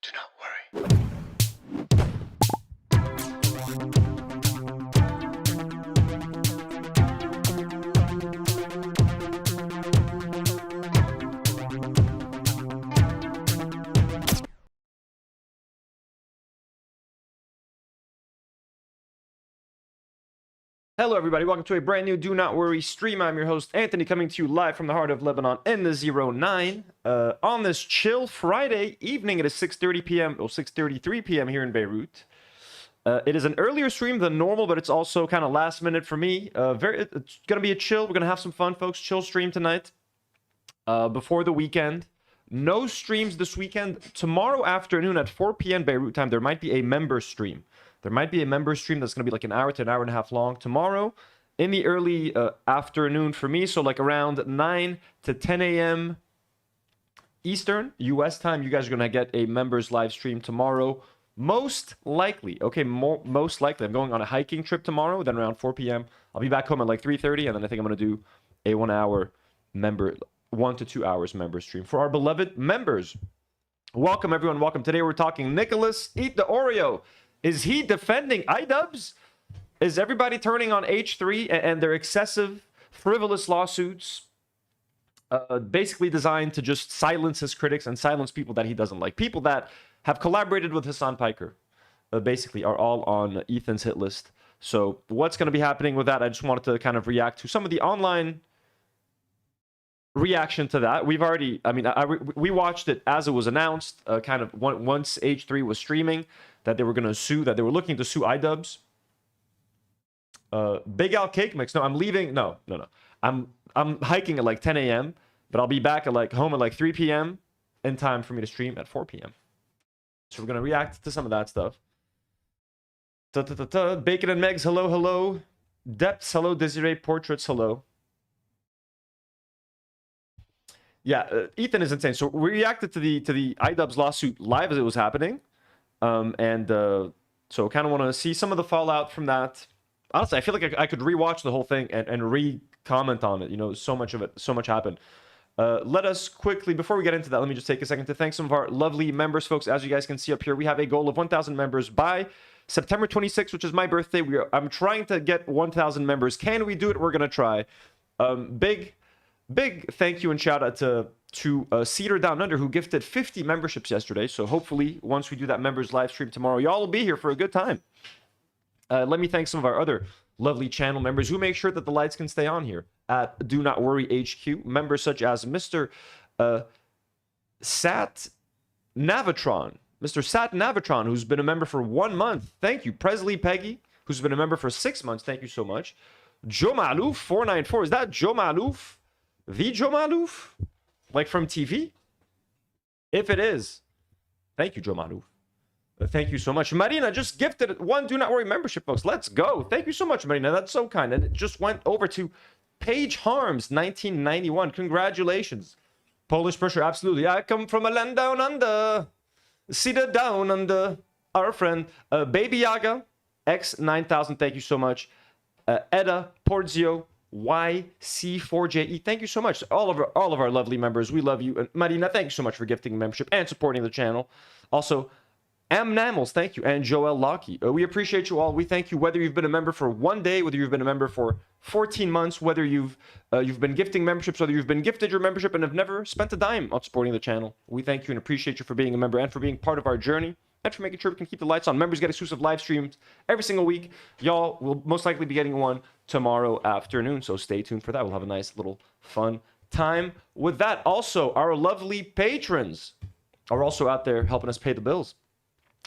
Do not worry. Hello everybody, welcome to a brand new Do Not Worry stream. I'm your host Anthony, coming to you live from the heart of Lebanon in the 09. On this chill Friday evening, it is 6:30 p.m. or 6:33 p.m. here in Beirut. It is an earlier stream than normal, but it's also kind of last minute for me. It's gonna be a chill. We're gonna have some fun, folks. Chill stream tonight before the weekend. No streams this weekend. Tomorrow afternoon at 4 p.m. Beirut time, there might be a member stream. There might be a member stream that's going to be like an hour to an hour and a half long tomorrow in the early afternoon for me. So like around 9 to 10 a.m. Eastern, US time, you guys are going to get a members live stream tomorrow. Most likely, okay, most likely. I'm going on a hiking trip tomorrow. Then around 4 p.m., I'll be back home at like 3:30. And then I think I'm going to do a 1 hour member, 1 to 2 hours member stream for our beloved members. Welcome, everyone. Welcome. Today we're talking Nicholas Eat DeOrio. Is he defending Idubbbz? Is everybody turning on H3 and their excessive, frivolous lawsuits basically designed to just silence his critics and silence people that he doesn't like? People that have collaborated with Hasan Piker basically are all on Ethan's hit list. So what's going to be happening with that? I just wanted to kind of react to some of the online reaction to that. We've already, we watched it as it was announced, kind of once H3 was streaming, that they were going to sue, that they were looking to sue Idubbbz. Big Al Cake Mix. No, I'm leaving. No. I'm hiking at like 10 a.m., but I'll be back at like home at like 3 p.m. in time for me to stream at 4 p.m. So we're going to react to some of that stuff. Bacon and Megs, hello, hello. Depths, hello. Desiree Portraits, hello. Yeah, Ethan is insane. So we reacted to the Idubbbz lawsuit live as it was happening. So kind of want to see some of the fallout from that. Honestly, I feel like I could rewatch the whole thing and re-comment on it. You know, so much of it, so much happened. Let us quickly, before we get into that, let me just take a second to thank some of our lovely members, folks. As you guys can see up here, we have a goal of 1,000 members by September 26th, which is my birthday. I'm trying to get 1,000 members. Can we do it? We're going to try. Big thank you and shout out to Cedar Down Under, who gifted 50 memberships yesterday. So hopefully once we do that members live stream tomorrow, y'all will be here for a good time. Let me thank some of our other lovely channel members who make sure that the lights can stay on here at Do Not Worry HQ. Members such as Mr. Sat Navatron, who's been a member for 1 month. Thank you. Presley Peggy, who's been a member for 6 months. Thank you so much. Joe Malouf 494. Is that Joe Malouf? The Joe Malouf? Like from TV? If it is, thank you, Joe Malouf. Thank you so much. Marina just gifted 1 Do Not Worry membership, folks. Let's go. Thank you so much, Marina. That's so kind. And it just went over to Paige Harms, 1991. Congratulations. Polish pressure, absolutely. I come from a land down under. See the down under. Our friend, Baby Yaga, X9000. Thank you so much. Edda Porzio, YC4JE. Thank you so much. All of our lovely members. We love you. And Marina, thank you so much for gifting membership and supporting the channel. Also, Namels, thank you. And Joel Lockie. We appreciate you all. We thank you whether you've been a member for 1 day, whether you've been a member for 14 months, whether you've been gifting memberships, whether you've been gifted your membership and have never spent a dime on supporting the channel. We thank you and appreciate you for being a member and for being part of our journey and for making sure we can keep the lights on. Members get exclusive live streams every single week. Y'all will most likely be getting one tomorrow afternoon, so stay tuned for that. We'll have a nice little fun time with that. Also, our lovely patrons are also out there helping us pay the bills.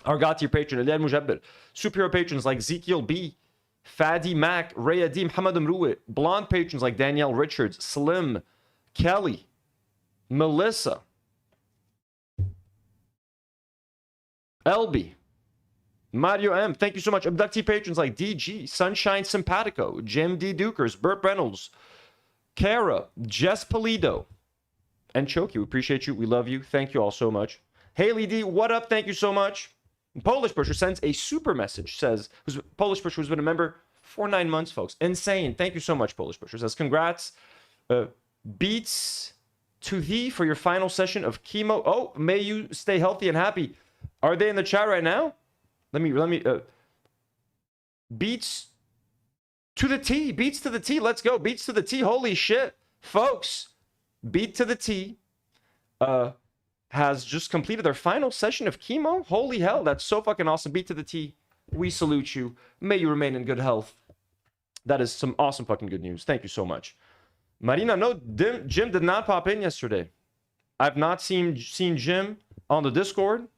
Our God-tier patron, Elliot Mujabber. Superhero patrons like Ezekiel B, Fadi Mac, Ray Adim, Hamad Mroueh. Blonde patrons like Danielle Richards, Slim, Kelly, Melissa, Elby, Mario M. Thank you so much. Abductee patrons like DG, Sunshine Simpatico, Jim D. Dukers, Burt Reynolds, Kara, Jess Polido, and Choki. We appreciate you. We love you. Thank you all so much. Haley D, what up? Thank you so much. Polish Pusher sends a super message. Says, Polish Pusher has been a member for 9 months, folks. Insane. Thank you so much, Polish Pusher. Says, congrats. Beats to thee for your final session of chemo. Oh, may you stay healthy and happy. Are they in the chat right now? Let me. Beats to the T. Beats to the T. Let's go. Beats to the T. Holy shit, folks! Beat to the T. Has just completed their final session of chemo. Holy hell, that's so fucking awesome. Beat to the T. We salute you. May you remain in good health. That is some awesome fucking good news. Thank you so much. Marina, no, Jim did not pop in yesterday. I've not seen Jim on the Discord.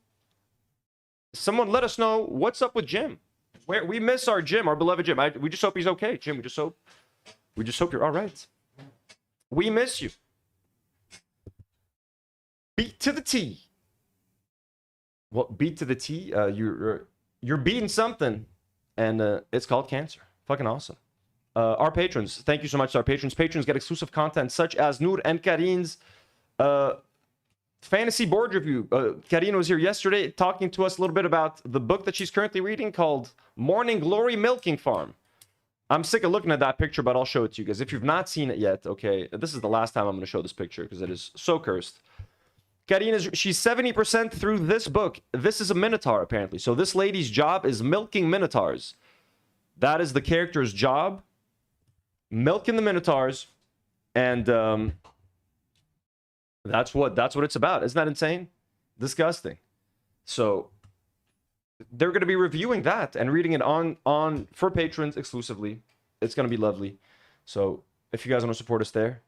Someone let us know what's up with Jim. Where we miss our Jim, our beloved Jim. We just hope he's okay, Jim. We just hope you're all right. We miss you. Beat to the T. What beat to the T? You're beating something, and it's called cancer. Fucking awesome. Our patrons, thank you so much to our patrons. Patrons get exclusive content such as Nour and Karine's fantasy board review. Karine was here yesterday talking to us a little bit about the book that she's currently reading called Morning Glory Milking Farm. I'm sick of looking at that picture, but I'll show it to you guys. If you've not seen it yet, okay, this is the last time I'm going to show this picture because it is so cursed. Karine she's 70% through this book. This is a minotaur, apparently. So this lady's job is milking minotaurs. That is the character's job. Milking the minotaurs. And that's what it's about. Isn't that insane? Disgusting. So they're going to be reviewing that and reading it on for patrons exclusively. It's going to be lovely. So if you guys want to support us there,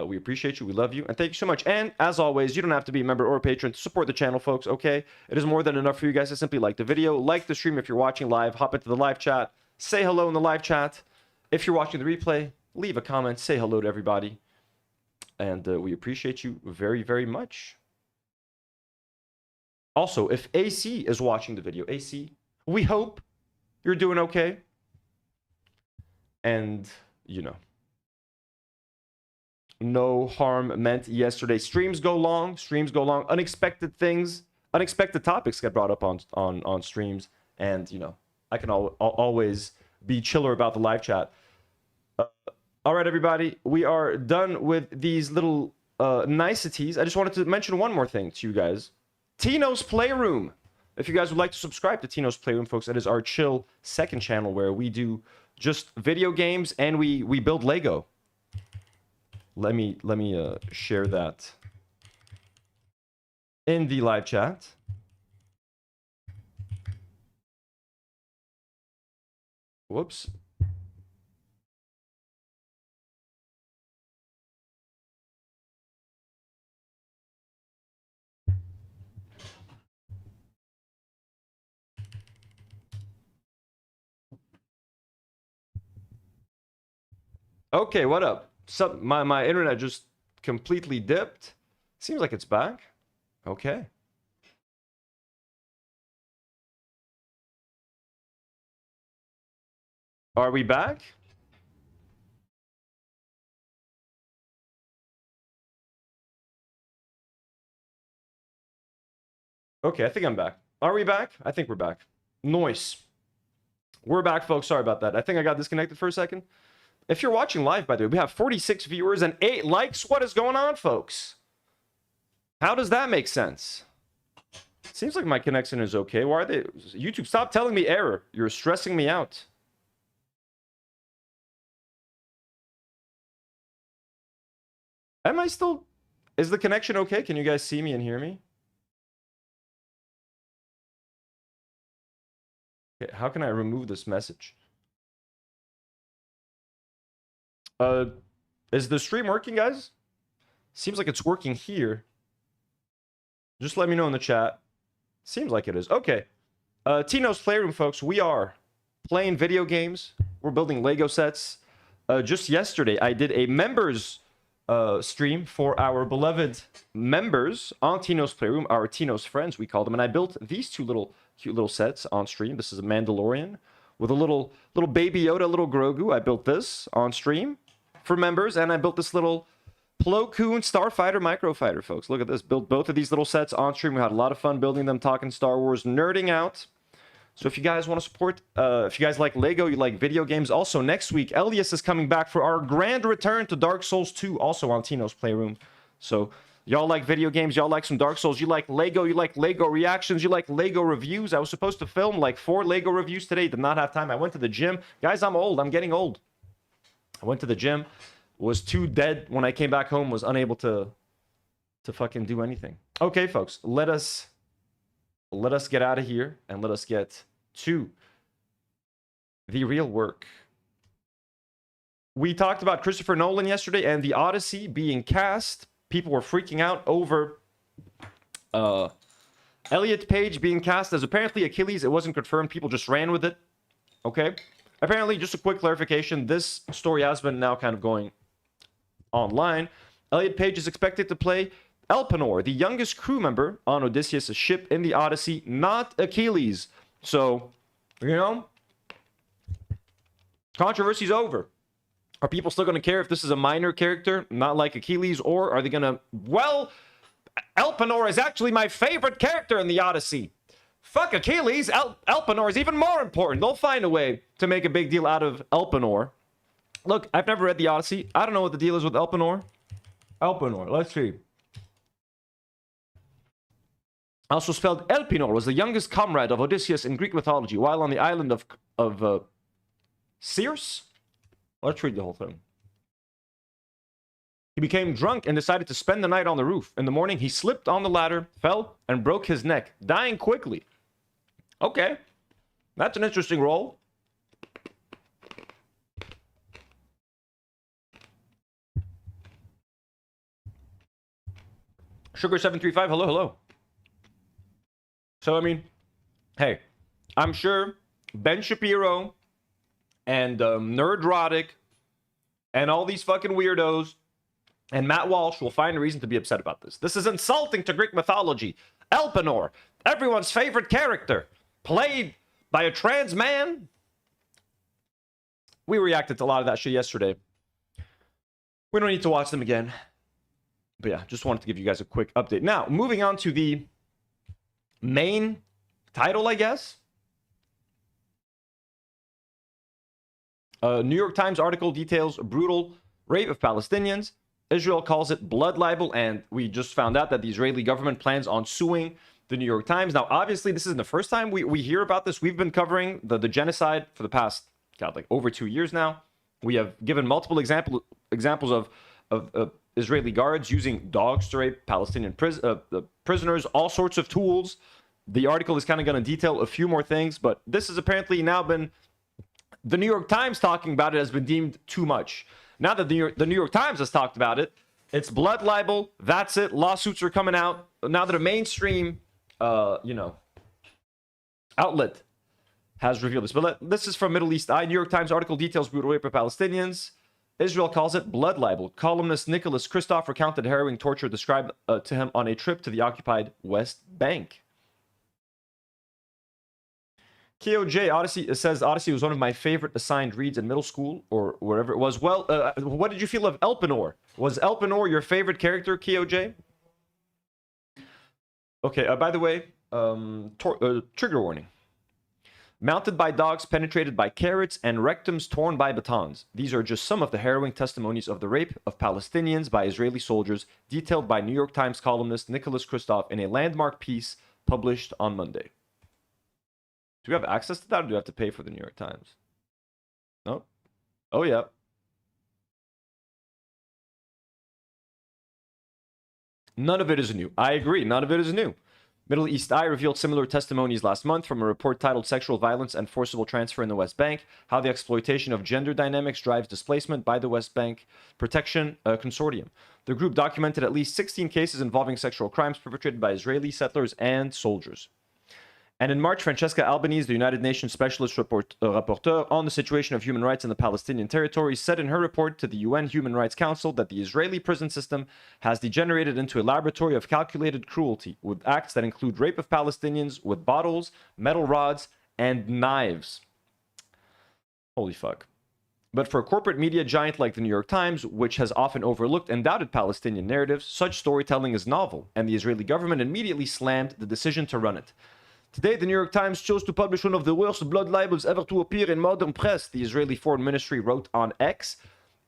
we appreciate you. We love you. And thank you so much. And as always, you don't have to be a member or a patron to support the channel, folks, okay? It is more than enough for you guys to simply like the video, like the stream if you're watching live, hop into the live chat, say hello in the live chat. If you're watching the replay, leave a comment, say hello to everybody. And we appreciate you very, very much. Also, if AC is watching the video, AC, we hope you're doing okay. And, you know, no harm meant yesterday. Streams go long. Unexpected things, unexpected topics get brought up on streams. And, you know, I can always be chiller about the live chat. All right, everybody, we are done with these little niceties. I just wanted to mention one more thing to you guys. Tino's Playroom. If you guys would like to subscribe to Tino's Playroom, folks, that is our chill second channel where we do just video games and we build Lego. Let me share that in the live chat. Whoops. Okay, what up? My internet just completely dipped. Seems like it's back. Okay. Are we back? Okay, I think I'm back. Are we back? I think we're back. Noise. We're back, folks. Sorry about that. I think I got disconnected for a second. If you're watching live, by the way, we have 46 viewers and 8 likes. What is going on, folks? How does that make sense? Seems like my connection is okay. Why are they... YouTube, stop telling me error. You're stressing me out. Am I still... Is the connection okay? Can you guys see me and hear me? Okay, how can I remove this message? Is the stream working, guys? Seems like it's working here. Just let me know in the chat. Seems like it is. Okay. Tino's Playroom, folks. We are playing video games. We're building Lego sets. Just yesterday, I did a members stream for our beloved members on Tino's Playroom, our Tino's friends, we call them. And I built these two cute little sets on stream. This is a Mandalorian with a little baby Yoda, little Grogu. I built this on stream for members, and I built this little Plo Koon Starfighter Microfighter, folks. Look at this. Built both of these little sets on stream. We had a lot of fun building them, talking Star Wars, nerding out. So if you guys want to support, if you guys like Lego, you like video games, also next week, Elliot is coming back for our grand return to Dark Souls 2, also on Tino's Playroom. So Y'all like video games. Y'all like some Dark Souls. You like Lego. You like Lego reactions. You like Lego reviews. I was supposed to film like 4 Lego reviews today. Did not have time. I went to the gym. Guys, I'm old. I'm getting old. I went to the gym. Was too dead when I came back home. Was unable to fucking do anything. Okay, folks. Let us get out of here and let us get to the real work. We talked about Christopher Nolan yesterday and the Odyssey being cast. People were freaking out over Elliot Page being cast as apparently Achilles. It wasn't confirmed. People just ran with it. Okay. Apparently, just a quick clarification. This story has been now kind of going online. Elliot Page is expected to play Elpenor, the youngest crew member on Odysseus' ship in the Odyssey, not Achilles. So, you know, controversy's over. Are people still going to care if this is a minor character, not like Achilles, or are they going to, well, Elpenor is actually my favorite character in the Odyssey. Fuck Achilles, Elpenor is even more important. They'll find a way to make a big deal out of Elpenor. Look, I've never read the Odyssey. I don't know what the deal is with Elpenor. Elpenor, let's see. Also spelled Elpenor, was the youngest comrade of Odysseus in Greek mythology while on the island of Circe. Let's read the whole thing. He became drunk and decided to spend the night on the roof. In the morning, he slipped on the ladder, fell, and broke his neck, dying quickly. Okay. That's an interesting role. Sugar735, hello, hello. So, I mean, hey, I'm sure Ben Shapiro and Nerdrotic and all these fucking weirdos and Matt Walsh will find a reason to be upset about this. This is insulting to Greek mythology. Elpenor, everyone's favorite character, played by a trans man. We reacted to a lot of that shit yesterday. We don't need to watch them again. But yeah, just wanted to give you guys a quick update. Now, moving on to the main title, I guess. New York Times article details brutal rape of Palestinians. Israel calls it blood libel, and we just found out that the Israeli government plans on suing the New York Times. Now, obviously, this isn't the first time we hear about this. We've been covering the genocide for the past, God, like over 2 years now. We have given multiple examples of Israeli guards using dogs to rape Palestinian prisoners, all sorts of tools. The article is kind of going to detail a few more things, but this has apparently now been, the New York Times talking about it has been deemed too much. Now that the New York Times has talked about it, it's blood libel. That's it. Lawsuits are coming out. Now that a mainstream, outlet has revealed this. But this is from Middle East Eye. New York Times article details brutal rape of Palestinians. Israel calls it blood libel. Columnist Nicholas Kristof recounted harrowing torture described to him on a trip to the occupied West Bank. KOJ Odyssey says Odyssey was one of my favorite assigned reads in middle school or wherever it was. Well, what did you feel of Elpenor? Was Elpenor your favorite character, KOJ? Okay, by the way, trigger warning. Mounted by dogs, penetrated by carrots, and rectums torn by batons. These are just some of the harrowing testimonies of the rape of Palestinians by Israeli soldiers, detailed by New York Times columnist Nicholas Kristof in a landmark piece published on Monday. Do we have access to that, or do we have to pay for the New York Times? No? Oh, yeah. None of it is new. I agree. None of it is new. Middle East Eye revealed similar testimonies last month from a report titled Sexual Violence and Forcible Transfer in the West Bank, How the Exploitation of Gender Dynamics Drives Displacement by the West Bank Protection Consortium. The group documented at least 16 cases involving sexual crimes perpetrated by Israeli settlers and soldiers. And in March, Francesca Albanese, the United Nations Specialist Rapporteur on the situation of human rights in the Palestinian territories, said in her report to the UN Human Rights Council that the Israeli prison system has degenerated into a laboratory of calculated cruelty, with acts that include rape of Palestinians with bottles, metal rods, and knives. Holy fuck. But for a corporate media giant like the New York Times, which has often overlooked and doubted Palestinian narratives, such storytelling is novel, and the Israeli government immediately slammed the decision to run it. Today, the New York Times chose to publish one of the worst blood libels ever to appear in modern press, the Israeli Foreign Ministry wrote on X.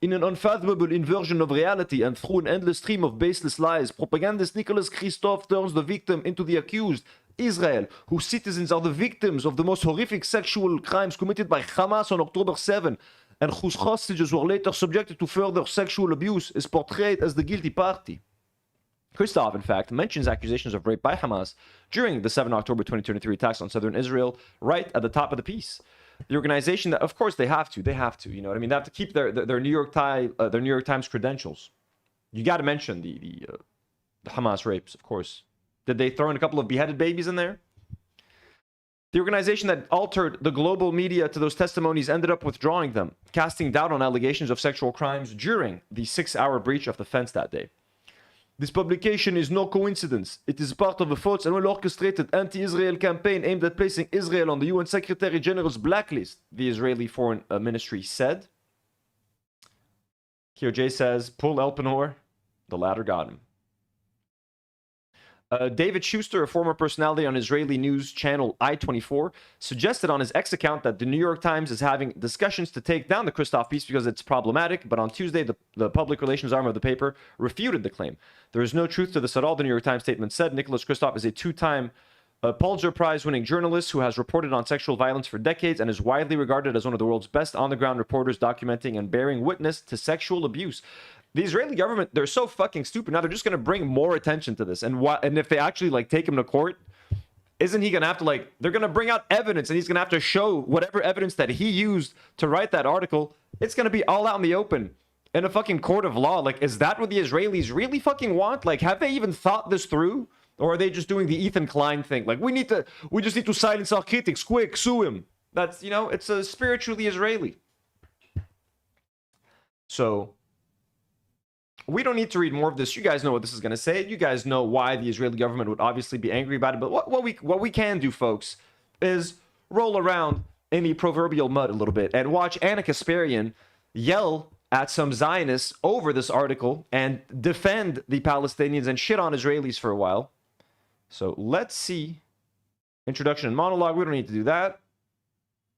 in an unfathomable inversion of reality and through an endless stream of baseless lies, propagandist Nicholas Christophe turns the victim into the accused, Israel, whose citizens are the victims of the most horrific sexual crimes committed by Hamas on October 7, and whose hostages were later subjected to further sexual abuse, is portrayed as the guilty party. Christophe, in fact, mentions accusations of rape by Hamas during the 7 October 2023 attacks on southern Israel right at the top of the piece. The organization that, of course, they have to, you know what I mean? They have to keep their New York Times credentials. You got to mention the Hamas rapes, of course. Did they throw in a couple of beheaded babies in there? The organization that altered the global media to those testimonies ended up withdrawing them, casting doubt on allegations of sexual crimes during the 6-hour breach of the fence that day. This publication is no coincidence. It is part of a false and well-orchestrated anti-Israel campaign aimed at placing Israel on the UN Secretary General's blacklist, the Israeli Foreign Ministry said. KOJ says, pull Elpenor. The latter got him. David Schuster, a former personality on Israeli news channel I-24, suggested on his X account that the New York Times is having discussions to take down the Christophe piece because it's problematic, but on Tuesday, the public relations arm of the paper refuted the claim. There is no truth to this at all, the New York Times statement said. Nicholas Christophe is a two-time Pulitzer Prize-winning journalist who has reported on sexual violence for decades and is widely regarded as one of the world's best on-the-ground reporters documenting and bearing witness to sexual abuse. The Israeli government, they're so fucking stupid. Now they're just going to bring more attention to this. And if they actually, like, take him to court, isn't he going to have to, like, they're going to bring out evidence and he's going to have to show whatever evidence that he used to write that article. It's going to be all out in the open in a fucking court of law. Like, is that what the Israelis really fucking want? Like, have they even thought this through? Or are they just doing the Ethan Klein thing? Like, we just need to silence our critics. Quick, sue him. That's, you know, it's a spiritually Israeli. So we don't need to read more of this. You guys know what this is going to say. You guys know why the Israeli government would obviously be angry about it. But what we can do, folks, is roll around in the proverbial mud a little bit and watch Anna Kasparian yell at some Zionists over this article and defend the Palestinians and shit on Israelis for a while. So let's see. Introduction and monologue. We don't need to do that.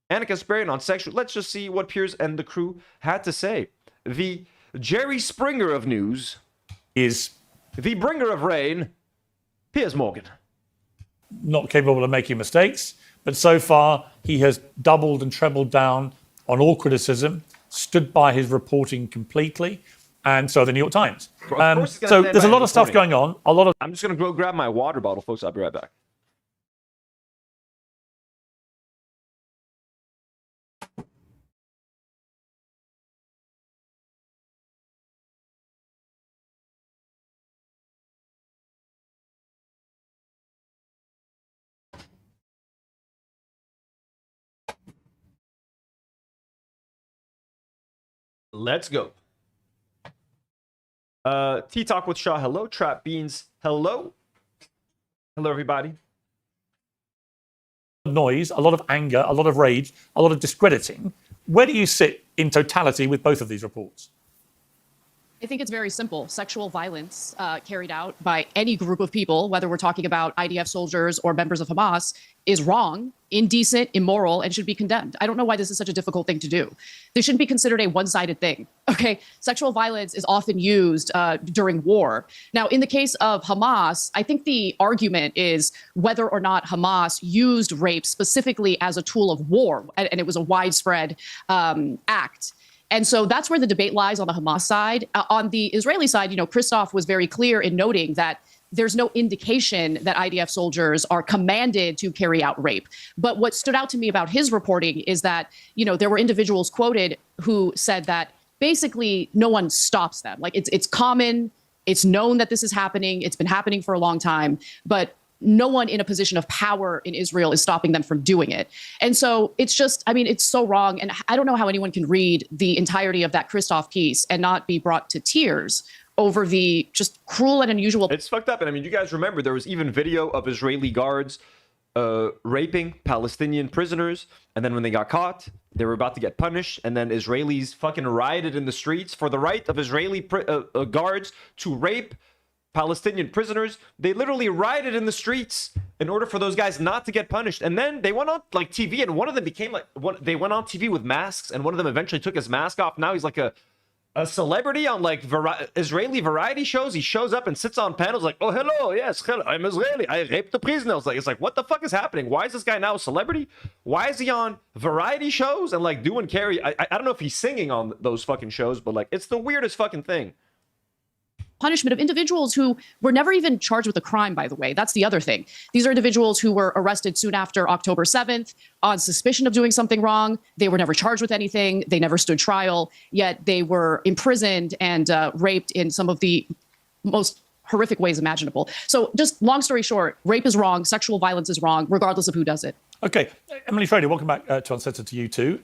Anna Kasparian on sexual. Let's just see what Piers and the crew had to say. The Jerry Springer of news is the bringer of rain, Piers Morgan. Not capable of making mistakes, but so far he has doubled and trebled down on all criticism, stood by his reporting completely, and so the New York Times. So there's a lot of stuff going on. I'm just going to go grab my water bottle, folks. I'll be right back. Let's go. Tea Talk with Shaw, hello. Trap Beans, hello. Hello, everybody. Noise, a lot of anger, a lot of rage, a lot of discrediting. Where do you sit in totality with both of these reports? I think it's very simple. Sexual violence carried out by any group of people, whether we're talking about IDF soldiers or members of Hamas, is wrong, indecent, immoral, and should be condemned. I don't know why this is such a difficult thing to do. This shouldn't be considered a one-sided thing, okay? Sexual violence is often used during war. Now, in the case of Hamas, I think the argument is whether or not Hamas used rape specifically as a tool of war, and it was a widespread act. And so that's where the debate lies on the Hamas side. On the Israeli side, you know, Christophe was very clear in noting that there's no indication that IDF soldiers are commanded to carry out rape. But what stood out to me about his reporting is that, you know, there were individuals quoted who said that basically no one stops them. Like it's common, it's known that this is happening, it's been happening for a long time, but no one in a position of power in Israel is stopping them from doing it. And so it's just, I mean, it's so wrong. And I don't know how anyone can read the entirety of that Christophe piece and not be brought to tears over the just cruel and unusual. It's fucked up. And I mean, you guys remember there was even video of Israeli guards raping Palestinian prisoners. And then when they got caught, they were about to get punished. And then Israelis fucking rioted in the streets for the right of Israeli guards to rape Palestinian prisoners. They literally rioted in the streets in order for those guys not to get punished. And then they went on like TV, and one of them became like, they went on TV with masks, and one of them eventually took his mask off. Now he's like a a celebrity on like Israeli variety shows. He shows up and sits on panels like, oh, hello, yes, hello, I'm Israeli. I raped the prisoners. Like, it's like, what the fuck is happening? Why is this guy now a celebrity? Why is he on variety shows and like doing carry? I don't know if he's singing on those fucking shows, but like, it's the weirdest fucking thing. Punishment of individuals who were never even charged with a crime, by the way. That's the other thing. These are individuals who were arrested soon after October 7th on suspicion of doing something wrong. They were never charged with anything. They never stood trial, yet they were imprisoned and raped in some of the most horrific ways imaginable. So just long story short, rape is wrong. Sexual violence is wrong, regardless of who does it. Okay, Emily Frader, welcome back to Uncensored to you too.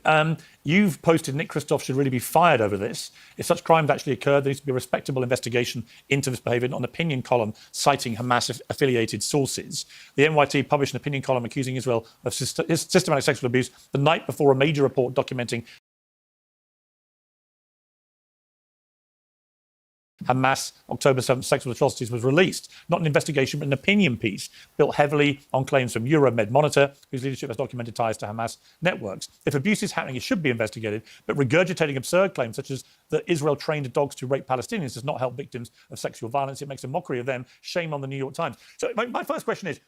You've posted Nick Kristof should really be fired over this. If such crimes actually occurred, there needs to be a respectable investigation into this behaviour, not an opinion column citing Hamas-affiliated sources. The NYT published an opinion column accusing Israel of systematic sexual abuse the night before a major report documenting Hamas October 7th sexual atrocities was released. Not an investigation, but an opinion piece built heavily on claims from Euromed Monitor, whose leadership has documented ties to Hamas networks. If abuse is happening, it should be investigated, but regurgitating absurd claims such as that Israel trained dogs to rape Palestinians does not help victims of sexual violence. It makes a mockery of them. Shame on the New York Times. So my first question is,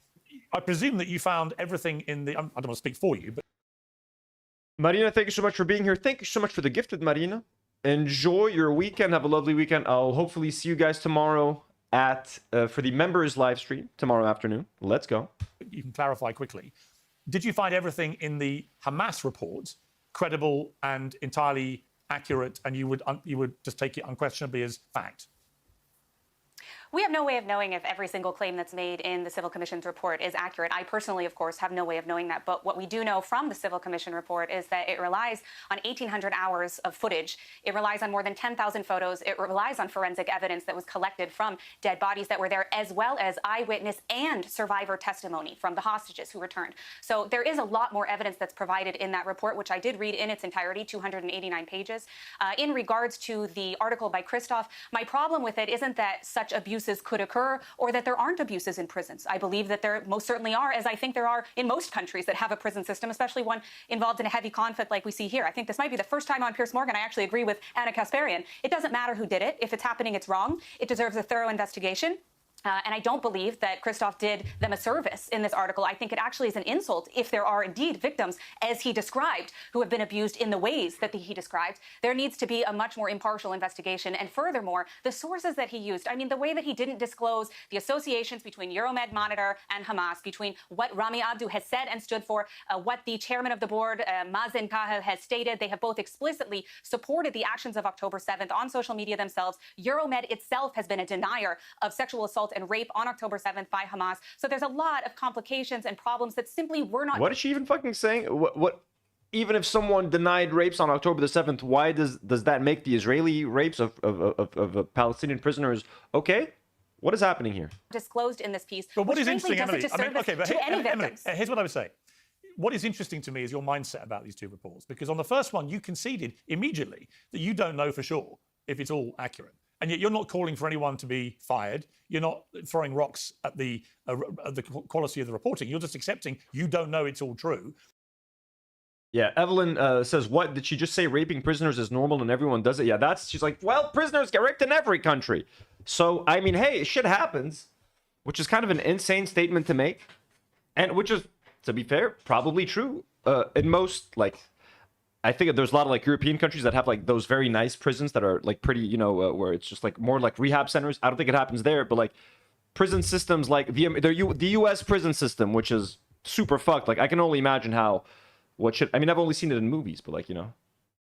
I presume that you found everything in the... I don't want to speak for you, but... Marina, thank you so much for being here. Thank you so much for the gifted, Marina. Enjoy your weekend. Have a lovely weekend. I'll hopefully see you guys tomorrow at for the members live stream tomorrow afternoon. Let's go. You can clarify quickly. Did you find everything in the Hamas report credible and entirely accurate, and you would just take it unquestionably as fact? We have no way of knowing if every single claim that's made in the Civil Commission's report is accurate. I personally, of course, have no way of knowing that. But what we do know from the Civil Commission report is that it relies on 1,800 hours of footage. It relies on more than 10,000 photos. It relies on forensic evidence that was collected from dead bodies that were there, as well as eyewitness and survivor testimony from the hostages who returned. So there is a lot more evidence that's provided in that report, which I did read in its entirety, 289 pages. In regards to the article by Kristof, my problem with it isn't that such abuses could occur or that there aren't abuses in prisons. I believe that there most certainly are, as I think there are in most countries that have a prison system, especially one involved in a heavy conflict like we see here. I think this might be the first time on Piers Morgan I actually agree with Anna Kasparian. It doesn't matter who did it. If it's happening, it's wrong. It deserves a thorough investigation. And I don't believe that Kristof did them a service in this article. I think it actually is an insult if there are indeed victims, as he described, who have been abused in the ways that he described. There needs to be a much more impartial investigation. And furthermore, the sources that he used, I mean, the way that he didn't disclose the associations between Euromed Monitor and Hamas, between what Rami Abdu has said and stood for, what the chairman of the board, Mazen Kahel, has stated. They have both explicitly supported the actions of October 7th on social media themselves. Euromed itself has been a denier of sexual assault and rape on October 7th by Hamas. So there's a lot of complications and problems that simply were not... What is she even fucking saying? What even if someone denied rapes on October the 7th, why does that make the Israeli rapes of Palestinian prisoners okay? What is happening here? Disclosed in this piece. But what is interesting, Emily, Emily, here's what I would say. What is interesting to me is your mindset about these two reports, because on the first one, you conceded immediately that you don't know for sure if it's all accurate. And yet you're not calling for anyone to be fired. You're not throwing rocks at the quality of the reporting. You're just accepting you don't know it's all true. Yeah, Evelyn says, what? Did she just say raping prisoners is normal and everyone does it? Yeah, she's like, well, prisoners get raped in every country. So, I mean, hey, shit happens, which is kind of an insane statement to make. And which is, to be fair, probably true. In most, like... I think there's a lot of like European countries that have like those very nice prisons that are like pretty, you know, where it's just like more like rehab centers. I don't think it happens there, but like prison systems like the U.S. prison system, which is super fucked. Like I can only imagine I mean, I've only seen it in movies, but like, you know,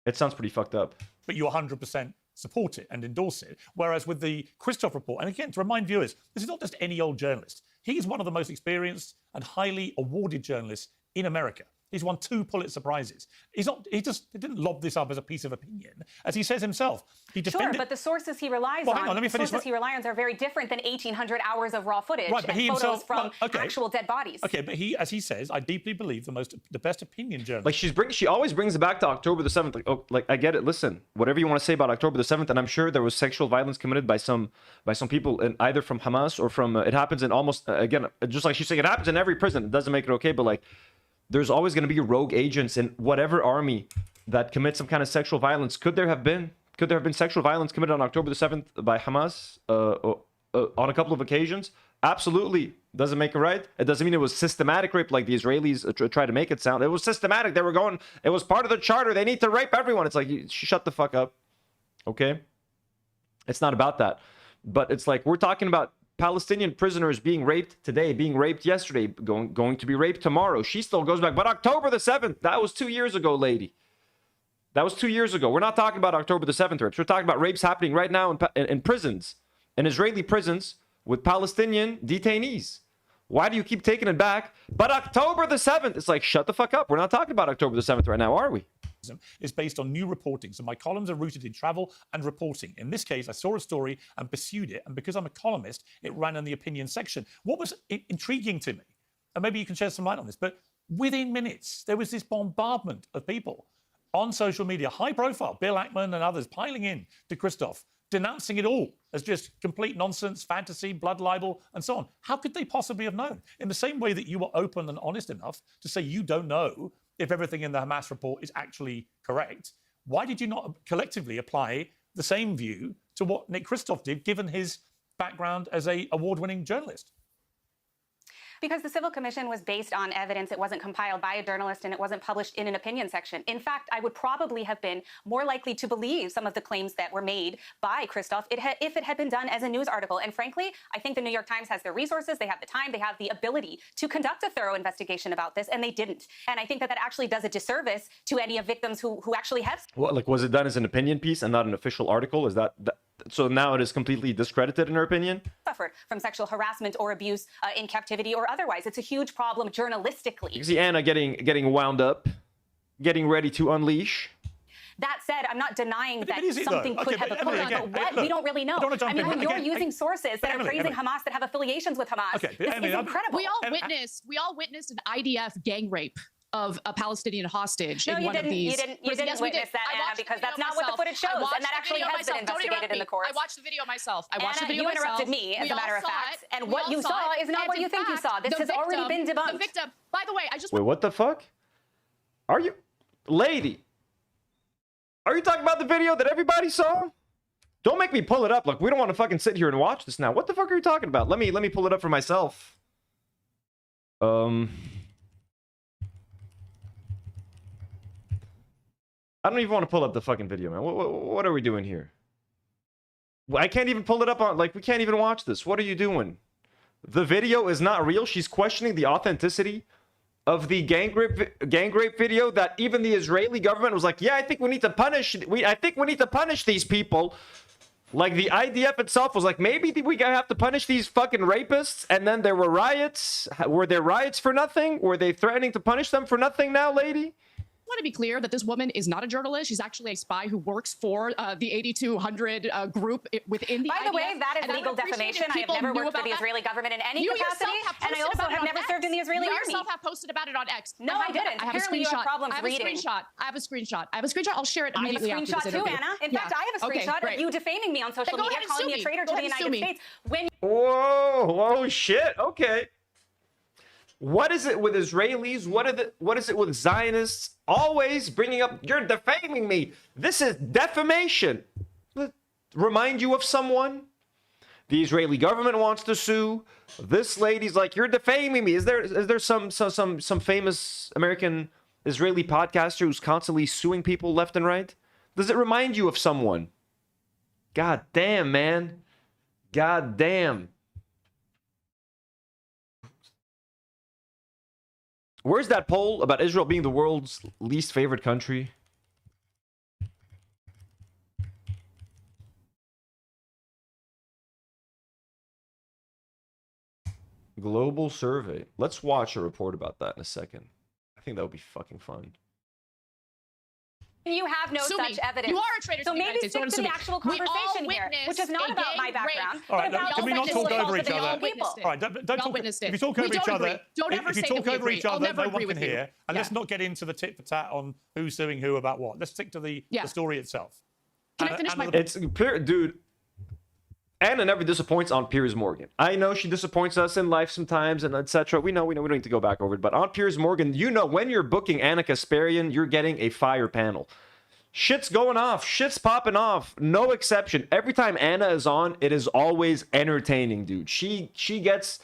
it sounds pretty fucked up. But you 100% support it and endorse it. Whereas with the Kristof report, and again, to remind viewers, this is not just any old journalist. He's one of the most experienced and highly awarded journalists in America. He's won 2 Pulitzer Prizes. He didn't lob this up as a piece of opinion. As he says himself, he defended... Sure, but the sources he relies on, the sources he relies on are very different than 1,800 hours of raw footage and photos from actual dead bodies. Okay, but he, as he says, I deeply believe the best opinion journalist... Like she always brings it back to October the 7th. Like, oh, like I get it. Listen, whatever you want to say about October the 7th, and I'm sure there was sexual violence committed by some people, and either from Hamas or from... it happens in almost, again, just like she's saying, it happens in every prison. It doesn't make it okay, but like... There's always going to be rogue agents in whatever army that commit some kind of sexual violence. Could there have been? Could there have been sexual violence committed on October the 7th by Hamas on a couple of occasions? Absolutely. Doesn't make it right. It doesn't mean it was systematic rape like the Israelis try to make it sound. It was systematic. They were going, it was part of the charter. They need to rape everyone. It's like, shut the fuck up. Okay? It's not about that. But it's like, we're talking about Palestinian prisoners being raped today, being raped yesterday, going to be raped tomorrow. She still goes back. But October the 7th, that was 2 years ago, lady. That was 2 years ago. We're not talking about October the 7th rapes. We're talking about rapes happening right now in prisons, in Israeli prisons with Palestinian detainees. Why do you keep taking it back? But October the 7th, it's like, shut the fuck up. We're not talking about October the 7th right now, are we? Is based on new reporting. So my columns are rooted in travel and reporting. In this case, I saw a story and pursued it. And because I'm a columnist, it ran in the opinion section. What was intriguing to me, and maybe you can shed some light on this, but within minutes, there was this bombardment of people on social media, high profile, Bill Ackman and others piling in to Christoph, denouncing it all as just complete nonsense, fantasy, blood libel, and so on. How could they possibly have known? In the same way that you were open and honest enough to say you don't know if everything in the Hamas report is actually correct, why did you not collectively apply the same view to what Nick Christoph did, given his background as an award-winning journalist? Because the Civil Commission was based on evidence. It wasn't compiled by a journalist and it wasn't published in an opinion section. In fact, I would probably have been more likely to believe some of the claims that were made by Christoph if it had been done as a news article. And frankly, I think the New York Times has the resources, they have the time, they have the ability to conduct a thorough investigation about this, and they didn't. And I think that actually does a disservice to any of victims who actually have. What, like, was it done as an opinion piece and not an official article? Is that so now it is completely discredited in her opinion? Suffered from sexual harassment or abuse in captivity or otherwise. It's a huge problem journalistically. You see Anna getting wound up, getting ready to unleash. That said, I'm not denying that it something though. could Okay, have but occurred, but what? look, We don't really know. I mean, when you're using sources that are praising Hamas that have affiliations with Hamas, Okay, this is incredible. We all witnessed an IDF gang rape of a Palestinian hostage in one of these. You didn't witness that, Anna, because that's not what the footage shows, and that actually has been investigated in the courts. I watched the video myself. You interrupted me, as a matter of fact, and what you saw is not what you think you saw. This has already been debunked. The victim, by the way, I just... Wait, what the fuck? Are you... Lady, are you talking about the video that everybody saw? Don't make me pull it up. Look, we don't want to fucking sit here and watch this now. What the fuck are you talking about? Let me pull it up for myself. I don't even want to pull up the fucking video, man. What are we doing here? I can't even pull it up on... Like, we can't even watch this. What are you doing? The video is not real. She's questioning the authenticity of the gang rape video that even the Israeli government was like, yeah, I think we need to punish... I think we need to punish these people. Like, the IDF itself was like, maybe we gotta have to punish these fucking rapists. And then there were riots. Were there riots for nothing? Were they threatening to punish them for nothing now, lady? I want to be clear that this woman is not a journalist. She's actually a spy who works for the 8200 group within the IDF. By the way, that is legal defamation. I have never worked for the Israeli government in any capacity, and I also have never served in the Israeli army. You yourself have posted about it on X. No, I didn't. Apparently you have problems reading. I have a screenshot. I'll share it immediately after this I have a screenshot interview. too, Anna. In fact, I have a screenshot of you defaming me on social media, calling me a traitor to the United States. Whoa, shit. Okay. What is it with Israelis? What is it with Zionists? Always bringing up, you're defaming me. This is defamation. Remind you of someone? The Israeli government wants to sue. This lady's like, you're defaming me. Is there some famous American Israeli podcaster who's constantly suing people left and right? Does it remind you of someone? God damn, man. God damn. Where's that poll about Israel being the world's least favorite country? Global survey. Let's watch a report about that in a second. I think that would be fucking fun. You have no such evidence. You are a traitor. So maybe stick to the actual conversation here, which is not about my background. All right, can we not talk over each other? All right, don't talk. If you talk over each other, if you talk over each other, no one can hear. And let's not get into the tit for tat on who's suing who about what. Let's stick to the story itself. Can I finish my? It's dude. Anna never disappoints on Piers Morgan. I know she disappoints us in life sometimes, and etc. We know. We don't need to go back over it. But on Piers Morgan, you know when you're booking Anna Kasparian, you're getting a fire panel. Shit's going off. Shit's popping off. No exception. Every time Anna is on, it is always entertaining, dude. She gives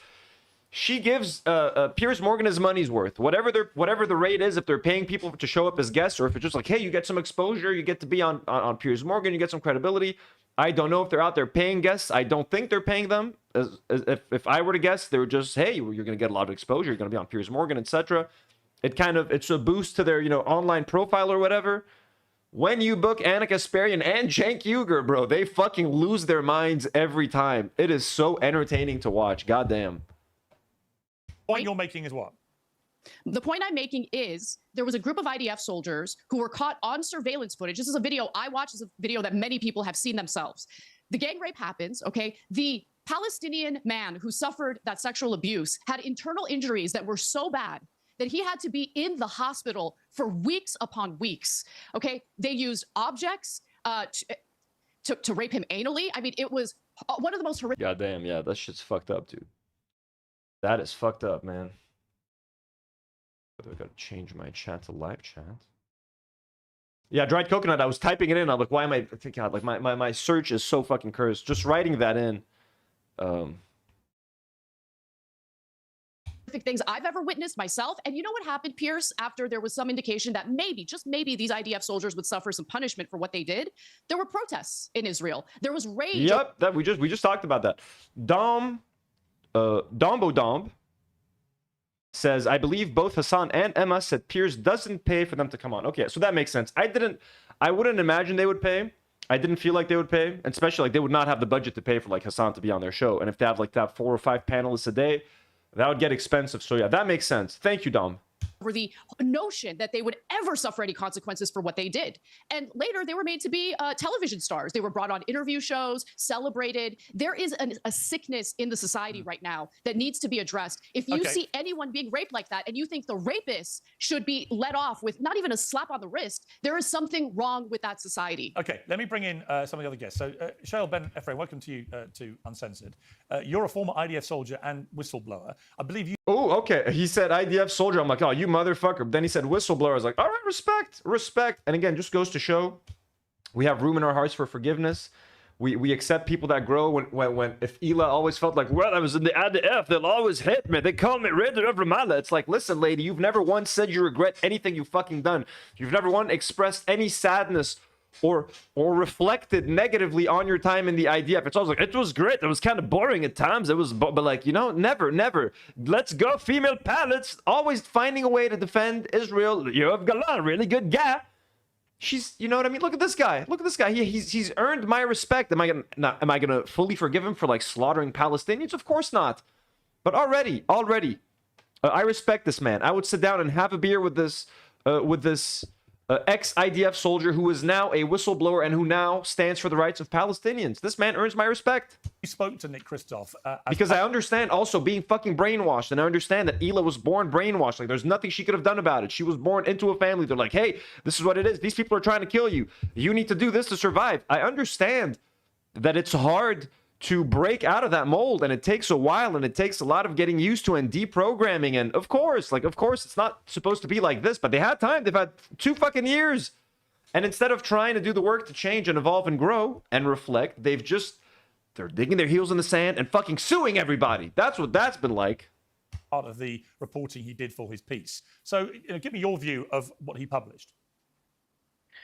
Piers Morgan his money's worth. Whatever the rate is, if they're paying people to show up as guests, or if it's just like, hey, you get some exposure, you get to be on Piers Morgan, you get some credibility. I don't know if they're out there paying guests. I don't think they're paying them. If I were to guess, they were just, hey, you're going to get a lot of exposure. You're going to be on Piers Morgan, etc. It's a boost to their online profile or whatever. When you book Anna Kasparian and Cenk Uygur, bro, they fucking lose their minds every time. It is so entertaining to watch. Goddamn. Point you're making is what? The point I'm making is there was a group of IDF soldiers who were caught on surveillance footage. This is a video I watched. This is a video that many people have seen themselves. The gang rape happens, okay? The Palestinian man who suffered that sexual abuse had internal injuries that were so bad that he had to be in the hospital for weeks upon weeks, okay? They used objects to rape him anally. I mean, it was one of the most horrific. Goddamn, yeah, that shit's fucked up, dude. That is fucked up, man. I gotta change my chat to live chat. Yeah, dried coconut. I was typing it in. I'm like, why am I? God, like my search is so fucking cursed. Just writing that in. Things I've ever witnessed myself. And you know what happened, Piers, after there was some indication that maybe, just maybe, these IDF soldiers would suffer some punishment for what they did? There were protests in Israel. There was rage. Yep, that we just talked about that. Dombo says, I believe both Hasan and Emma said Piers doesn't pay for them to come on. Okay, so that makes sense. I wouldn't imagine they would pay. I didn't feel like they would pay, and especially like they would not have the budget to pay for like Hasan to be on their show. And if they have like that 4 or 5 panelists a day, that would get expensive. So yeah, that makes sense. Thank you, Dom. Over the notion that they would ever suffer any consequences for what they did. And later they were made to be television stars. They were brought on interview shows, celebrated. There is a sickness in the society right now that needs to be addressed. If you see anyone being raped like that and you think the rapist should be let off with not even a slap on the wrist, there is something wrong with that society. Okay, let me bring in some of the other guests. So, Shael Ben Ephraim, welcome to you to Uncensored. You're a former IDF soldier and whistleblower. I believe you... Oh, okay. He said IDF soldier. I'm like, oh, you motherfucker. But then he said whistleblower. I was like, all right, respect. And again, just goes to show we have room in our hearts for forgiveness. We accept people that grow. When if Ela always felt like, well, I was in the IDF, they'll always hate me. They call me Raider of Ramallah. It's like, listen, lady, you've never once said you regret anything you fucking done. You've never once expressed any sadness or reflected negatively on your time in the IDF. It's always like, it was great. It was kind of boring at times. It was, but like, you know, never. Let's go, female pilots. Always finding a way to defend Israel. You've got a really good guy. She's, you know what I mean? Look at this guy. He's earned my respect. Am I gonna fully forgive him for like slaughtering Palestinians? Of course not. But already, I respect this man. I would sit down and have a beer with this ex-IDF soldier who is now a whistleblower and who now stands for the rights of Palestinians. This man earns my respect. You spoke to Nick Kristof. Because I understand also being fucking brainwashed, and I understand that Ela was born brainwashed. Like, there's nothing she could have done about it. She was born into a family. They're like, hey, this is what it is. These people are trying to kill you. You need to do this to survive. I understand that it's hard to break out of that mold, and it takes a while, and it takes a lot of getting used to and deprogramming. And of course, it's not supposed to be like this, but they had time. They've had 2 fucking years. And instead of trying to do the work to change and evolve and grow and reflect, they're digging their heels in the sand and fucking suing everybody. That's what that's been like. Part of the reporting he did for his piece. So, give me your view of what he published.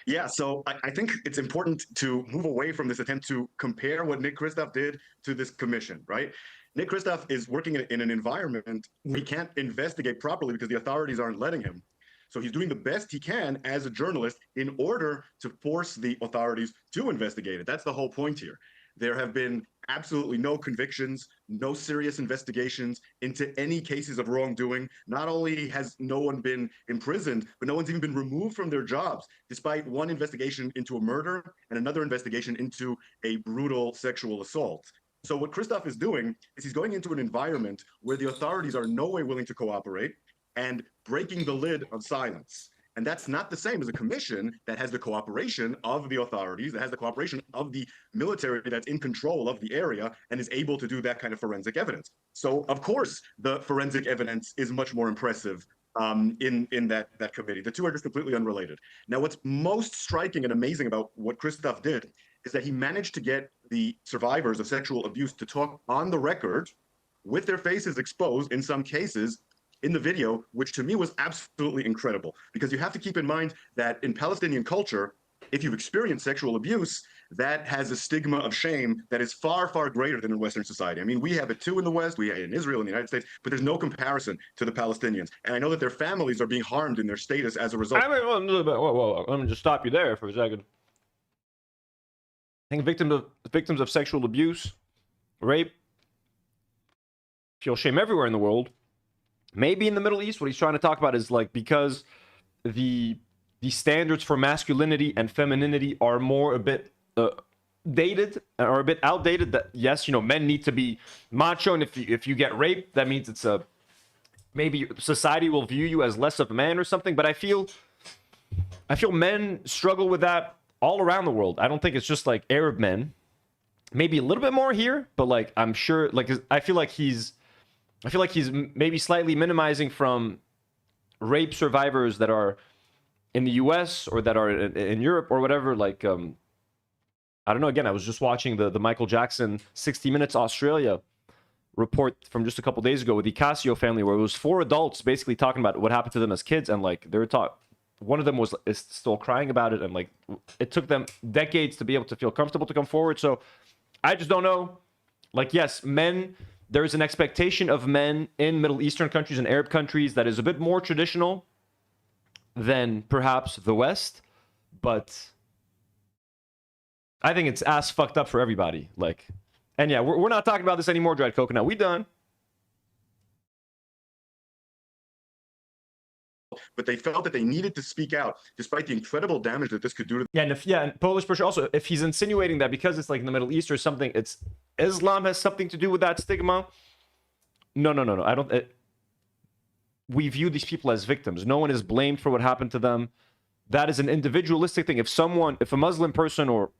Yeah, so I think it's important to move away from this attempt to compare what Nick Kristof did to this commission, right? Nick Kristof is working in an environment we can't investigate properly because the authorities aren't letting him. So he's doing the best he can as a journalist in order to force the authorities to investigate it. That's the whole point here. There have been absolutely no convictions, no serious investigations into any cases of wrongdoing. Not only has no one been imprisoned, but no one's even been removed from their jobs, despite one investigation into a murder and another investigation into a brutal sexual assault. So what Kristof is doing is he's going into an environment where the authorities are no way willing to cooperate and breaking the lid of silence. And that's not the same as a commission that has the cooperation of the authorities, that has the cooperation of the military that's in control of the area and is able to do that kind of forensic evidence. So, of course, the forensic evidence is much more impressive in that committee. The two are just completely unrelated. Now, what's most striking and amazing about what Christoph did is that he managed to get the survivors of sexual abuse to talk on the record with their faces exposed in some cases in the video, which to me was absolutely incredible. Because you have to keep in mind that in Palestinian culture, if you've experienced sexual abuse, that has a stigma of shame that is far, far greater than in Western society. I mean, we have it too in the West, we have it in Israel, in the United States, but there's no comparison to the Palestinians. And I know that their families are being harmed in their status as a result. I mean, whoa, let me just stop you there for a second. I think victims of sexual abuse, rape, feel shame everywhere in the world. Maybe in the Middle East, what he's trying to talk about is like because the standards for masculinity and femininity are more a bit dated or a bit outdated. That yes, you know, men need to be macho, and if you get raped, that means it's a maybe society will view you as less of a man or something. But I feel men struggle with that all around the world. I don't think it's just like Arab men. Maybe a little bit more here, but like I'm sure, like I feel like he's maybe slightly minimizing from rape survivors that are in the US or that are in Europe or whatever. Like I don't know. Again, I was just watching the Michael Jackson 60 Minutes Australia report from just a couple days ago with the Casio family, where it was 4 adults basically talking about what happened to them as kids, and like they were taught. One of them is still crying about it, and like it took them decades to be able to feel comfortable to come forward. So I just don't know. Like, yes, men, there's an expectation of men in Middle Eastern countries and Arab countries that is a bit more traditional than perhaps the West, but I think it's ass fucked up for everybody. Like, and yeah, we're not talking about this anymore, Dried Coconut. We done. But they felt that they needed to speak out despite the incredible damage that this could do to Yeah, and Polish person also, if he's insinuating that because it's like in the Middle East or something, it's Islam has something to do with that stigma. No. I don't. We view these people as victims. No one is blamed for what happened to them. That is an individualistic thing. If a Muslim person or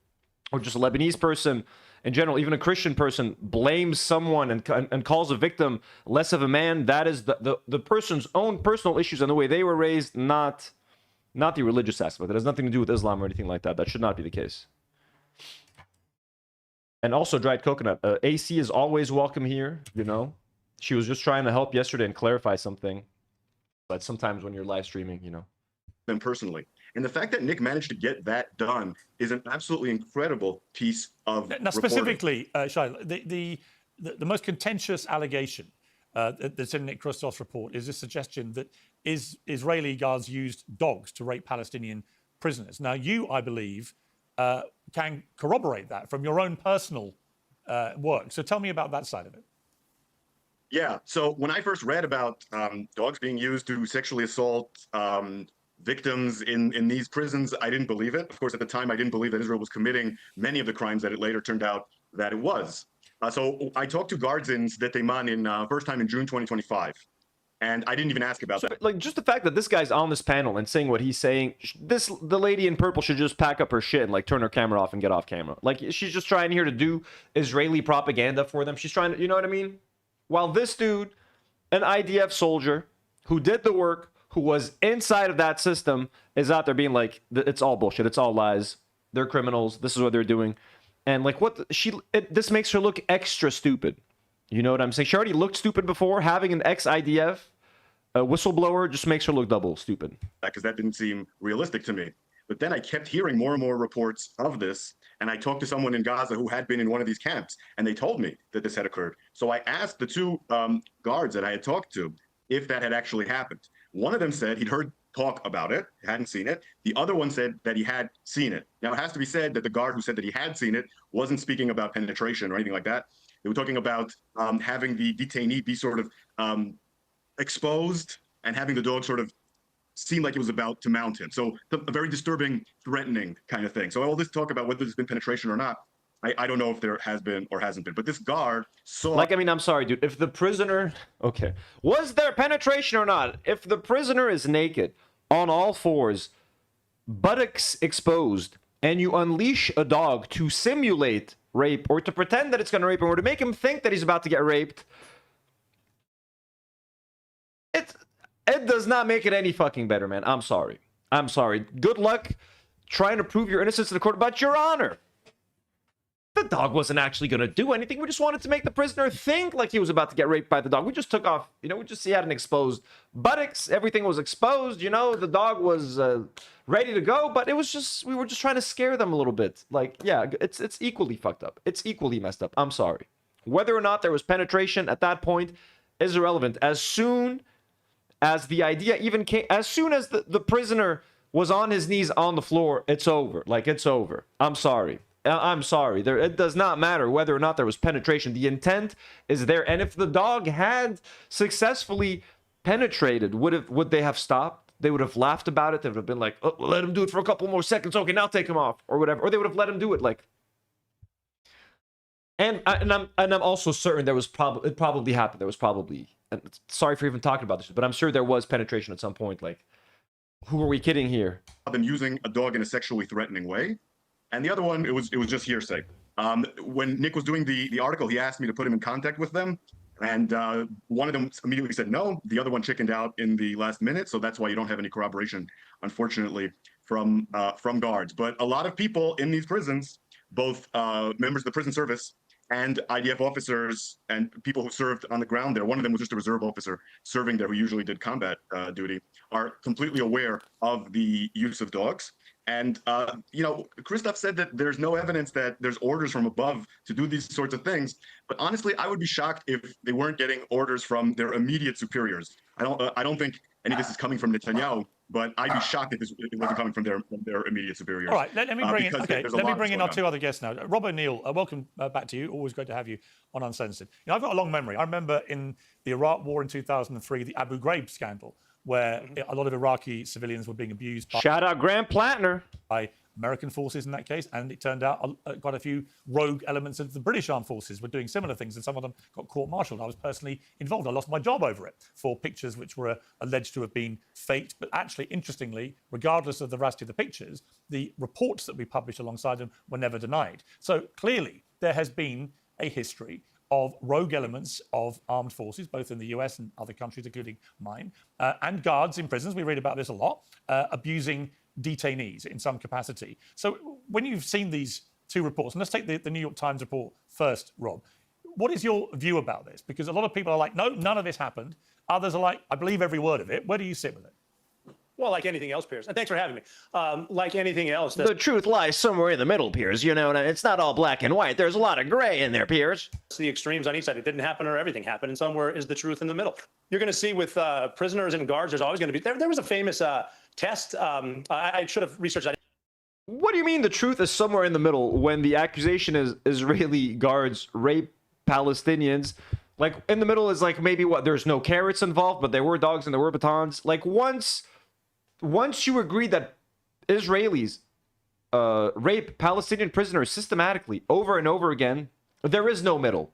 just a Lebanese person in general, even a Christian person, blames someone and calls a victim less of a man, that is the person's own personal issues and the way they were raised, not the religious aspect. It has nothing to do with Islam or anything like that. That should not be the case. And also, Dried Coconut, AC is always welcome here, you know. She was just trying to help yesterday and clarify something. But sometimes when you're live streaming, you know. them personally. And the fact that Nick managed to get that done is an absolutely incredible piece of now, specifically, Shai, the most contentious allegation that's in Nick Kristoff's report is this suggestion that Israeli guards used dogs to rape Palestinian prisoners. Now, you, I believe, can corroborate that from your own personal work. So tell me about that side of it. Yeah. So when I first read about dogs being used to sexually assault victims in these prisons, I didn't believe it. Of course, at the time, I didn't believe that Israel was committing many of the crimes that it later turned out that it was. So I talked to guards in Sde Teiman in first time in June 2025. And I didn't even ask about that. Like, just the fact that this guy's on this panel and saying what he's saying, the lady in purple should just pack up her shit and, like, turn her camera off and get off camera. Like, she's just trying here to do Israeli propaganda for them. She's trying to, you know what I mean? While this dude, an IDF soldier who did the work, who was inside of that system, is out there being like, it's all bullshit. It's all lies. They're criminals. This is what they're doing. And, like, this makes her look extra stupid. You know what I'm saying? She already looked stupid before. Having an ex-IDF whistleblower just makes her look double stupid. Because that didn't seem realistic to me. But then I kept hearing more and more reports of this. And I talked to someone in Gaza who had been in one of these camps. And they told me that this had occurred. So I asked the two guards that I had talked to if that had actually happened. One of them said he'd heard talk about it, hadn't seen it. The other one said that he had seen it. Now, it has to be said that the guard who said that he had seen it wasn't speaking about penetration or anything like that. They were talking about having the detainee be sort of exposed and having the dog sort of seem like it was about to mount him. So a very disturbing, threatening kind of thing. So all this talk about whether there's been penetration or not, I don't know if there has been or hasn't been. But this guard saw... Like, I mean, I'm sorry, dude. If the prisoner... Okay. Was there penetration or not? If the prisoner is naked, on all fours, buttocks exposed, and you unleash a dog to simulate rape or to pretend that it's going to rape him or to make him think that he's about to get raped, It does not make it any fucking better, man. I'm sorry. I'm sorry. Good luck trying to prove your innocence in the court, but Your Honor, the dog wasn't actually going to do anything. We just wanted to make the prisoner think like he was about to get raped by the dog. We just took off, you know, he had an exposed buttocks. Everything was exposed, you know, the dog was ready to go, but it was just, we were just trying to scare them a little bit. Like, yeah, it's equally fucked up. It's equally messed up. I'm sorry. Whether or not there was penetration at that point is irrelevant. As soon as the idea even came, as soon as the prisoner was on his knees on the floor, it's over. Like, it's over. I'm sorry. I'm sorry. It does not matter whether or not there was penetration. The intent is there. And if the dog had successfully penetrated, would they have stopped? They would have laughed about it. They would have been like, oh, let him do it for a couple more seconds. Okay, now take him off or whatever. Or they would have let him do it. Like, and I'm also certain it probably happened. There was probably, and sorry for even talking about this, but I'm sure there was penetration at some point. Like, who are we kidding here? I've been using a dog in a sexually threatening way. And the other one, it was just hearsay. When Nick was doing the article, he asked me to put him in contact with them. And one of them immediately said no. The other one chickened out in the last minute. So that's why you don't have any corroboration, unfortunately, from guards. But a lot of people in these prisons, both members of the prison service and IDF officers and people who served on the ground there, one of them was just a reserve officer serving there who usually did combat duty, are completely aware of the use of dogs. And, you know, Christoph said that there's no evidence that there's orders from above to do these sorts of things. But honestly, I would be shocked if they weren't getting orders from their immediate superiors. I don't think any of this is coming from Netanyahu, but I'd be shocked if it wasn't coming from their immediate superiors. All right, let me bring in. Okay, let me bring in our two other guests now. Rob O'Neill, welcome back to you. Always great to have you on Uncensored. You know, I've got a long memory. I remember in the Iraq War in 2003, the Abu Ghraib scandal, where a lot of Iraqi civilians were being abused Shout out Grant Plattner. by American forces in that case, and it turned out quite a few rogue elements of the British armed forces were doing similar things, and some of them got court-martialed. I was personally involved. I lost my job over it for pictures which were alleged to have been faked, but actually, interestingly, regardless of the veracity of the pictures, the reports that we published alongside them were never denied. So clearly, there has been a history of rogue elements of armed forces, both in the US and other countries, including mine, and guards in prisons, we read about this a lot, abusing detainees in some capacity. So when you've seen these two reports, and let's take the New York Times report first, Rob, what is your view about this? Because a lot of people are like, no, none of this happened. Others are like, I believe every word of it. Where do you sit with it? Well, like anything else, Piers, and thanks for having me. Like anything else, The truth lies somewhere in the middle, Piers. You know, and it's not all black and white. There's a lot of gray in there, Piers. the extremes on each side. It didn't happen or everything happened, and somewhere is the truth in the middle. You're going to see with prisoners and guards, there's always going to be. There was a famous test. I should have researched that. What do you mean the truth is somewhere in the middle when the accusation is Israeli guards rape Palestinians? Like, in the middle is like maybe what? There's no carrots involved, but there were dogs and there were batons. Like, once you agree that Israelis rape Palestinian prisoners systematically over and over again, there is no middle.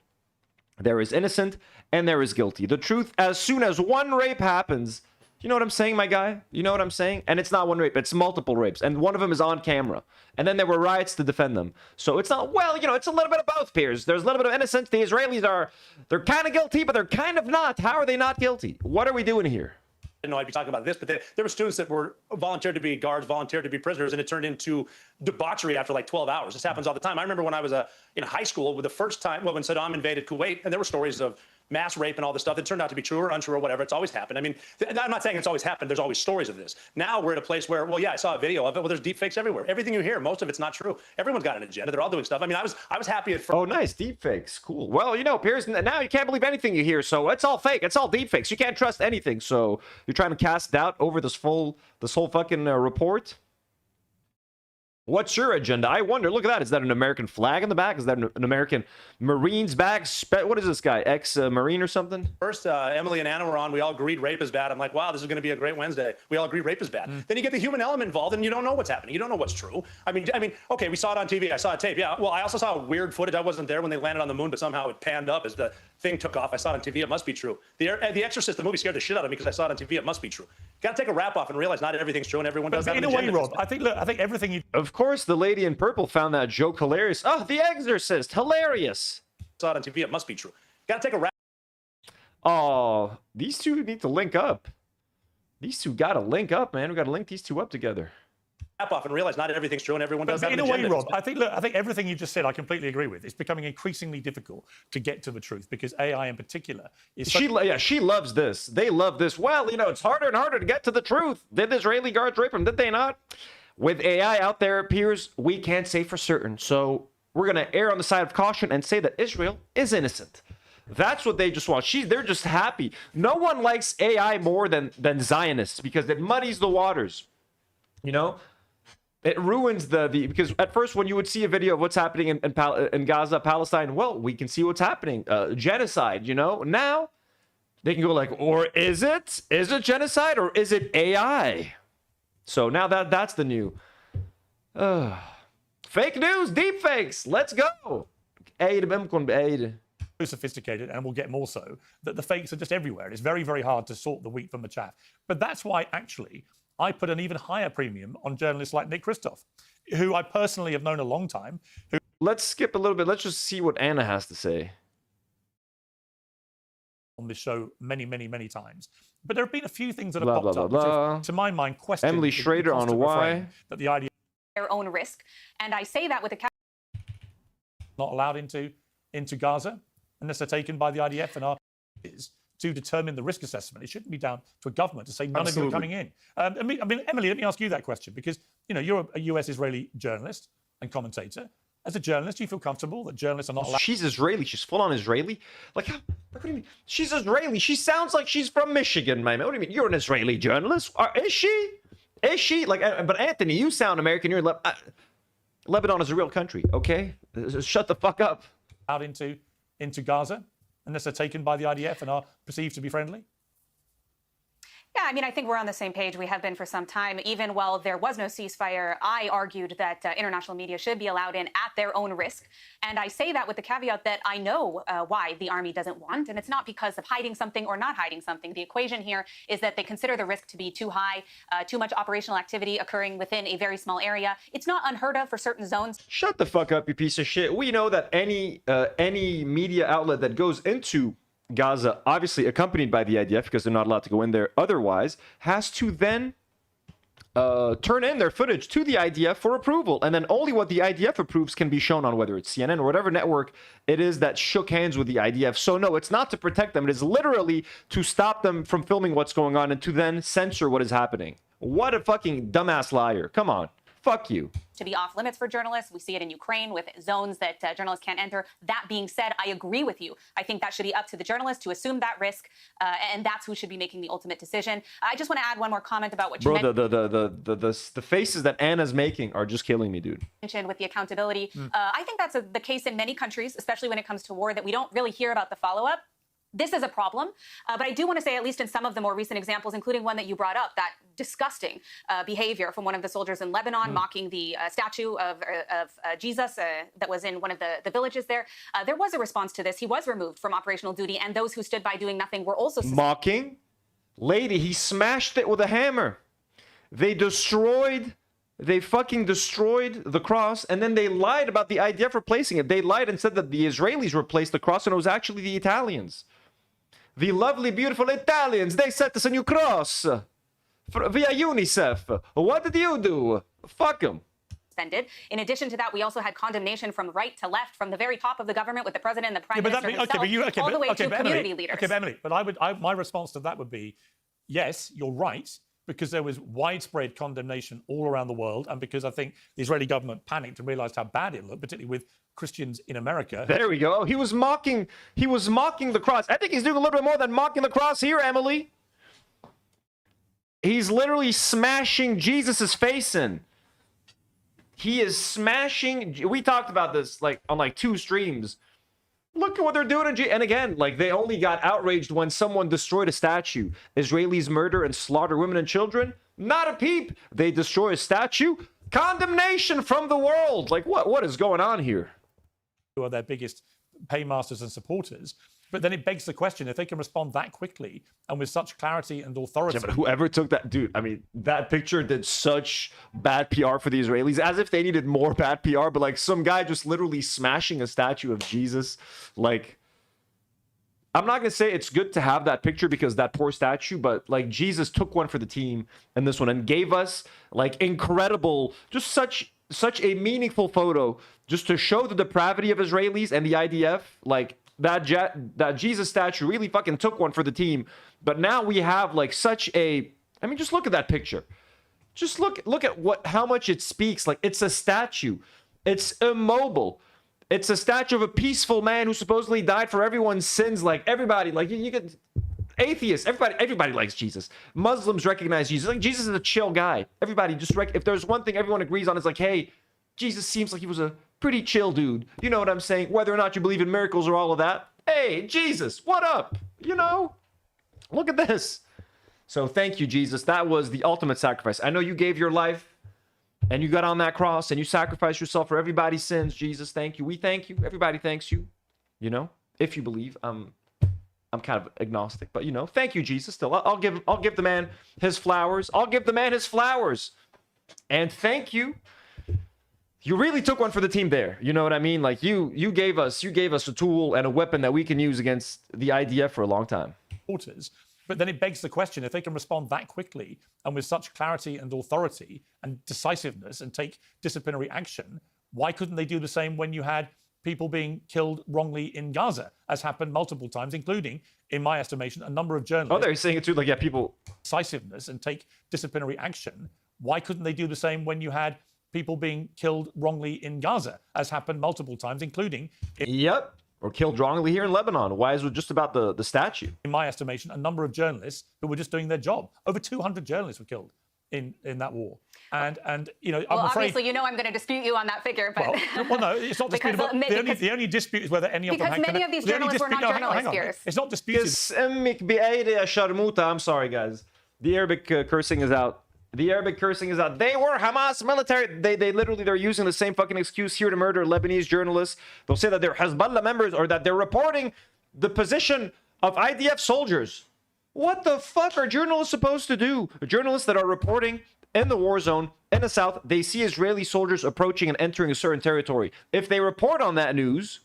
There is innocent and there is guilty. The truth, as soon as one rape happens, you know what I'm saying, my guy? You know what I'm saying? And it's not one rape, it's multiple rapes. And one of them is on camera. And then there were riots to defend them. So it's not, well, you know, it's a little bit of both, Piers. There's a little bit of innocence. The Israelis they're kind of guilty, but they're kind of not. How are they not guilty? What are we doing here? I didn't know I'd be talking about this, but there were students that were volunteered to be guards, volunteered to be prisoners, and it turned into debauchery after like 12 hours. This happens all the time. I remember when I was in high school, with the first time, when Saddam invaded Kuwait, and there were stories of mass rape and all this stuff that turned out to be true or untrue or whatever. It's always happened. I mean, I'm not saying it's always happened. There's always stories of this. Now we're at a place where, well, yeah, I saw a video of it. Well, there's deep fakes everywhere. Everything you hear, most of it's not true. Everyone's got an agenda. They're all doing stuff. I mean, I was happy at first. Oh, nice. Deep fakes. Cool. Well, you know, Piers, now you can't believe anything you hear. So it's all fake. It's all deep fakes. You can't trust anything. So you're trying to cast doubt over this whole fucking report? What's your agenda? I wonder. Look at that. Is that an American flag in the back? Is that an American Marines bag? What is this guy? Ex-Marine or something? First, Emily and Anna were on. We all agreed rape is bad. I'm like, wow, this is going to be a great Wednesday. We all agree rape is bad. Then you get the human element involved, and you don't know what's happening. You don't know what's true. I mean, okay, we saw it on TV. I saw a tape. Yeah. Well, I also saw weird footage. I wasn't there when they landed on the moon, but somehow it panned up as the thing took off. I saw it on TV. It must be true. The Exorcist, the movie, scared the shit out of me because I saw it on TV. It must be true. Got to take a wrap off and realize not everything's true, and everyone does have an agenda. In a way, Rob, I think everything you. Of course, the lady in purple found that joke hilarious. Oh, The Exorcist, hilarious. Saw it on TV. It must be true. Got to take a wrap. Oh, these two need to link up. These two got to link up, man. We got to link these two up together. Off and realize not everything's true and everyone does But have in an a way, agenda. Rob, I think everything you just said, I completely agree with. It's becoming increasingly difficult to get to the truth because AI in particular is. She loves this. They love this. Well, you know, it's harder and harder to get to the truth. Did the Israeli guards rape him? Did they not? With AI out there, it appears we can't say for certain. So we're going to err on the side of caution and say that Israel is innocent. That's what they just want. They're just happy. No one likes AI more than Zionists because it muddies the waters. You know? It ruins because at first when you would see a video of what's happening in Gaza, Palestine, well, we can see what's happening. Genocide, you know? Now, they can go like, or is it? Is it genocide or is it AI? So now that's the new. Fake news, deep fakes. Let's go. So sophisticated, and will get more so, that the fakes are just everywhere. It's very, very hard to sort the wheat from the chaff. But that's why, actually, I put an even higher premium on journalists like Nick Kristof, who I personally have known a long time. Let's skip a little bit. Let's just see what Anna has to say. On this show many, many, many times. But there have been a few things that have Blah, popped blah, up, blah, which have, to my mind, questioned Emily the Schrader on constant why. refrain that the idea Their own risk. And I say that with a not allowed into Gaza unless they're taken by the IDF and our is to determine the risk assessment. It shouldn't be down to a government to say none of you are coming in. I mean, Emily, let me ask you that question because you know you're a US-Israeli journalist and commentator. As a journalist, do you feel comfortable that journalists are not allowed? She's Israeli. She's full on Israeli. Like, what do you mean? She's Israeli. She sounds like she's from Michigan, man. What do you mean? You're an Israeli journalist? Is she? Is she? Like, but Anthony, you sound American. You're in Lebanon is a real country. Okay, shut the fuck up. Out into Gaza unless they're taken by the IDF and are perceived to be friendly? Yeah, I mean, I think we're on the same page. We have been for some time. Even while there was no ceasefire, I argued that international media should be allowed in at their own risk. And I say that with the caveat that I know why the army doesn't want. And it's not because of hiding something or not hiding something. The equation here is that they consider the risk to be too high, too much operational activity occurring within a very small area. It's not unheard of for certain zones. Shut the fuck up, you piece of shit. We know that any media outlet that goes into Gaza, obviously accompanied by the IDF because they're not allowed to go in there otherwise, has to then turn in their footage to the IDF for approval. And then only what the IDF approves can be shown on whether it's CNN or whatever network it is that shook hands with the IDF. So no, it's not to protect them. It is literally to stop them from filming what's going on and to then censor what is happening. What a fucking dumbass liar. Come on. Fuck you. To be off limits for journalists. We see it in Ukraine with zones that journalists can't enter. That being said, I agree with you. I think that should be up to the journalist to assume that risk, and that's who should be making the ultimate decision. I just want to add one more comment about what you the faces that Anna's making are just killing me, dude. Mentioned with the accountability. I think that's the case in many countries, especially when it comes to war, that we don't really hear about the follow-up. This is a problem, but I do want to say, at least in some of the more recent examples, including one that you brought up, that disgusting behavior from one of the soldiers in Lebanon, mocking the statue of Jesus that was in one of the villages there. There was a response to this. He was removed from operational duty, and those who stood by doing nothing were also mocking. Lady, he smashed it with a hammer. They fucking destroyed the cross, and then they lied about the IDF replacing it. They lied and said that the Israelis replaced the cross, and it was actually the Italians. The lovely, beautiful Italians, they set us a new cross via UNICEF. What did you do? Fuck them. Suspended. In addition to that, we also had condemnation from right to left, from the very top of the government with the president and the prime minister himself, all the way to community leaders. Okay, but Emily, but my response to that would be, yes, you're right, because there was widespread condemnation all around the world, and because I think the Israeli government panicked and realized how bad it looked, particularly with Christians in America. There we go. He was mocking the cross. I think he's doing a little bit more than mocking the cross here, Emily. He's literally smashing Jesus's face in. He is smashing. We talked about this on 2 streams. Look at what they're doing. And again, they only got outraged when someone destroyed a statue. Israelis murder and slaughter women and children. Not a peep. They destroy a statue. Condemnation from the world. What is going on here? Who are their biggest paymasters and supporters. But then it begs the question, if they can respond that quickly and with such clarity and authority. Yeah, but whoever took that, dude, I mean, that picture did such bad PR for the Israelis, as if they needed more bad PR, but some guy just literally smashing a statue of Jesus. I'm not going to say it's good to have that picture because that poor statue, but like Jesus took one for the team in this one and gave us like incredible, just such a meaningful photo just to show the depravity of Israelis and the IDF. Like that Jesus statue really fucking took one for the team. But now we have like such a, I mean, just look at that picture. Just look at how much it speaks. Like, it's a statue. It's immobile. It's a statue of a peaceful man who supposedly died for everyone's sins. Like, everybody, like, you get atheists, everybody likes Jesus. Muslims recognize Jesus. Like, Jesus is a chill guy. Everybody just if there's one thing everyone agrees on, is like, hey, Jesus seems like he was a pretty chill dude. You know what I'm saying? Whether or not you believe in miracles or all of that. Hey, Jesus, what up? You know? Look at this. So thank you, Jesus. That was the ultimate sacrifice. I know you gave your life and you got on that cross and you sacrificed yourself for everybody's sins. Jesus, thank you. We thank you. Everybody thanks you. You know, if you believe. I'm kind of agnostic, but you know, thank you, Jesus. Still, I'll give the man his flowers. I'll give the man his flowers. And thank you. You really took one for the team there. You know what I mean? Like you gave us a tool and a weapon that we can use against the IDF for a long time. But then it begs the question, if they can respond that quickly and with such clarity and authority and decisiveness and take disciplinary action, why couldn't they do the same when you had people being killed wrongly in Gaza, as happened multiple times, including, in my estimation, a number of journalists? Oh, they're saying it too, like, yeah, people... Decisiveness and take disciplinary action. Why couldn't they do the same when you had people being killed wrongly in Gaza, as happened multiple times, including... Yep. Or killed wrongly here in Lebanon. Why is it just about the statue? In my estimation, a number of journalists who were just doing their job. Over 200 journalists were killed in that war. And you know, well, I'm afraid... obviously, you know I'm going to dispute you on that figure, but... Well, no, it's not disputable. The only dispute is whether any of them... Because many of these journalists were not journalists, Piers. It's not disputed. I'm sorry, guys. The Arabic cursing is out. The Arabic cursing is out. They were Hamas military. They're using the same fucking excuse here to murder Lebanese journalists. They'll say that they're Hezbollah members or that they're reporting the position of IDF soldiers. What the fuck are journalists supposed to do? Journalists that are reporting in the war zone in the south, they see Israeli soldiers approaching and entering a certain territory. If they report on that news,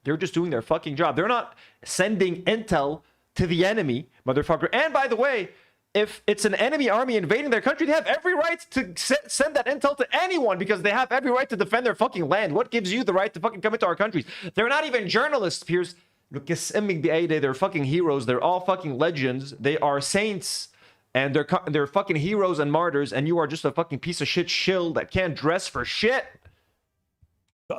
they're just doing their fucking job. They're not sending intel to the enemy, motherfucker. And by the way, if it's an enemy army invading their country, they have every right to send that intel to anyone because they have every right to defend their fucking land. What gives you the right to fucking come into our countries? They're not even journalists, Piers. They're fucking heroes. They're all fucking legends. They are saints. And they're fucking heroes and martyrs. And you are just a fucking piece of shit shill that can't dress for shit.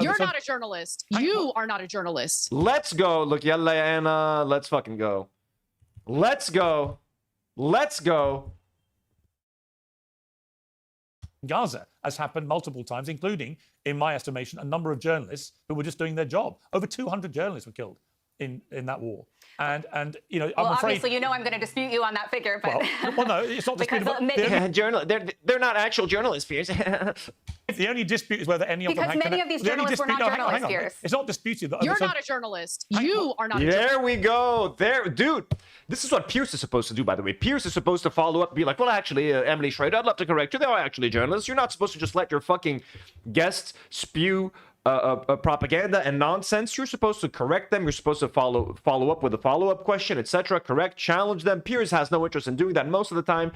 You're not a journalist. You are not a journalist. Let's go. Look, yalla Anna. Let's fucking go. Let's go. Let's go. Gaza, as happened multiple times, including, in my estimation, a number of journalists who were just doing their job. Over 200 journalists were killed in that war. And you know, well, I'm afraid... obviously, you know I'm going to dispute you on that figure, but... Well, no, it's not disputable. They're not actual journalists, Piers. The only dispute is whether any of them... Because many of these journalists were not journalists, Piers. It's not disputed. You're not a journalist. You are not a journalist. There we go. There, dude. This is what Piers is supposed to do, by the way. Piers is supposed to follow up and be like, well, actually, Emily Schrader, I'd love to correct you. They are actually journalists. You're not supposed to just let your fucking guests spew propaganda and nonsense. You're supposed to correct them. You're supposed to follow up with a follow-up question, etc. Correct, challenge them. Piers has no interest in doing that most of the time.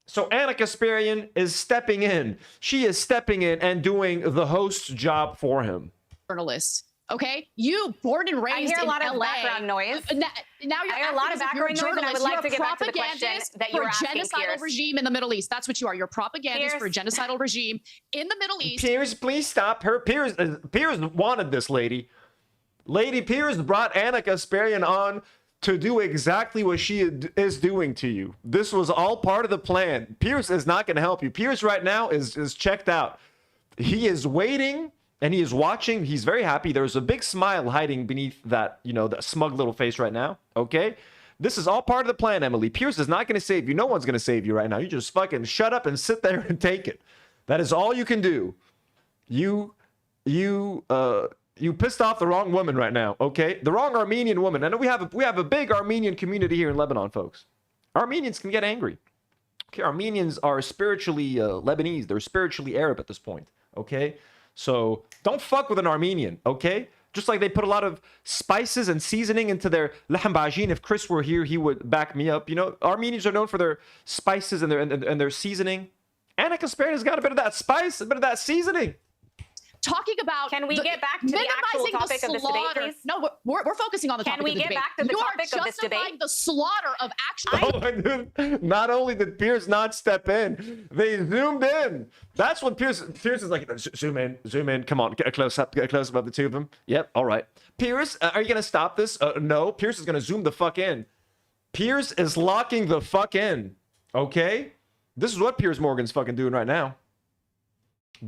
So Anna Kasparian is stepping in. She is stepping in and doing the host's job for him. Journalists. Okay, you born and raised in LA. I hear a lot of background noise. Now you're I hear a lot of background noise, and I would like to get back to the question that you were asking, for a genocidal Piers. regime in the Middle East. That's what you are. You're propagandist for a genocidal regime in the Middle East. Piers, please stop her. Piers wanted this lady. Lady Piers brought Anna Kasparian on to do exactly what she is doing to you. This was all part of the plan. Piers is not going to help you. Piers right now is checked out. He is waiting. And he is watching. He's very happy. There's a big smile hiding beneath that, you know, that smug little face right now. Okay? This is all part of the plan, Emily. Piers is not going to save you. No one's going to save you right now. You just fucking shut up and sit there and take it. That is all you can do. You pissed off the wrong woman right now, okay? The wrong Armenian woman. I know we have a big Armenian community here in Lebanon, folks. Armenians can get angry. Okay, Armenians are spiritually Lebanese. They're spiritually Arab at this point, okay? So don't fuck with an Armenian, okay? Just like they put a lot of spices and seasoning into their lahm bajin. If Chris were here, he would back me up. You know, Armenians are known for their spices and their seasoning. Anna Kasparian has got a bit of that spice, a bit of that seasoning. Talking about Can we get back to the actual topic of this debate, please? No, we're focusing on the topic of the debate. Can we get back to the topic of this debate? You are justifying the slaughter of actual... Oh, not only did Piers not step in, they zoomed in. That's what Piers is like, zoom in. Come on, get a close up of the two of them. Yep, all right. Piers, are you going to stop this? No, Piers is going to zoom the fuck in. Piers is locking the fuck in, okay? This is what Piers Morgan's fucking doing right now.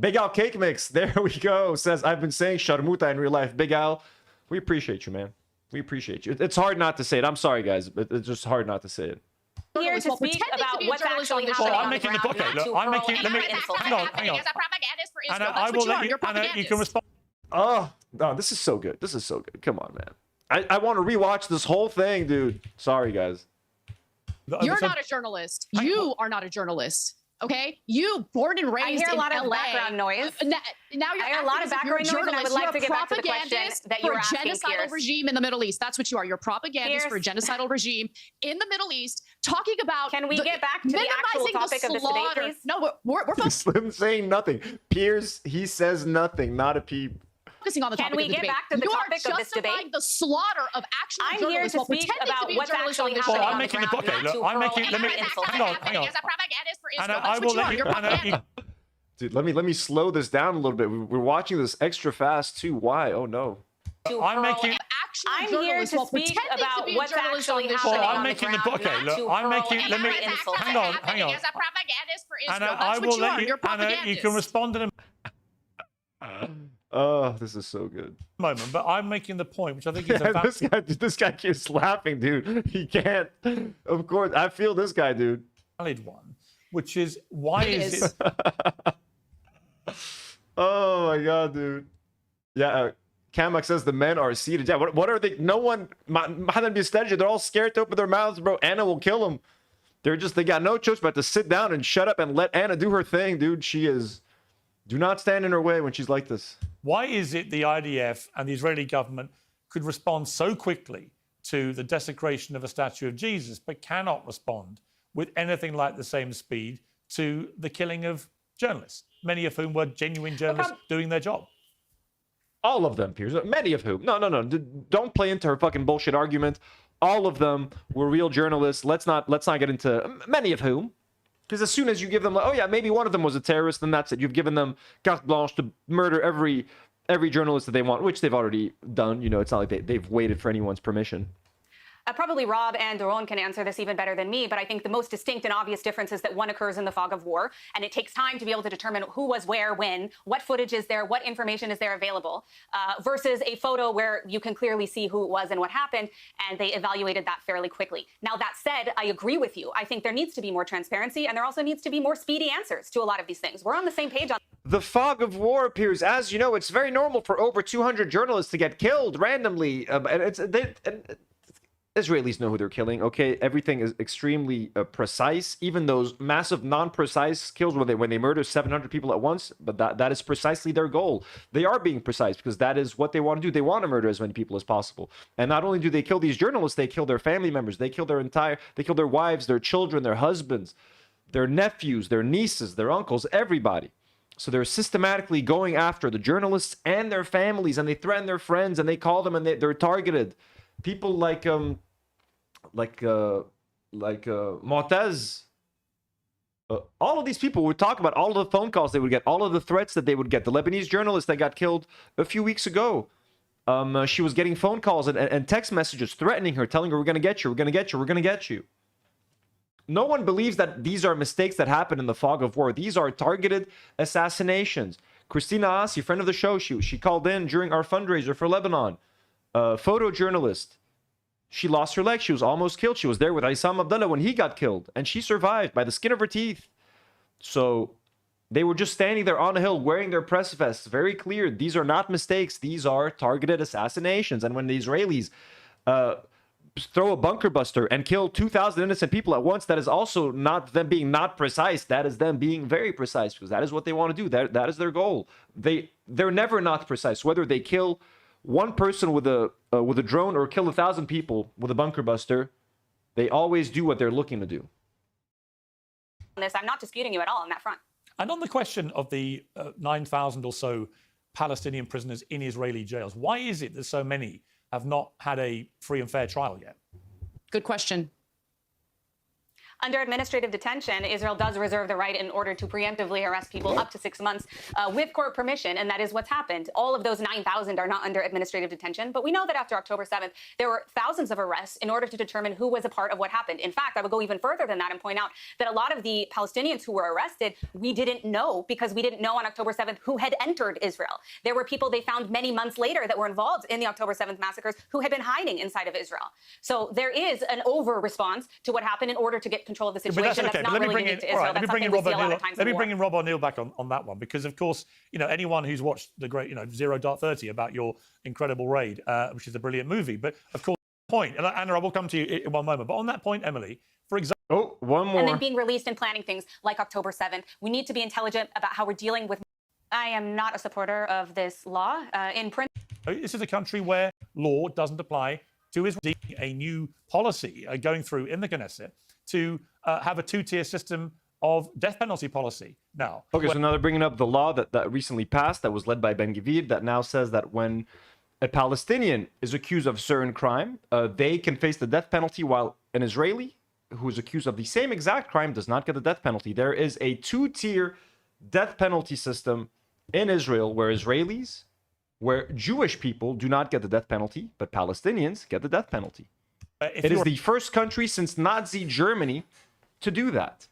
Big Al Cake Mix, there we go. Says, I've been saying sharmuta in real life. Big Al, we appreciate you, man. We appreciate you. It's hard not to say it. I'm sorry, guys, but it's just hard not to say it. Here to speak about what's actually happening I'm on the making the ground, okay, not look, to I'm making, hurl let me, any insults. hang on. As a propagandist for Israel. And I That's will what you let are. you, You're and you propagandist. can respond. Oh, no, this is so good. This is so good. Come on, man. I want to rewatch this whole thing, dude. Sorry, guys. You're not a journalist. You are not a journalist. Okay, you born and raised I hear a in lot of LA. background noise. Now you're I hear a lot of background noise, and I would like to get back to the question that you were asking, for a genocidal Piers. regime in the Middle East. That's what you are. You're propagandist for a Piers. genocidal regime in the Middle East. Talking about Can we get back to the actual minimizing topic of this debate, slaughter. please? No, we're Slim saying nothing. Piers, he says nothing. Not a peep. focusing on the Can topic we of the get debate. back to the You're topic of this justifying debate? the slaughter of actual I'm here journalists to while speak pretending about to be what's a journalist actually on the happening show. on I'm the making the ground, okay, not look, to I'm hurl making- let me- any insults. hang on. As a propagandist for And Israel. I That's will what you let are. you, You're and propaganda. Dude, let me slow this down a little bit. We're watching this extra fast too. Why? Oh no. I'm making. Actual I'm here journalists to while speak pretending to about be a what's journalist on actually this happening show. I'm on the making the ground, okay, not look, to I'm hurl making- let me- any insults. hang on. As a propagandist for And Israel. I That's what will you let are. you, You're and you can propagandist. respond in a Oh, this is so good. moment, but I'm making the point, which I think is a This guy keeps laughing, dude. He can't. Of course, I feel this guy, dude. valid one, which is why It is is. it? Oh my god, dude. Yeah, Kamak says the men are seated. Yeah, what are they? No one. They're all scared to open their mouths, bro. Anna will kill them. They got no choice but to sit down and shut up and let Anna do her thing, dude. She is. Do not stand in her way when she's like this. Why is it the IDF and the Israeli government could respond so quickly to the desecration of a statue of Jesus, but cannot respond with anything like the same speed to the killing of journalists, many of whom were genuine journalists doing their job? All of them, Piers. Many of whom. No. Don't play into her fucking bullshit argument. All of them were real journalists. Let's not get into many of whom. Because as soon as you give them, like, oh yeah, maybe one of them was a terrorist, then that's it. You've given them carte blanche to murder every journalist that they want, which they've already done. You know, it's not like they've waited for anyone's permission. Probably Rob and Doron can answer this even better than me, but I think the most distinct and obvious difference is that one occurs in the fog of war, and it takes time to be able to determine who was where, when, what footage is there, what information is there available, versus a photo where you can clearly see who it was and what happened, and they evaluated that fairly quickly. Now, that said, I agree with you. I think there needs to be more transparency, and there also needs to be more speedy answers to a lot of these things. We're on the same page on The fog of war appears. As you know, it's very normal for over 200 journalists to get killed randomly. Israelis know who they're killing. Okay, everything is extremely precise. Even those massive non-precise kills when they murder 700 people at once, but that is precisely their goal. They are being precise because that is what they want to do. They want to murder as many people as possible. And not only do they kill these journalists, they kill their family members. They kill their wives, their children, their husbands, their nephews, their nieces, their uncles, everybody. So they're systematically going after the journalists and their families, and they threaten their friends, and they call them, and they're targeted. People like Montez. All of these people would talk about all of the phone calls they would get, all of the threats that they would get. The Lebanese journalist that got killed a few weeks ago, she was getting phone calls and text messages threatening her, telling her, "We're going to get you, we're going to get you, we're going to get you." No one believes that these are mistakes that happen in the fog of war. These are targeted assassinations. Christina Asi, friend of the show, she called in during our fundraiser for Lebanon. Photojournalist. She lost her leg. She was almost killed. She was there with Isam Abdullah when he got killed, and she survived by the skin of her teeth. So they were just standing there on a hill wearing their press vests. Very clear. These are not mistakes. These are targeted assassinations. And when the Israelis throw a bunker buster and kill 2,000 innocent people at once, that is also not them being not precise. That is them being very precise, because that is what they want to do. That is their goal. They're never not precise. Whether they kill one person with a drone or kill 1,000 people with a bunker buster. They always do what they're looking to do. I'm not disputing you at all on that front. And on the question of the 9,000 or so Palestinian prisoners in Israeli jails, why is it that so many have not had a free and fair trial yet? Good question. Under administrative detention, Israel does reserve the right in order to preemptively arrest people up to 6 months with court permission, and that is what's happened. All of those 9,000 are not under administrative detention, but we know that after October 7th, there were thousands of arrests in order to determine who was a part of what happened. In fact, I would go even further than that and point out that a lot of the Palestinians who were arrested, we didn't know because we didn't know on October 7th who had entered Israel. There were people they found many months later that were involved in the October 7th massacres who had been hiding inside of Israel. So there is an over-response to what happened in order to get control of the situation. But that's okay. That's not But let me really bring unique in, to all Israel. right, let me That's bring in something we see Rob a lot O'Neill. of times Let in me war. bring in Rob O'Neill back on that one, because of course, you know, anyone who's watched the great, you know, 0-30 about your incredible raid, which is a brilliant movie. But of course, point, and Anna, I will come to you in one moment. But on that point, Emily, for example. Oh, one more. And then being released and planning things like October 7th. We need to be intelligent about how we're dealing with. I am not a supporter of this law. In principle, This is a country where law doesn't apply to Israel. A new policy going through in the Knesset to have a two-tier system of death penalty policy now. Okay, so now they're bringing up the law that recently passed that was led by Ben Gvir that now says that when a Palestinian is accused of certain crime, they can face the death penalty, while an Israeli who is accused of the same exact crime does not get the death penalty. There is a two-tier death penalty system in Israel where Jewish people do not get the death penalty, but Palestinians get the death penalty. It is the first country since Nazi Germany to do that.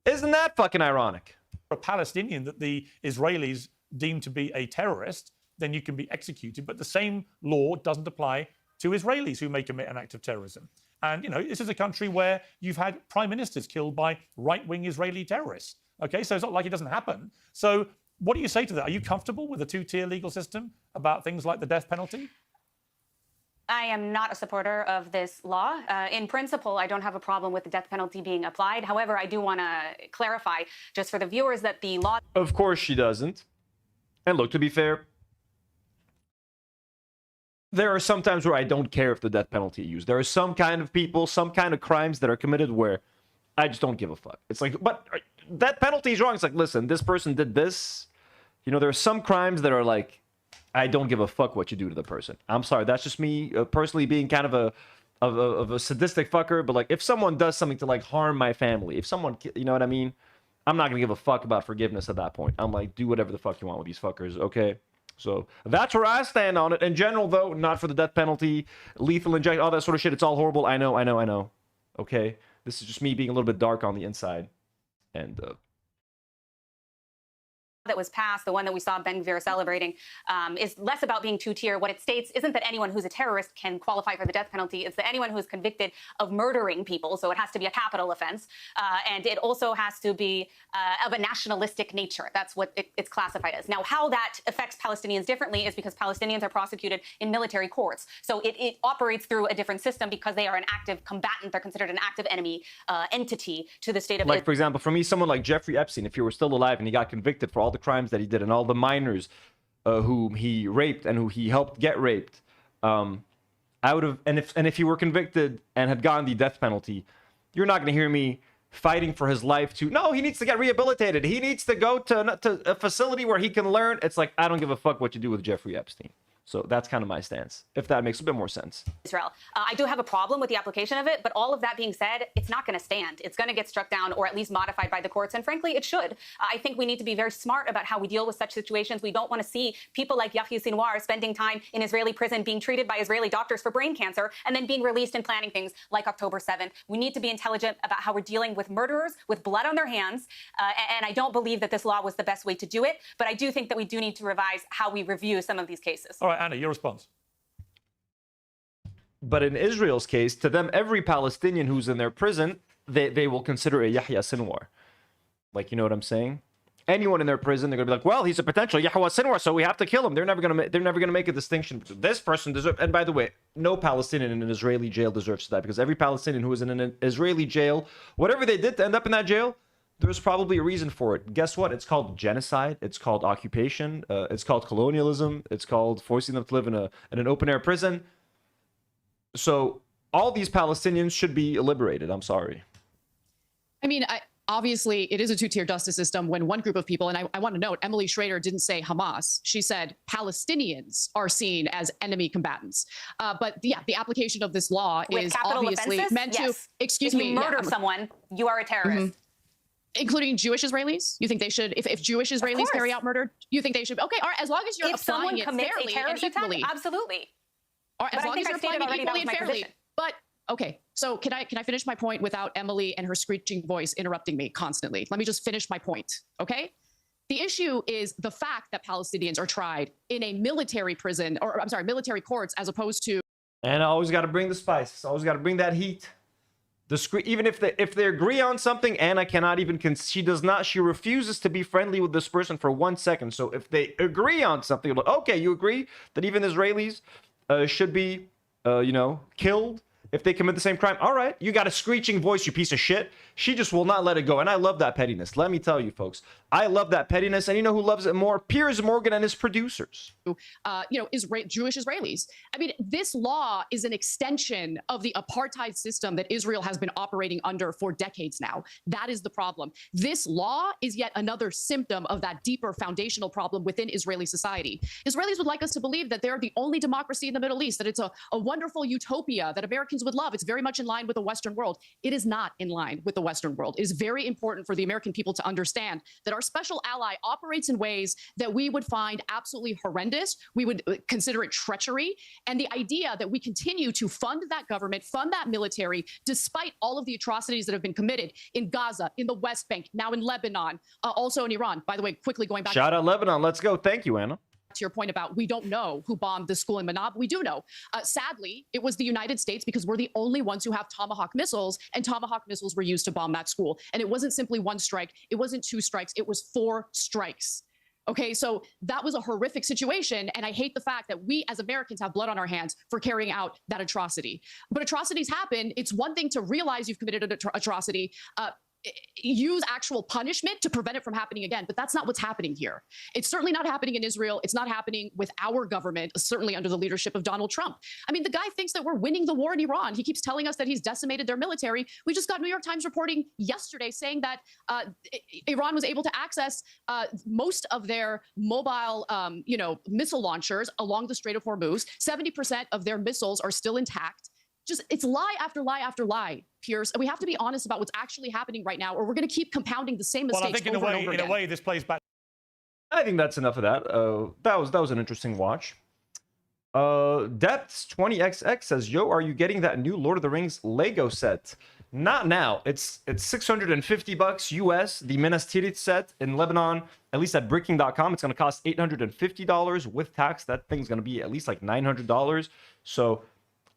Isn't that fucking ironic? A Palestinian that the Israelis deem to be a terrorist, then you can be executed. But the same law doesn't apply to Israelis who may commit an act of terrorism. And, you know, this is a country where you've had prime ministers killed by right-wing Israeli terrorists. Okay, so it's not like it doesn't happen. So what do you say to that? Are you comfortable with a two-tier legal system about things like the death penalty? I am not a supporter of this law. In principle, I don't have a problem with the death penalty being applied. However, I do want to clarify, just for the viewers, that the law... Of course she doesn't. And look, to be fair, there are some times where I don't care if the death penalty is used. There are some kind of people, some kind of crimes that are committed where I just don't give a fuck. It's like, but that penalty is wrong. It's like, listen, this person did this. You know, there are some crimes that are like, I don't give a fuck what you do to the person. I'm sorry, that's just me personally being kind of a sadistic fucker. But like, if someone does something to like harm my family, if someone, you know what I mean, I'm not gonna give a fuck about forgiveness at that point. I'm like, do whatever the fuck you want with these fuckers, okay? So that's where I stand on it. In general, though, not for the death penalty, lethal injection, all that sort of shit. It's all horrible. I know. Okay, this is just me being a little bit dark on the inside, and. That was passed, the one that we saw Ben Gvir celebrating, is less about being two-tier. What it states isn't that anyone who's a terrorist can qualify for the death penalty. It's that anyone who is convicted of murdering people, so it has to be a capital offense, and it also has to be of a nationalistic nature. That's what it's classified as. Now, how that affects Palestinians differently is because Palestinians are prosecuted in military courts. So it operates through a different system because they are an active combatant. They're considered an active enemy entity to the state of Israel. Like, for example, for me, someone like Jeffrey Epstein, if he were still alive and he got convicted for all the crimes that he did and all the minors whom he raped and who he helped get raped, I would have, and if he were convicted and had gotten the death penalty, you're not going to hear me fighting for his life no, he needs to get rehabilitated. He needs to go to a facility where he can learn. It's like, I don't give a fuck what you do with Jeffrey Epstein. So that's kind of my stance, if that makes a bit more sense. Israel. I do have a problem with the application of it, but all of that being said, it's not going to stand. It's going to get struck down or at least modified by the courts, and frankly, it should. I think we need to be very smart about how we deal with such situations. We don't want to see people like Yahya Sinwar spending time in Israeli prison, being treated by Israeli doctors for brain cancer, and then being released and planning things like October 7th. We need to be intelligent about how we're dealing with murderers with blood on their hands, and I don't believe that this law was the best way to do it, but I do think that we do need to revise how we review some of these cases. All right, Anna, your response. But in Israel's case, to them, every Palestinian who's in their prison, they will consider a Yahya Sinwar. Like, you know what I'm saying? Anyone in their prison, they're gonna be like, well, he's a potential Yahya Sinwar, so we have to kill him. They're never gonna make a distinction between this person deserves. And by the way, no Palestinian in an Israeli jail deserves to die, because every Palestinian who is in an Israeli jail, whatever they did to end up in that jail, there's probably a reason for it. Guess what? It's called genocide. It's called occupation. It's called colonialism. It's called forcing them to live in an open air prison. So all these Palestinians should be liberated. I'm sorry. I mean, obviously, it is a two-tier justice system when one group of people, and I want to note, Emily Schrader didn't say Hamas. She said Palestinians are seen as enemy combatants. But yeah, the application of this law With is capital obviously offenses? meant to, Yes. excuse if me, you murder someone, you are a terrorist. including Jewish Israelis. You think they should, if Jewish Israelis carry out murder, you think they should, okay, all right, as long as you're If someone applying it commits a fairly and terrorist attack, equally. absolutely. Or as But I long think as you're I stated applying it already that equally was and my fairly. position. But okay, so can I finish my point without Emily and her screeching voice interrupting me constantly? Let me just finish my point, okay? The issue is the fact that Palestinians are tried in a military prison, or I'm sorry, military courts, as opposed to. And I always got to bring the spice. Always got to bring that heat. Even if they agree on something, Anna cannot even she refuses to be friendly with this person for 1 second. So if they agree on something, like, okay, you agree that even Israelis should be killed if they commit the same crime. All right, you got a screeching voice, you piece of shit. She just will not let it go. And I love that pettiness. Let me tell you, folks, I love that pettiness. And you know who loves it more? Piers Morgan and his producers. Jewish Israelis. I mean, this law is an extension of the apartheid system that Israel has been operating under for decades now. That is the problem. This law is yet another symptom of that deeper foundational problem within Israeli society. Israelis would like us to believe that they're the only democracy in the Middle East, that it's a wonderful utopia that Americans would love. It's very much in line with the Western world. It is not in line with the Western world. It is very important for the American people to understand that our special ally operates in ways that we would find absolutely horrendous. We would consider it treachery. And the idea that we continue to fund that government, fund that military, despite all of the atrocities that have been committed in Gaza, in the West Bank, now in Lebanon, also in Iran. By the way, quickly going back. Shout out Lebanon. Let's go. Thank you, Anna. To your point about we don't know who bombed the school in Manab, we do know. Sadly, it was the United States because we're the only ones who have Tomahawk missiles, and Tomahawk missiles were used to bomb that school. And it wasn't simply one strike. It wasn't 2 strikes. It was 4 strikes. Okay, so that was a horrific situation. And I hate the fact that we as Americans have blood on our hands for carrying out that atrocity. But atrocities happen. It's one thing to realize you've committed an atrocity. Use actual punishment to prevent it from happening again. But that's not what's happening here. It's certainly not happening in Israel. It's not happening with our government, certainly under the leadership of Donald Trump. I mean, the guy thinks that we're winning the war in Iran. He keeps telling us that he's decimated their military. We just got New York Times reporting yesterday saying that Iran was able to access most of their mobile, missile launchers along the Strait of Hormuz. 70% of their missiles are still intact. It's lie after lie after lie, Piers. And we have to be honest about what's actually happening right now, or we're going to keep compounding the same mistakes Well, I think over and over again. in a way, this plays back. I think that's enough of that. That was an interesting watch. Depths 20XX says, "Yo, are you getting that new Lord of the Rings Lego set?" Not now. It's $650 US. The Minas Tirith set in Lebanon, at least at bricking.com, it's going to cost $850 with tax. That thing's going to be at least like $900. So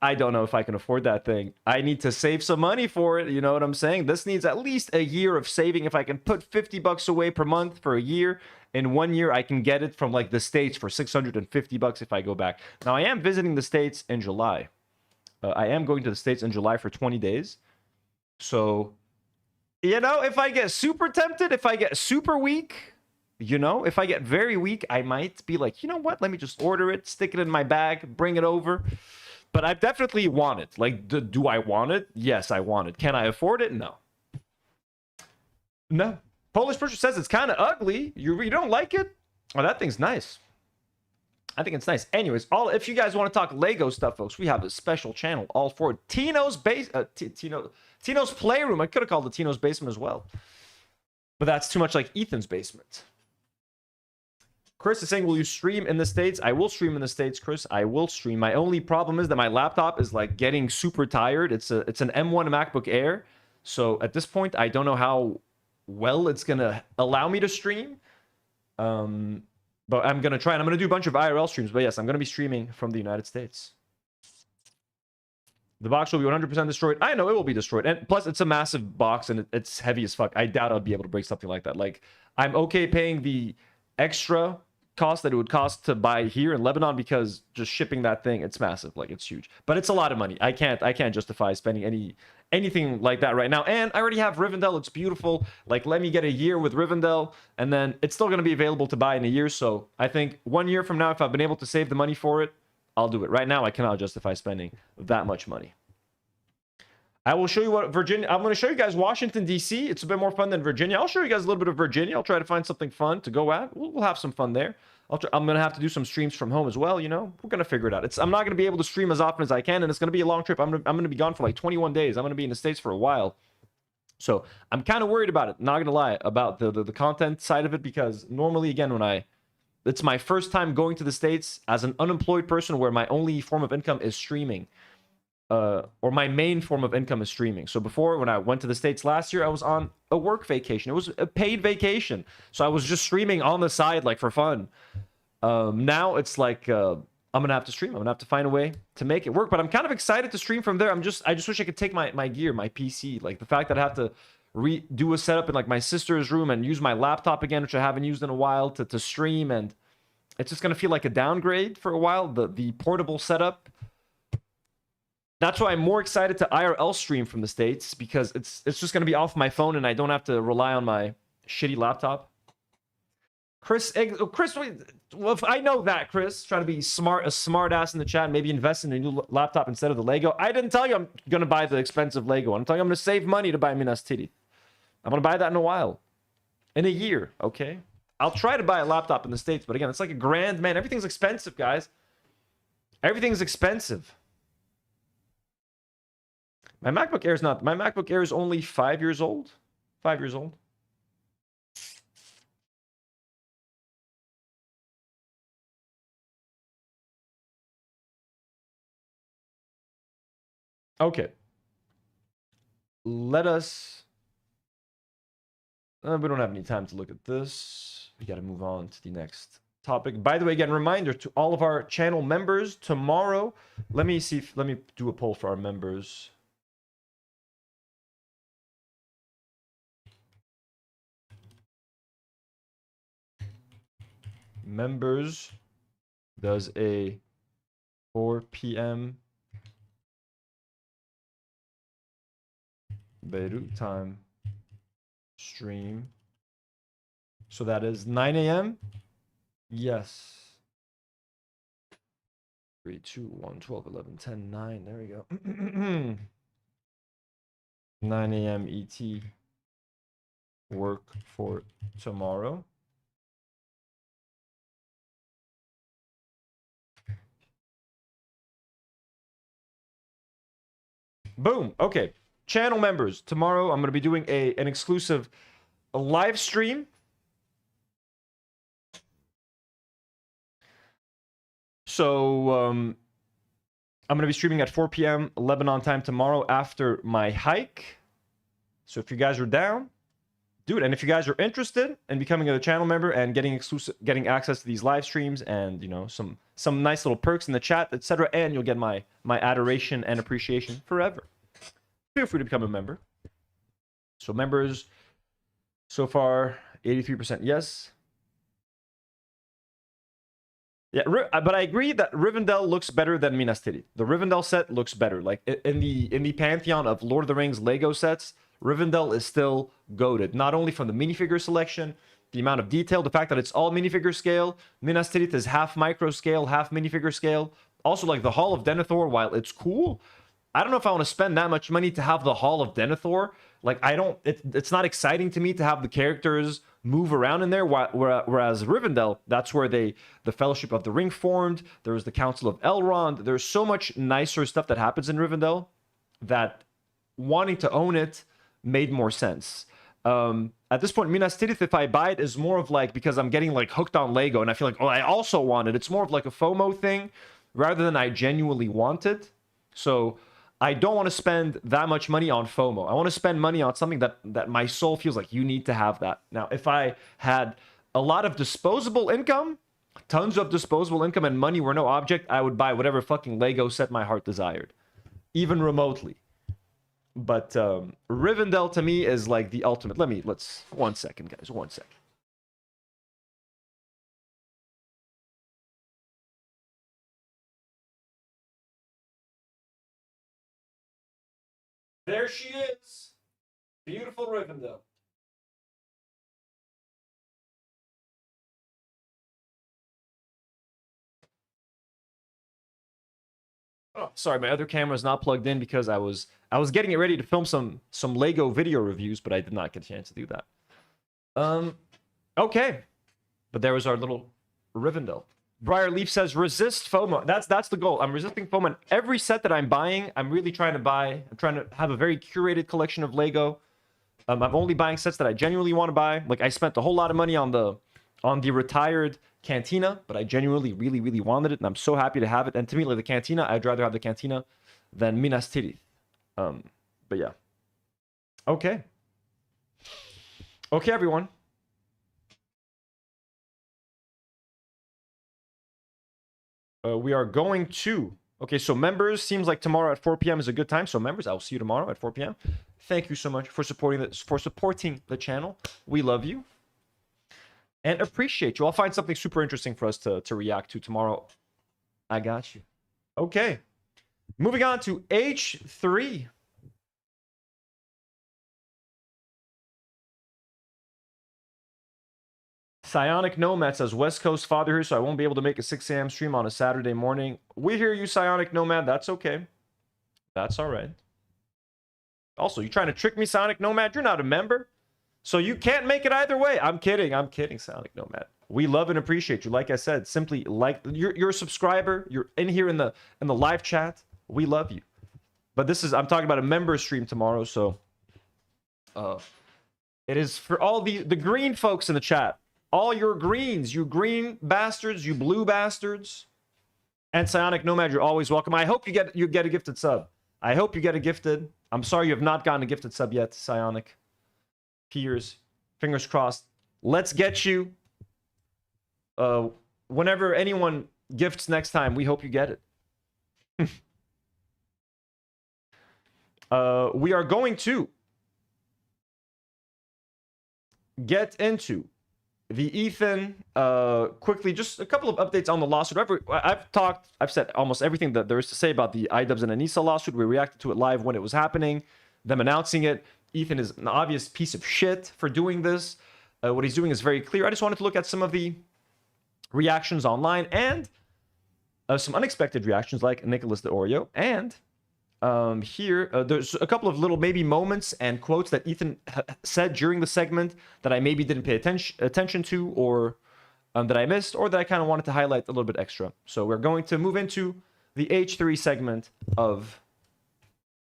I don't know if I can afford that thing. I need to save some money for it. You know what I'm saying? This needs at least a year of saving. If I can put $50 away per month for a year, in 1 year, I can get it from like the States for $650 if I go back. Now, I am visiting the States in July. I am going to the States in July for 20 days. So, if I get super tempted, if I get super weak, if I get very weak, I might be like, you know what? Let me just order it, stick it in my bag, bring it over. But I definitely want it. Like, do I want it? Yes, I want it. Can I afford it? No. No. Polish person says it's kind of ugly. You don't like it? Oh, that thing's nice. I think it's nice. Anyways, if you guys want to talk Lego stuff, folks, we have a special channel all for it. Tino's Tino's Playroom. I could have called it Tino's Basement as well. But that's too much like Ethan's basement. Chris is saying, will you stream in the States? I will stream in the States, Chris. I will stream. My only problem is that my laptop is like getting super tired. It's an M1 MacBook Air. So at this point, I don't know how well it's going to allow me to stream. But I'm going to try, and I'm going to do a bunch of IRL streams. But yes, I'm going to be streaming from the United States. The box will be 100% destroyed. I know it will be destroyed. And plus, it's a massive box, and it's heavy as fuck. I doubt I'll be able to break something like that. Like, I'm okay paying the extra cost that it would cost to buy here in Lebanon, because just shipping that thing, it's massive. Like, it's huge. But it's a lot of money. I can't justify spending anything like that right now. And I already have Rivendell. It's beautiful. Like, let me get a year with Rivendell, and then it's still going to be available to buy in a year. So I think 1 year from now, if I've been able to save the money for it, I'll do it. Right now, I cannot justify spending that much money. I will show you what Virginia... I'm going to show you guys Washington, D.C. It's a bit more fun than Virginia. I'll show you guys a little bit of Virginia. I'll try to find something fun to go at. We'll have some fun there. I'm going to have to do some streams from home as well, you know? We're going to figure it out. I'm not going to be able to stream as often as I can, and it's going to be a long trip. I'm going to be gone for like 21 days. I'm going to be in the States for a while. So I'm kind of worried about it, not going to lie, about the content side of it, because normally, again, it's my first time going to the States as an unemployed person where my only form of income is streaming. Or my main form of income is streaming. So before, when I went to the States last year, I was on a work vacation. It was a paid vacation. So I was just streaming on the side, like, for fun. Now it's like, I'm going to have to stream. I'm going to have to find a way to make it work. But I'm kind of excited to stream from there. I just wish I could take my gear, my PC. Like, the fact that I have to do a setup in, like, my sister's room and use my laptop again, which I haven't used in a while, to stream. And it's just going to feel like a downgrade for a while, the portable setup. That's why I'm more excited to IRL stream from the States, because it's just going to be off my phone and I don't have to rely on my shitty laptop. Chris, well, I know that, Chris. Trying to be a smart ass in the chat, maybe invest in a new laptop instead of the Lego. I didn't tell you I'm going to buy the expensive Lego. I'm telling you I'm going to save money to buy Minas Tirith. I'm going to buy that in a while. In a year, okay? I'll try to buy a laptop in the States, but again, it's like $1,000, man. Everything's expensive, guys. Everything's expensive. My MacBook Air is only 5 years old. 5 years old. Okay. Let us... we don't have any time to look at this. We got to move on to the next topic. By the way, again, reminder to all of our channel members, tomorrow, let me do a poll for our members. Members does a 4 p.m. Beirut time stream. So that is 9 a.m. Yes. 3, 2, 1, 12, 11, 10, 9. There we go. 9 a.m. ET. Work for tomorrow. Boom. Okay. Channel members. Tomorrow I'm going to be doing an exclusive live stream. So I'm going to be streaming at 4 p.m. Lebanon time tomorrow after my hike. So if you guys are down, do it. And if you guys are interested in becoming a channel member and getting access to these live streams and, you know, some nice little perks in the chat, etc., and you'll get my adoration and appreciation forever, feel free to become a member. So members, so far 83% yes. Yeah, but I agree that Rivendell looks better than Minas Tirith. The Rivendell set looks better. Like in the pantheon of Lord of the Rings Lego sets, Rivendell is still goated. Not only from the minifigure selection, the amount of detail, the fact that it's all minifigure scale. Minas Tirith is half micro scale, half minifigure scale. Also, like the Hall of Denethor, while it's cool, I don't know if I want to spend that much money to have the Hall of Denethor. Like, it's not exciting to me to have the characters move around in there. Whereas Rivendell, that's where the Fellowship of the Ring formed. There's the Council of Elrond. There's so much nicer stuff that happens in Rivendell that wanting to own it made more sense. At this point, Minas Tirith, if I buy it, is more of like, because I'm getting like hooked on Lego and I feel like, oh, I also want it. It's more of like a FOMO thing rather than I genuinely want it. So I don't want to spend that much money on FOMO. I want to spend money on something that my soul feels like you need to have that. Now, if I had a lot of disposable income, tons of disposable income and money were no object, I would buy whatever fucking Lego set my heart desired, even remotely. But Rivendell to me is like the ultimate. Let's 1 second, guys, 1 second. There she is. Beautiful Rivendell. Oh, sorry, my other camera is not plugged in because I was getting it ready to film some Lego video reviews, but I did not get a chance to do that. Okay. But there was our little Rivendell. Briarleaf says resist FOMO. That's the goal. I'm resisting FOMO. And every set that I'm buying, I'm really trying to buy. I'm trying to have a very curated collection of Lego. I'm only buying sets that I genuinely want to buy. Like I spent a whole lot of money on the retired Cantina, but I genuinely really, really wanted it, and I'm so happy to have it. And to me, like the Cantina, I'd rather have the Cantina than Minas Tirith. But yeah. Okay. Okay, everyone. We are going to... Okay, so members, seems like tomorrow at 4 p.m. is a good time. So members, I'll see you tomorrow at 4 p.m. Thank you so much for supporting the channel. We love you. And appreciate you. I'll find something super interesting for us to react to tomorrow. I got you. Okay. Moving on to H3. Psionic Nomad says, West Coast father here, so I won't be able to make a 6 a.m. stream on a Saturday morning. We hear you, Psionic Nomad. That's okay. That's all right. Also, you trying to trick me, Psionic Nomad? You're not a member. So you can't make it either way. I'm kidding. I'm kidding, Psionic Nomad. We love and appreciate you. Like I said, simply like you're a subscriber. You're in here in the live chat. We love you. But this is, I'm talking about a member stream tomorrow, so it is for all the green folks in the chat. All your greens, you green bastards, you blue bastards. And Psionic Nomad, you're always welcome. I hope you get a gifted sub. I hope you get a gifted. I'm sorry you have not gotten a gifted sub yet, Psionic. Piers, fingers crossed. Let's get you. Whenever anyone gifts next time, we hope you get it. We are going to get into the Ethan quickly. Just a couple of updates on the lawsuit. I've said almost everything that there is to say about the Idubbbz and Anissa lawsuit. We reacted to it live when it was happening, them announcing it. Ethan is an obvious piece of shit for doing this. What he's doing is very clear. I just wanted to look at some of the reactions online and some unexpected reactions like Nicholas DeOrio. And here, there's a couple of little maybe moments and quotes that Ethan said during the segment that I maybe didn't pay attention to, or that I missed, or that I kind of wanted to highlight a little bit extra. So we're going to move into the H3 segment of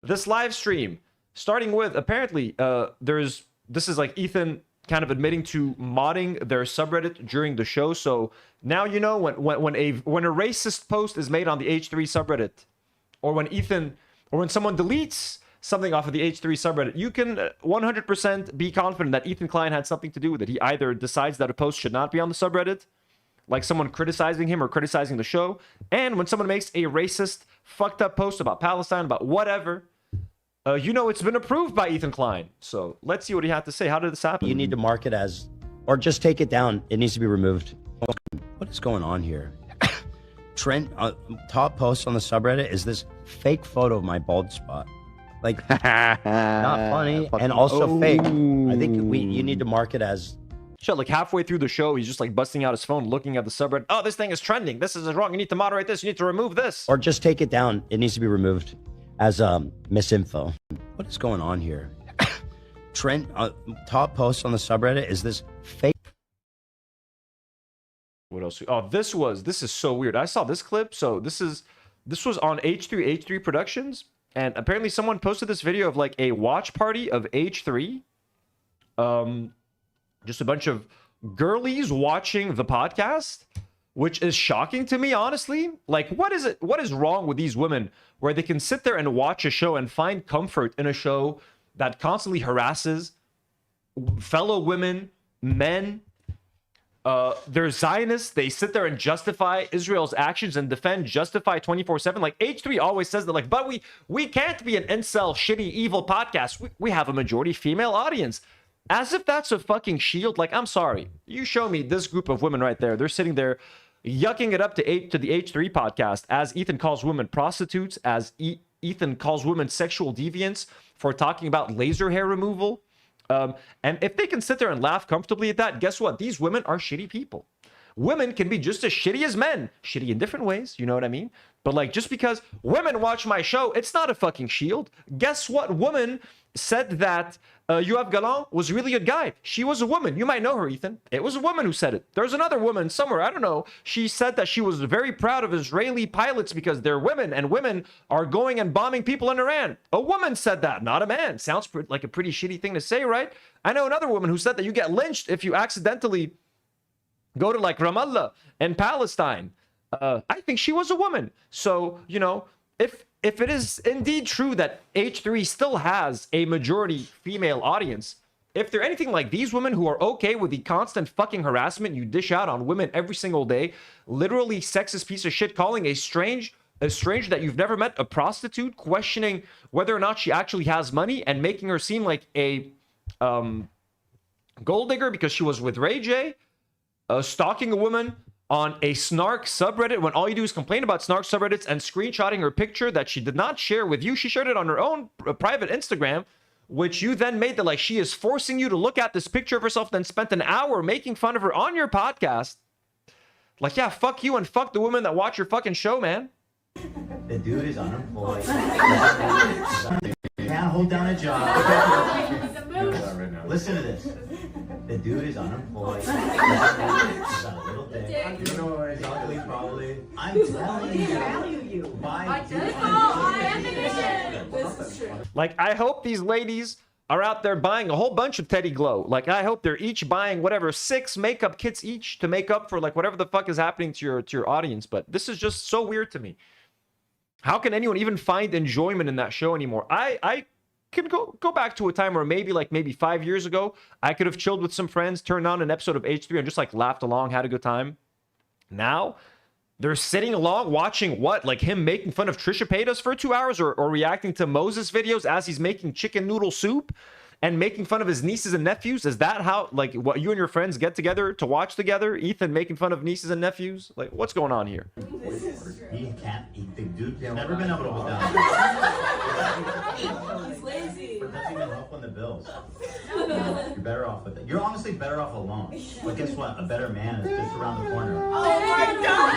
this live stream. Starting with, apparently, this is like Ethan kind of admitting to modding their subreddit during the show. So now you know when a racist post is made on the H3 subreddit, or when someone deletes something off of the H3 subreddit, you can 100% be confident that Ethan Klein had something to do with it. He either decides that a post should not be on the subreddit, like someone criticizing him or criticizing the show, and when someone makes a racist, fucked up post about Palestine, about whatever, you know it's been approved by Ethan Klein. So let's see what he had to say. How did this happen? You need to mark it as, or just take it down. It needs to be removed. What is going on here? Trent, top post on the subreddit is this fake photo of my bald spot. Like, not funny and also fake. I think you need to mark it as. Shit, like halfway through the show, he's just like busting out his phone, looking at the subreddit. Oh, this thing is trending. This is wrong. You need to moderate this. You need to remove this. Or just take it down. It needs to be removed as misinfo. What is going on here? Trent, top post on the subreddit is this fake. What else? Oh, this is so weird. I saw this clip. So this was on H3 Productions, and apparently someone posted this video of like a watch party of H3. Just a bunch of girlies watching the podcast, which is shocking to me, honestly. Like, what is wrong with these women where they can sit there and watch a show and find comfort in a show that constantly harasses fellow women, men? They're Zionists. They sit there and justify Israel's actions and justify 24/7. Like H3 always says that, like, but we can't be an incel, shitty, evil podcast. We have a majority female audience. As if that's a fucking shield. Like, I'm sorry. You show me this group of women right there. They're sitting there yucking it up to the H3 podcast as Ethan calls women prostitutes, as Ethan calls women sexual deviants for talking about laser hair removal. And if they can sit there and laugh comfortably at that, guess what? These women are shitty people. Women can be just as shitty as men. Shitty in different ways, you know what I mean? But like, just because women watch my show, it's not a fucking shield. Guess what woman said that Yoav Galan was a really good guy? She was a woman. You might know her, Ethan. It was a woman who said it. There's another woman somewhere, I don't know. She said that she was very proud of Israeli pilots because they're women and women are going and bombing people in Iran. A woman said that, not a man. Sounds like a pretty shitty thing to say, right? I know another woman who said that you get lynched if you accidentally go to like Ramallah and Palestine. I think she was a woman. So, you know, if it is indeed true that H3 still has a majority female audience, if they're anything like these women who are okay with the constant fucking harassment you dish out on women every single day, literally sexist piece of shit, calling a stranger that you've never met a prostitute, questioning whether or not she actually has money and making her seem like a gold digger because she was with Ray J, stalking a woman on a snark subreddit when all you do is complain about snark subreddits and screenshotting her picture that she did not share with you. She shared it on her own private Instagram, which you then made that like she is forcing you to look at this picture of herself, then spent an hour making fun of her on your podcast. Like, yeah, fuck you and fuck the women that watch your fucking show, man. The dude is unemployed. Can't hold down a job. Listen to this. The dude is unemployed. He's got a little dick. You know, he's ugly probably. I'm telling you. Like, I hope these ladies are out there buying a whole bunch of Teddy Glow. Like, I hope they're each buying whatever 6 makeup kits each to make up for like whatever the fuck is happening to your audience. But this is just so weird to me. How can anyone even find enjoyment in that show anymore? I can go back to a time where maybe 5 years ago, I could have chilled with some friends, turned on an episode of H3 and just like laughed along, had a good time. Now, they're sitting along watching what? Like him making fun of Trisha Paytas for 2 hours or reacting to Moses videos as he's making chicken noodle soup and making fun of his nieces and nephews? Is that how, like, what you and your friends get together to watch together? Ethan making fun of nieces and nephews? Like, what's going on here? He can't eat the dude. He's never been able to hold down. He's lazy. But doesn't even help on the bills. You're better off with it. You're honestly better off alone. But guess what? A better man is just around the corner. Oh my God!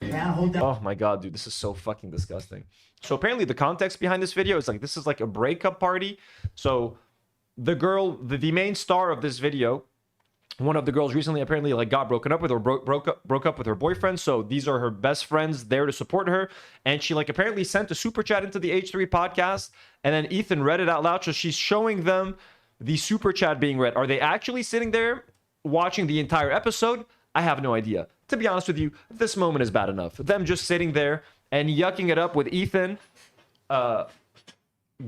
Can't hold down. Oh my god, dude, this is so fucking disgusting. So apparently the context behind this video is like, this is like a breakup party. So the girl, the main star of this video, one of the girls recently apparently like got broken up with or broke up with her boyfriend. So these are her best friends there to support her. And she like apparently sent a super chat into the H3 podcast. And then Ethan read it out loud. So she's showing them the super chat being read. Are they actually sitting there watching the entire episode? I have no idea. To be honest with you, this moment is bad enough. Them just sitting there and yucking it up with Ethan,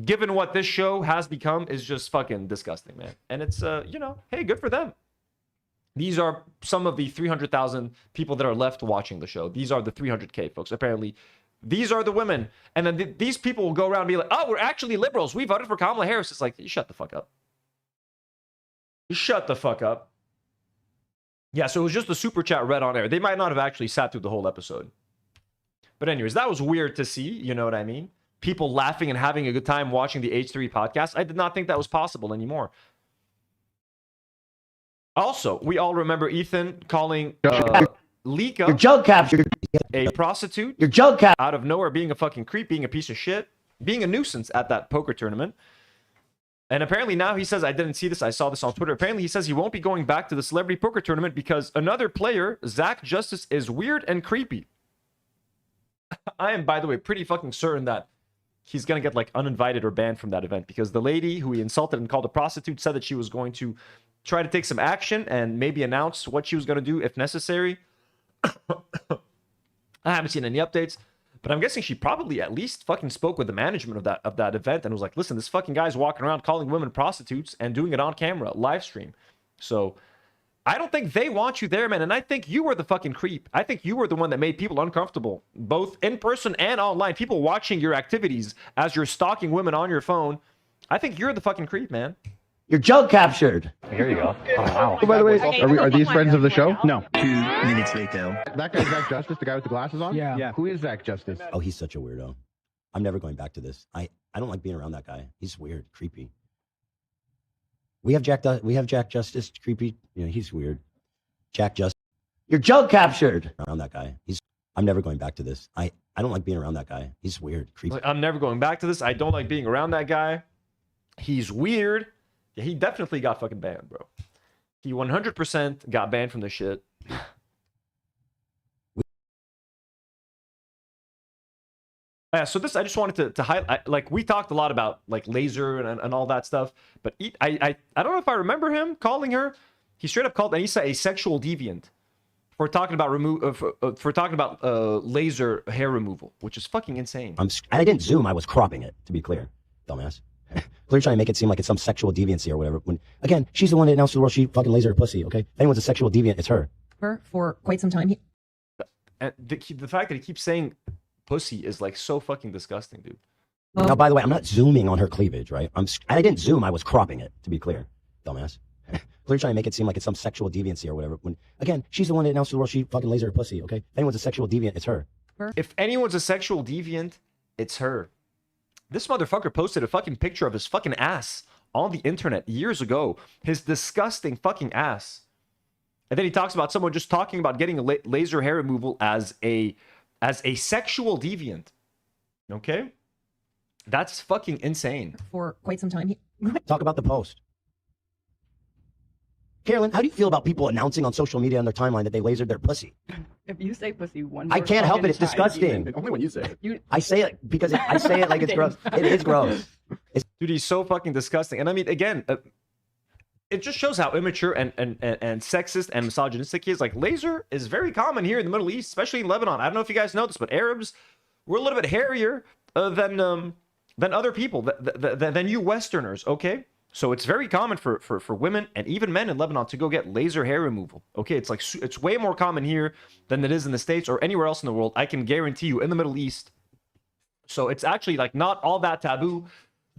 given what this show has become, is just fucking disgusting, man. And it's, you know, hey, good for them. These are some of the 300,000 people that are left watching the show. These are the 300K folks. Apparently, these are the women. And then these people will go around and be like, oh, we're actually liberals. We voted for Kamala Harris. It's like, you shut the fuck up. You shut the fuck up. Yeah, so it was just the super chat read on air. They might not have actually sat through the whole episode. But anyways, that was weird to see. You know what I mean? People laughing and having a good time watching the H3 podcast. I did not think that was possible anymore. Also, we all remember Ethan calling Lika Your joke capture. a prostitute Your joke cap. out of nowhere, being a fucking creep, being a piece of shit, being a nuisance at that poker tournament. And apparently now he says, I didn't see this, I saw this on Twitter. Apparently he says he won't be going back to the celebrity poker tournament because another player, Zach Justice, is weird and creepy. I am, by the way, pretty fucking certain that he's going to get like uninvited or banned from that event because the lady who he insulted and called a prostitute said that she was going to try to take some action and maybe announce what she was going to do if necessary. I haven't seen any updates. But I'm guessing she probably at least fucking spoke with the management of that event and was like, listen, this fucking guy's walking around calling women prostitutes and doing it on camera, live stream. So I don't think they want you there, man. And I think you were the fucking creep. I think you were the one that made people uncomfortable, both in person and online. People watching your activities as you're stalking women on your phone. I think you're the fucking creep, man. Your jug captured. Here you go. Oh, wow. Oh, by the way, are these friends of the show? No. 2 minutes later. That guy's Zach Justice, the guy with the glasses on? Yeah. Who is Zach Justice? Oh, he's such a weirdo. I'm never going back to this. I don't like being around that guy. He's weird, creepy. We have Jack Justice, creepy. You know, he's weird. Jack Justice. Your jug captured. Around that guy. I'm never going back to this. I don't like being around that guy. He's weird, creepy. Like, I'm never going back to this. I don't like being around that guy. He's weird. Yeah, he definitely got fucking banned, bro. He 100% got banned from the shit. So this, I just wanted to highlight, like, we talked a lot about, like, laser and all that stuff, but I don't know if I remember him calling her. He straight up called Anissa a sexual deviant for talking about laser hair removal, which is fucking insane. I didn't zoom. I was cropping it, to be clear, dumbass. Clearly trying to make it seem like it's some sexual deviancy or whatever. When again, she's the one that announced to the world she fucking lasered her pussy. Okay, if anyone's a sexual deviant, it's her. For quite some time. And the fact that he keeps saying pussy is like so fucking disgusting, dude. Now, by the way, I'm not zooming on her cleavage, right? I didn't zoom. I was cropping it, to be clear, dumbass. Clearly trying to make it seem like it's some sexual deviancy or whatever. When again, she's the one that announced to the world she fucking lasered her pussy. Okay, if anyone's a sexual deviant, it's her. If anyone's a sexual deviant, it's her. This motherfucker posted a fucking picture of his fucking ass on the internet years ago. His disgusting fucking ass. And then he talks about someone just talking about getting a laser hair removal as a sexual deviant. Okay? That's fucking insane. For quite some time. Talk about the post. Carolyn, how do you feel about people announcing on social media on their timeline that they lasered their pussy? If you say pussy one I can't help it. It's disgusting. Only when you say it. I say it because I say it like it's gross. It is gross. Dude, he's so fucking disgusting. And I mean, again, it just shows how immature and sexist and misogynistic he is. Like, laser is very common here in the Middle East, especially in Lebanon. I don't know if you guys know this, but Arabs, we're a little bit hairier than other people, than you Westerners, okay? So it's very common for women and even men in Lebanon to go get laser hair removal. Okay, it's like it's way more common here than it is in the States or anywhere else in the world. I can guarantee you in the Middle East. So it's actually like not all that taboo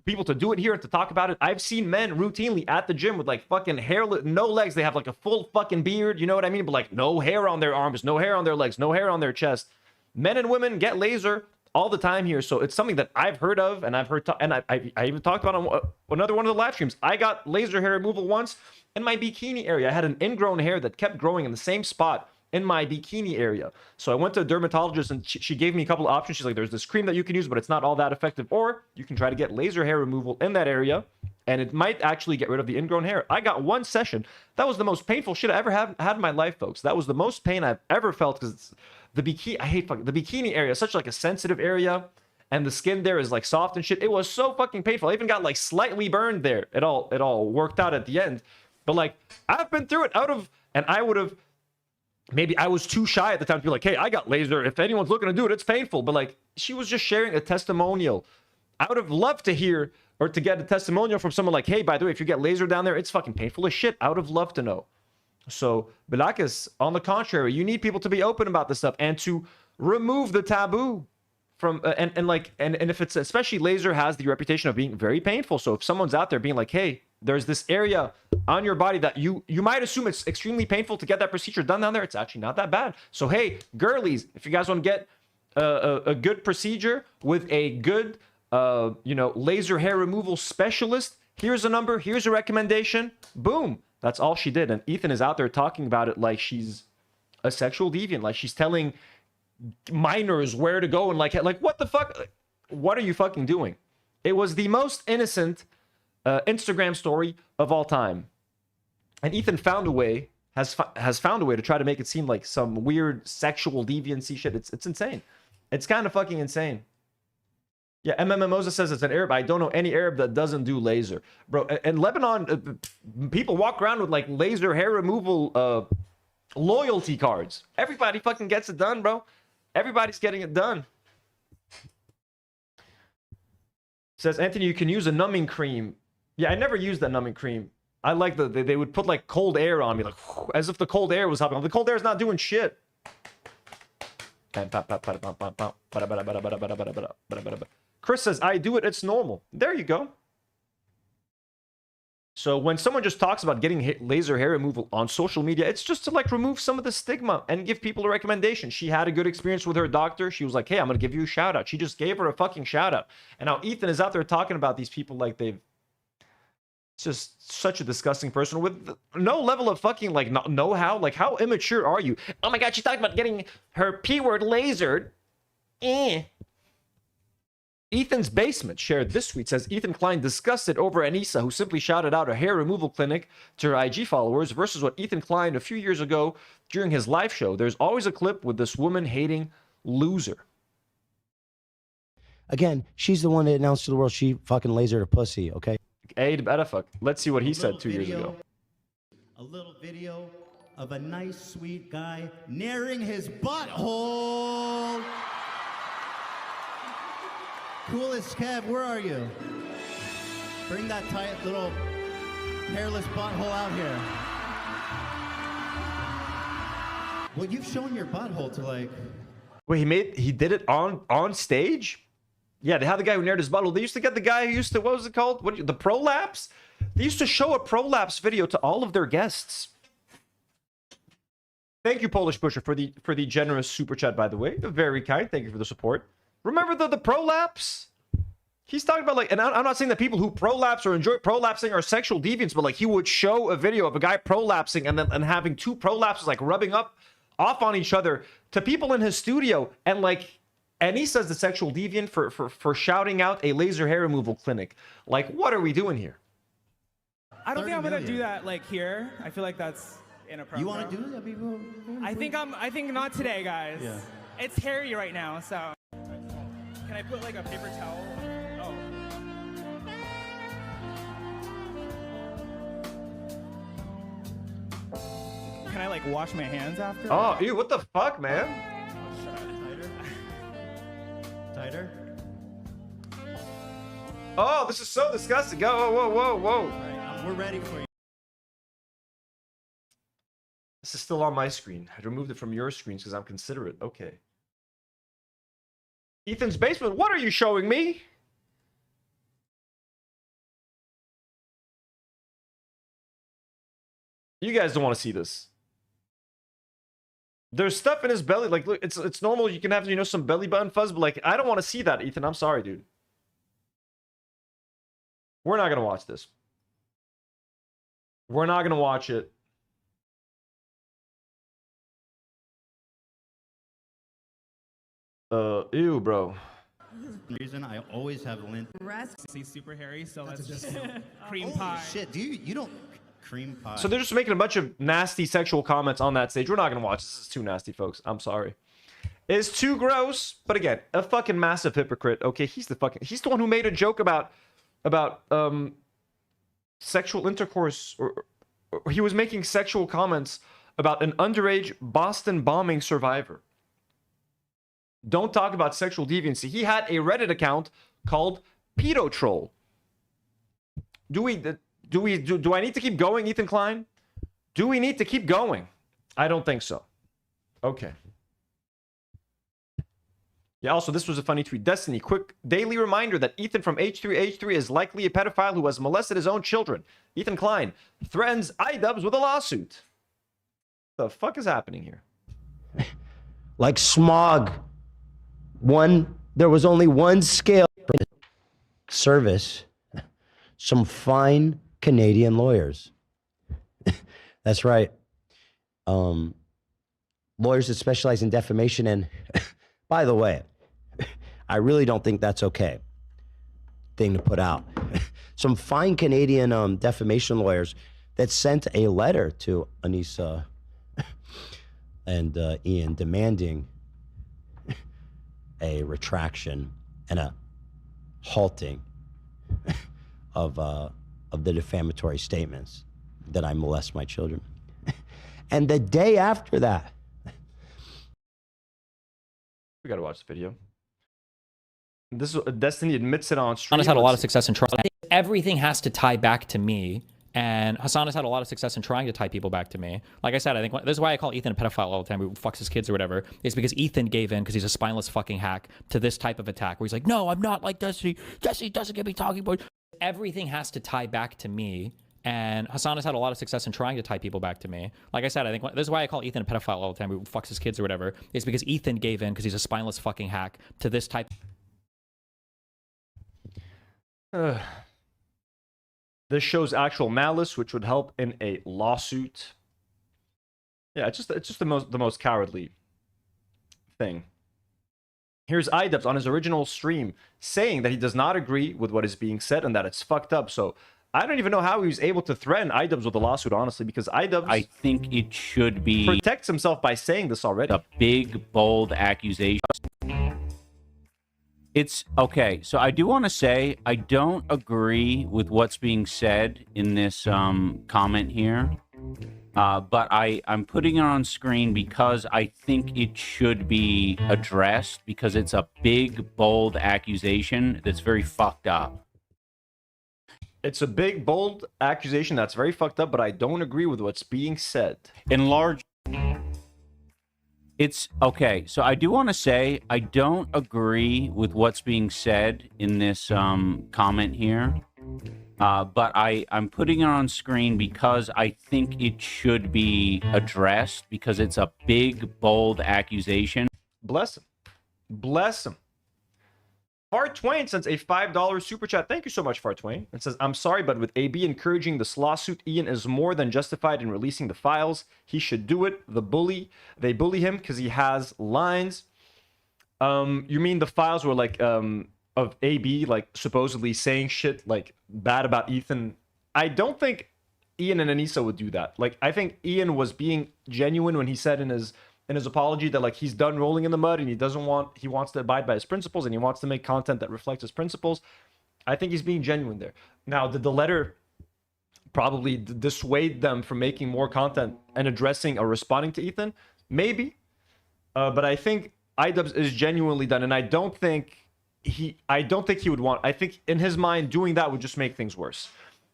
people to do it here and to talk about it. I've seen men routinely at the gym with like fucking hair, no legs. They have like a full fucking beard, you know what I mean? But like no hair on their arms, no hair on their legs, no hair on their chest. Men and women get laser all the time here. So it's something that I've heard of, and I've heard, and I even talked about on another one of the live streams. I got laser hair removal once in my bikini area. I had an ingrown hair that kept growing in the same spot in my bikini area. So I went to a dermatologist and she gave me a couple of options. She's like, there's this cream that you can use, but it's not all that effective. Or you can try to get laser hair removal in that area, and it might actually get rid of the ingrown hair. I got one session. That was the most painful shit I ever had in my life, folks. That was the most pain I've ever felt, because the bikini, I hate fucking, the bikini area is such like a sensitive area, and the skin there is like soft and shit. It was so fucking painful. I even got like slightly burned there. It all worked out at the end. But like, I've been through it and I would have, maybe I was too shy at the time to be like, hey, I got laser. If anyone's looking to do it, it's painful. But like, she was just sharing a testimonial. I would have loved to hear or to get a testimonial from someone like, hey, by the way, if you get laser down there, it's fucking painful as shit. I would have loved to know. So, Bilakis, on the contrary, you need people to be open about this stuff and to remove the taboo from, and if it's, especially laser has the reputation of being very painful. So if someone's out there being like, hey, there's this area on your body that you might assume it's extremely painful to get that procedure done down there, it's actually not that bad. So hey, girlies, if you guys want to get a good procedure with a good laser hair removal specialist, here's a number, here's a recommendation, boom. That's all she did. And Ethan is out there talking about it like she's a sexual deviant, like she's telling minors where to go, and like what the fuck, what are you fucking doing? It was the most innocent Instagram story of all time, and Ethan found a way, has found a way to try to make it seem like some weird sexual deviancy shit. It's insane. It's kind of fucking insane. Yeah, Moses says it's an Arab. I don't know any Arab that doesn't do laser, bro. In Lebanon, people walk around with like laser hair removal loyalty cards. Everybody fucking gets it done, bro. Everybody's getting it done. Says Anthony, you can use a numbing cream. Yeah, I never used that numbing cream. I like they would put like cold air on me, like as if the cold air was happening. The cold air is not doing shit. Chris says, I do it, it's normal. There you go. So when someone just talks about getting laser hair removal on social media, it's just to like remove some of the stigma and give people a recommendation. She had a good experience with her doctor. She was like, hey, I'm going to give you a shout out. She just gave her a fucking shout out. And now Ethan is out there talking about these people like they've just such a disgusting person with no level of fucking like know-how. Like, how immature are you? Oh my God, she talked about getting her P-word lasered. Ethan's Basement shared this tweet, says Ethan Klein disgusted over Anissa, who simply shouted out a hair removal clinic to her IG followers, versus what Ethan Klein a few years ago during his live show. There's always a clip with this woman hating loser. Again, she's the one that announced to the world she fucking lasered her pussy, okay? Fuck. Let's see what he said 2 years ago. A little video of a nice, sweet guy nearing his butthole. Coolest Kev, where are you? Bring that tight little hairless butthole out here. Well, you've shown your butthole to like... Wait, he did it on stage? Yeah, they had the guy who nared his butthole. They used to get the guy who used to, what was it called? The prolapse? They used to show a prolapse video to all of their guests. Thank you, Polish Pusher, for the generous super chat, by the way. Very kind. Thank you for the support. Remember the prolapse? He's talking about like, and I'm not saying that people who prolapse or enjoy prolapsing are sexual deviants, but like he would show a video of a guy prolapsing and having two prolapses like rubbing off on each other to people in his studio, and like, and he says the sexual deviant for shouting out a laser hair removal clinic. Like, what are we doing here? I don't think I'm gonna do that like here. I feel like that's inappropriate. You want to do that, people? I think not today, guys. Yeah. It's hairy right now, so. Can I put like a paper towel? Oh. Can I like wash my hands after? Oh, ew, what the fuck, man? Tighter? Oh, this is so disgusting. Go, whoa. All right, we're ready for you. This is still on my screen. I removed it from your screens because I'm considerate. Okay. Ethan's Basement, what are you showing me? You guys don't want to see this. There's stuff in his belly. Like, look, it's normal. You can have, some belly button fuzz, but like, I don't want to see that, Ethan. I'm sorry, dude. We're not going to watch this. We're not going to watch it. Ew, bro. Reason I always have lint. He's super hairy, so let's just cream pie. Shit, you don't cream pie. So they're just making a bunch of nasty sexual comments on that stage. We're not gonna watch this. This is too nasty, folks. I'm sorry. It's too gross. But again, a fucking massive hypocrite. Okay, he's the one who made a joke about sexual intercourse, or he was making sexual comments about an underage Boston bombing survivor. Don't talk about sexual deviancy. He had a Reddit account called Pedo Troll. Do I need to keep going, Ethan Klein? Do we need to keep going? I don't think so. Okay. Yeah, also, this was a funny tweet. Destiny, quick daily reminder that Ethan from H3H3 is likely a pedophile who has molested his own children. Ethan Klein threatens Idubbbz with a lawsuit. The fuck is happening here? Like smog. There was only one scale service. Some fine Canadian lawyers. That's right. Lawyers that specialize in defamation. And by the way, I really don't think that's okay thing to put out. Some fine Canadian defamation lawyers that sent a letter to Anissa and Ian demanding a retraction and a halting of the defamatory statements that I molest my children. And the day after that, we gotta watch the video. This is Destiny admits it on stream. Hasan has had a lot of success in trying. Everything has to tie back to me. And Hasan has had a lot of success in trying to tie people back to me. Like I said, I think this is why I call Ethan a pedophile all the time, who fucks his kids or whatever. It's because Ethan gave in, because he's a spineless fucking hack, to this type of attack where he's like, no, I'm not like Destiny. Destiny doesn't get me talking about. Everything has to tie back to me. And Hasan has had a lot of success in trying to tie people back to me. Like I said, I think this is why I call Ethan a pedophile all the time, who fucks his kids or whatever, is because Ethan gave in because he's a spineless fucking hack to this type. This shows actual malice, which would help in a lawsuit. Yeah, it's just the most cowardly thing. Here's Idubbbz on his original stream saying that he does not agree with what is being said and that it's fucked up. So I don't even know how he was able to threaten Idubbbz with a lawsuit, honestly, because Idubbbz, I think it should be, protects himself by saying this already. A big, bold accusation. It's okay. So I do want to say I don't agree with what's being said in this comment here. But I'm putting it on screen because I think it should be addressed because it's a big, bold accusation that's very fucked up. It's a big, bold accusation that's very fucked up, but I don't agree with what's being said. In large... It's okay. So I do want to say I don't agree with what's being said in this comment here. But I'm putting it on screen because I think it should be addressed because it's a big, bold accusation. Bless him. Bless him. Fart Twain sends a $5 super chat. Thank you so much, Fart Twain. It says, I'm sorry, but with AB encouraging this lawsuit, Ian is more than justified in releasing the files. He should do it. They bully him because he has lines. You mean the files were like of AB like supposedly saying shit like bad about Ethan? I don't think Ian and Anissa would do that. Like, I think Ian was being genuine when he said in his apology that like he's done rolling in the mud and he wants to abide by his principles and he wants to make content that reflects his principles. I think he's being genuine there. Now, did the letter probably dissuade them from making more content and addressing or responding to Ethan? Maybe. But I think Idubbbz is genuinely done, and I don't think he would want. I think in his mind doing that would just make things worse.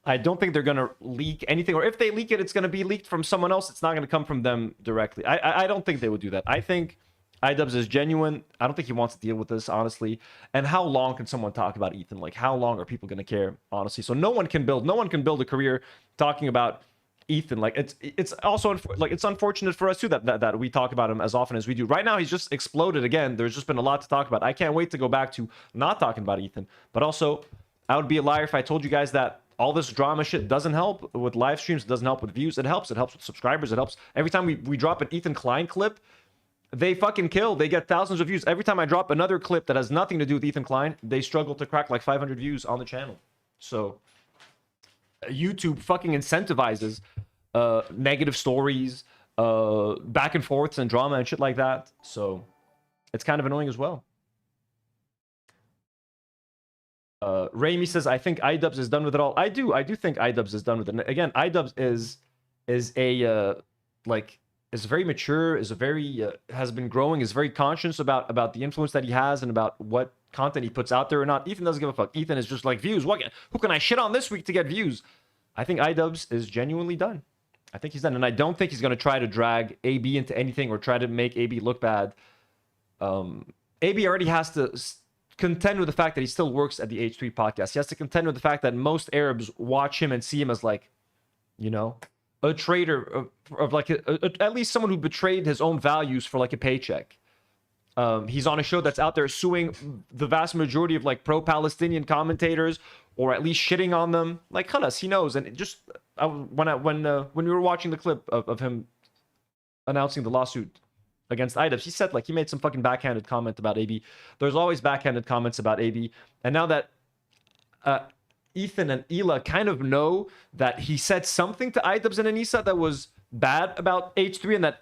I don't think they're going to leak anything, or if they leak it, it's going to be leaked from someone else. It's not going to come from them directly. I don't think they would do that. I think Idubbbz is genuine. I don't think he wants to deal with this, honestly. And how long can someone talk about Ethan? Like, how long are people going to care, honestly? So no one can build a career talking about Ethan. Like, it's also like it's unfortunate for us too that we talk about him as often as we do. Right now, he's just exploded again. There's just been a lot to talk about. I can't wait to go back to not talking about Ethan. But also, I would be a liar if I told you guys that all this drama shit doesn't help with live streams. It doesn't help with views. It helps. It helps with subscribers. It helps. Every time we drop an Ethan Klein clip, they fucking kill. They get thousands of views. Every time I drop another clip that has nothing to do with Ethan Klein, they struggle to crack like 500 views on the channel. So YouTube fucking incentivizes negative stories, back and forths and drama and shit like that. So it's kind of annoying as well. Raimi says, I think Idubbbz is done with it all. I do think Idubbbz is done with it. Again, Idubbbz is very mature, has been growing, is very conscious about the influence that he has and about what content he puts out there or not. Ethan doesn't give a fuck. Ethan is just like, views. Who can I shit on this week to get views? I think Idubbbz is genuinely done. I think he's done, and I don't think he's going to try to drag AB into anything or try to make AB look bad. AB already has to contend with the fact that he still works at the H3 podcast. He has to contend with the fact that most Arabs watch him and see him as like, you know, a traitor of like at least someone who betrayed his own values for like a paycheck. He's on a show that's out there suing the vast majority of like pro-Palestinian commentators, or at least shitting on them. Like, khalas, he knows. And it just when we were watching the clip of him announcing the lawsuit against Idubbbz, he said like he made some fucking backhanded comment about AB. There's always backhanded comments about AB, and now that Ethan and Hila kind of know that he said something to Idubbbz and Anissa that was bad about H3, and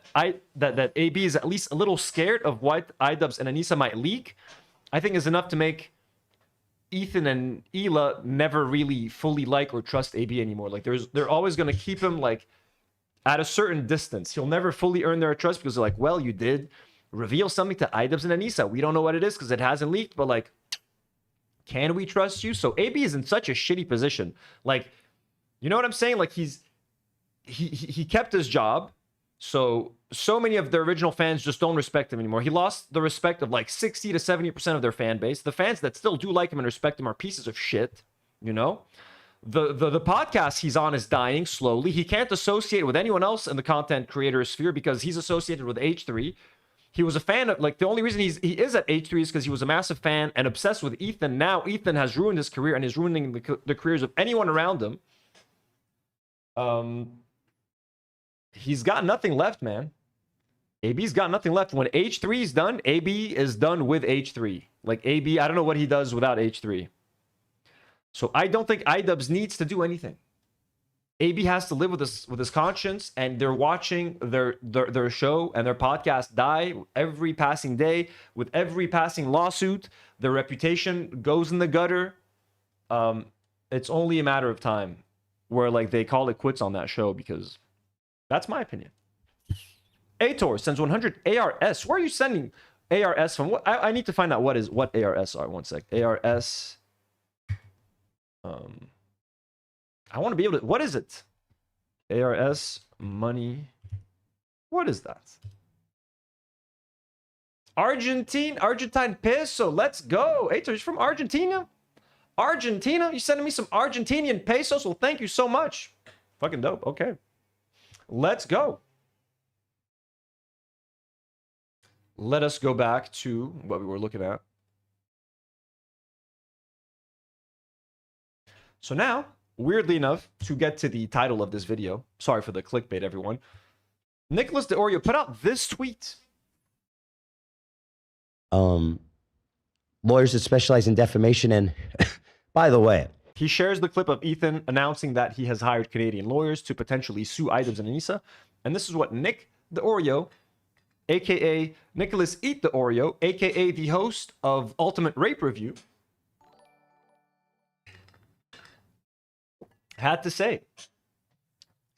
that AB is at least a little scared of what Idubbbz and Anissa might leak, I think is enough to make Ethan and Hila never really fully like or trust AB anymore. Like they're always going to keep him like at a certain distance. He'll never fully earn their trust because they're like, well, you did reveal something to Idubbbz and Anissa. We don't know what it is because it hasn't leaked, but like, can we trust you? So AB is in such a shitty position. Like, you know what I'm saying? Like he kept his job. So many of the original fans just don't respect him anymore. He lost the respect of like 60 to 70% of their fan base. The fans that still do like him and respect him are pieces of shit, you know? The podcast he's on is dying slowly. He can't associate with anyone else in the content creator sphere because he's associated with H3. He was a fan of, like, the only reason he is at H3 is because he was a massive fan and obsessed with Ethan. Now Ethan has ruined his career and is ruining the careers of anyone around him. He's got nothing left, man. AB's got nothing left. When H3 is done, AB is done with H3. Like, AB, I don't know what he does without H3. So I don't think Idubbbz needs to do anything. AB has to live with his conscience, and they're watching their show and their podcast die every passing day. With every passing lawsuit, their reputation goes in the gutter. It's only a matter of time where, like, they call it quits on that show, because that's my opinion. Detour sends 100 ARS. Where are you sending ARS from? What, I need to find out what ARS are. One sec. ARS. I want to be able to. What is it? ARS money. What is that? Argentine peso. Let's go. Detour is from Argentina. Argentina. You sending me some Argentinian pesos? Well, thank you so much. Fucking dope. Okay. Let's go. Let us go back to what we were looking at. So now, weirdly enough, to get to the title of this video, sorry for the clickbait, everyone. Nicholas DeOrio put out this tweet. Lawyers that specialize in defamation, and by the way, he shares the clip of Ethan announcing that he has hired Canadian lawyers to potentially sue Idubbbz and Anissa. And this is what Nick DeOrio, aka Nicholas Eat DeOrio, aka the host of Ultimate Rape Review, had to say. He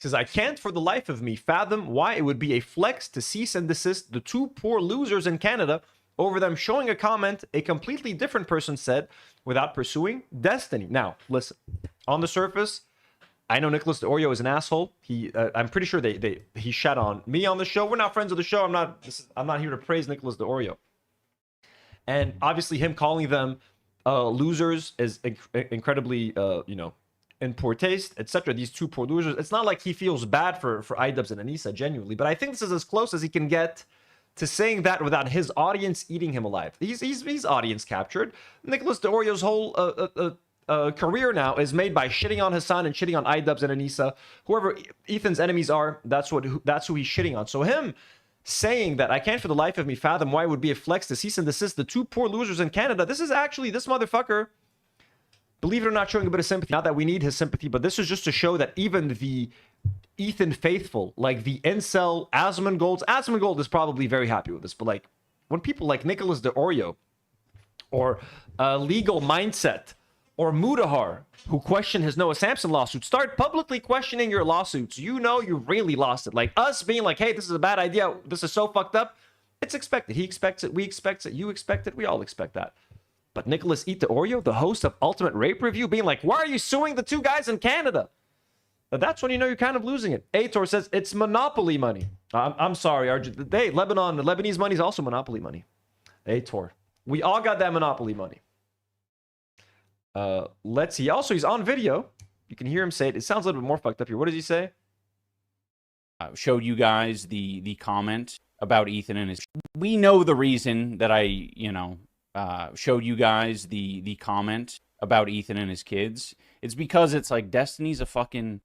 says, I can't for the life of me fathom why it would be a flex to cease and desist the two poor losers in Canada over them showing a comment a completely different person said without pursuing destiny. Now, listen, on the surface, I know Nicholas DeOrio is an asshole. I'm pretty sure he shat on me on the show. We're not friends of the show. I'm not here to praise Nicholas DeOrio. And obviously him calling them losers is incredibly, in poor taste, etc. These two poor losers. It's not like he feels bad for Idubbbz and Anissa, genuinely. But I think this is as close as he can get to saying that without his audience eating him alive. He's audience captured. Nicholas DeOrio's whole career now is made by shitting on Hasan and shitting on Idubbbz and Anissa. Whoever Ethan's enemies are, that's who he's shitting on. So him saying that I can't for the life of me fathom why it would be a flex to cease and desist the two poor losers in Canada. This is actually, this motherfucker, believe it or not, showing a bit of sympathy. Not that we need his sympathy, but this is just to show that even the Ethan faithful, like the incel Asmongold is probably very happy with this. But like when people like Nicholas DeOrio or Legal Mindset or Mudahar, who question his Noah Samson lawsuit, start publicly questioning your lawsuits, you know you really lost it. Like us being like, hey, this is a bad idea, this is so fucked up, it's expected. He expects it, we expect it, you expect it, we all expect that. But Nicholas Eat DeOrio, the host of Ultimate Rape Review, being like, why are you suing the two guys in Canada? That's when you know you're kind of losing it. Detour says it's monopoly money. I'm sorry, Lebanon, the Lebanese money is also monopoly money. Detour, we all got that monopoly money. Let's see. Also, he's on video. You can hear him say it. It sounds a little bit more fucked up here. What does he say? Showed you guys the comment about Ethan and his. We know the reason that I, showed you guys the comment about Ethan and his kids. It's because it's like Destiny's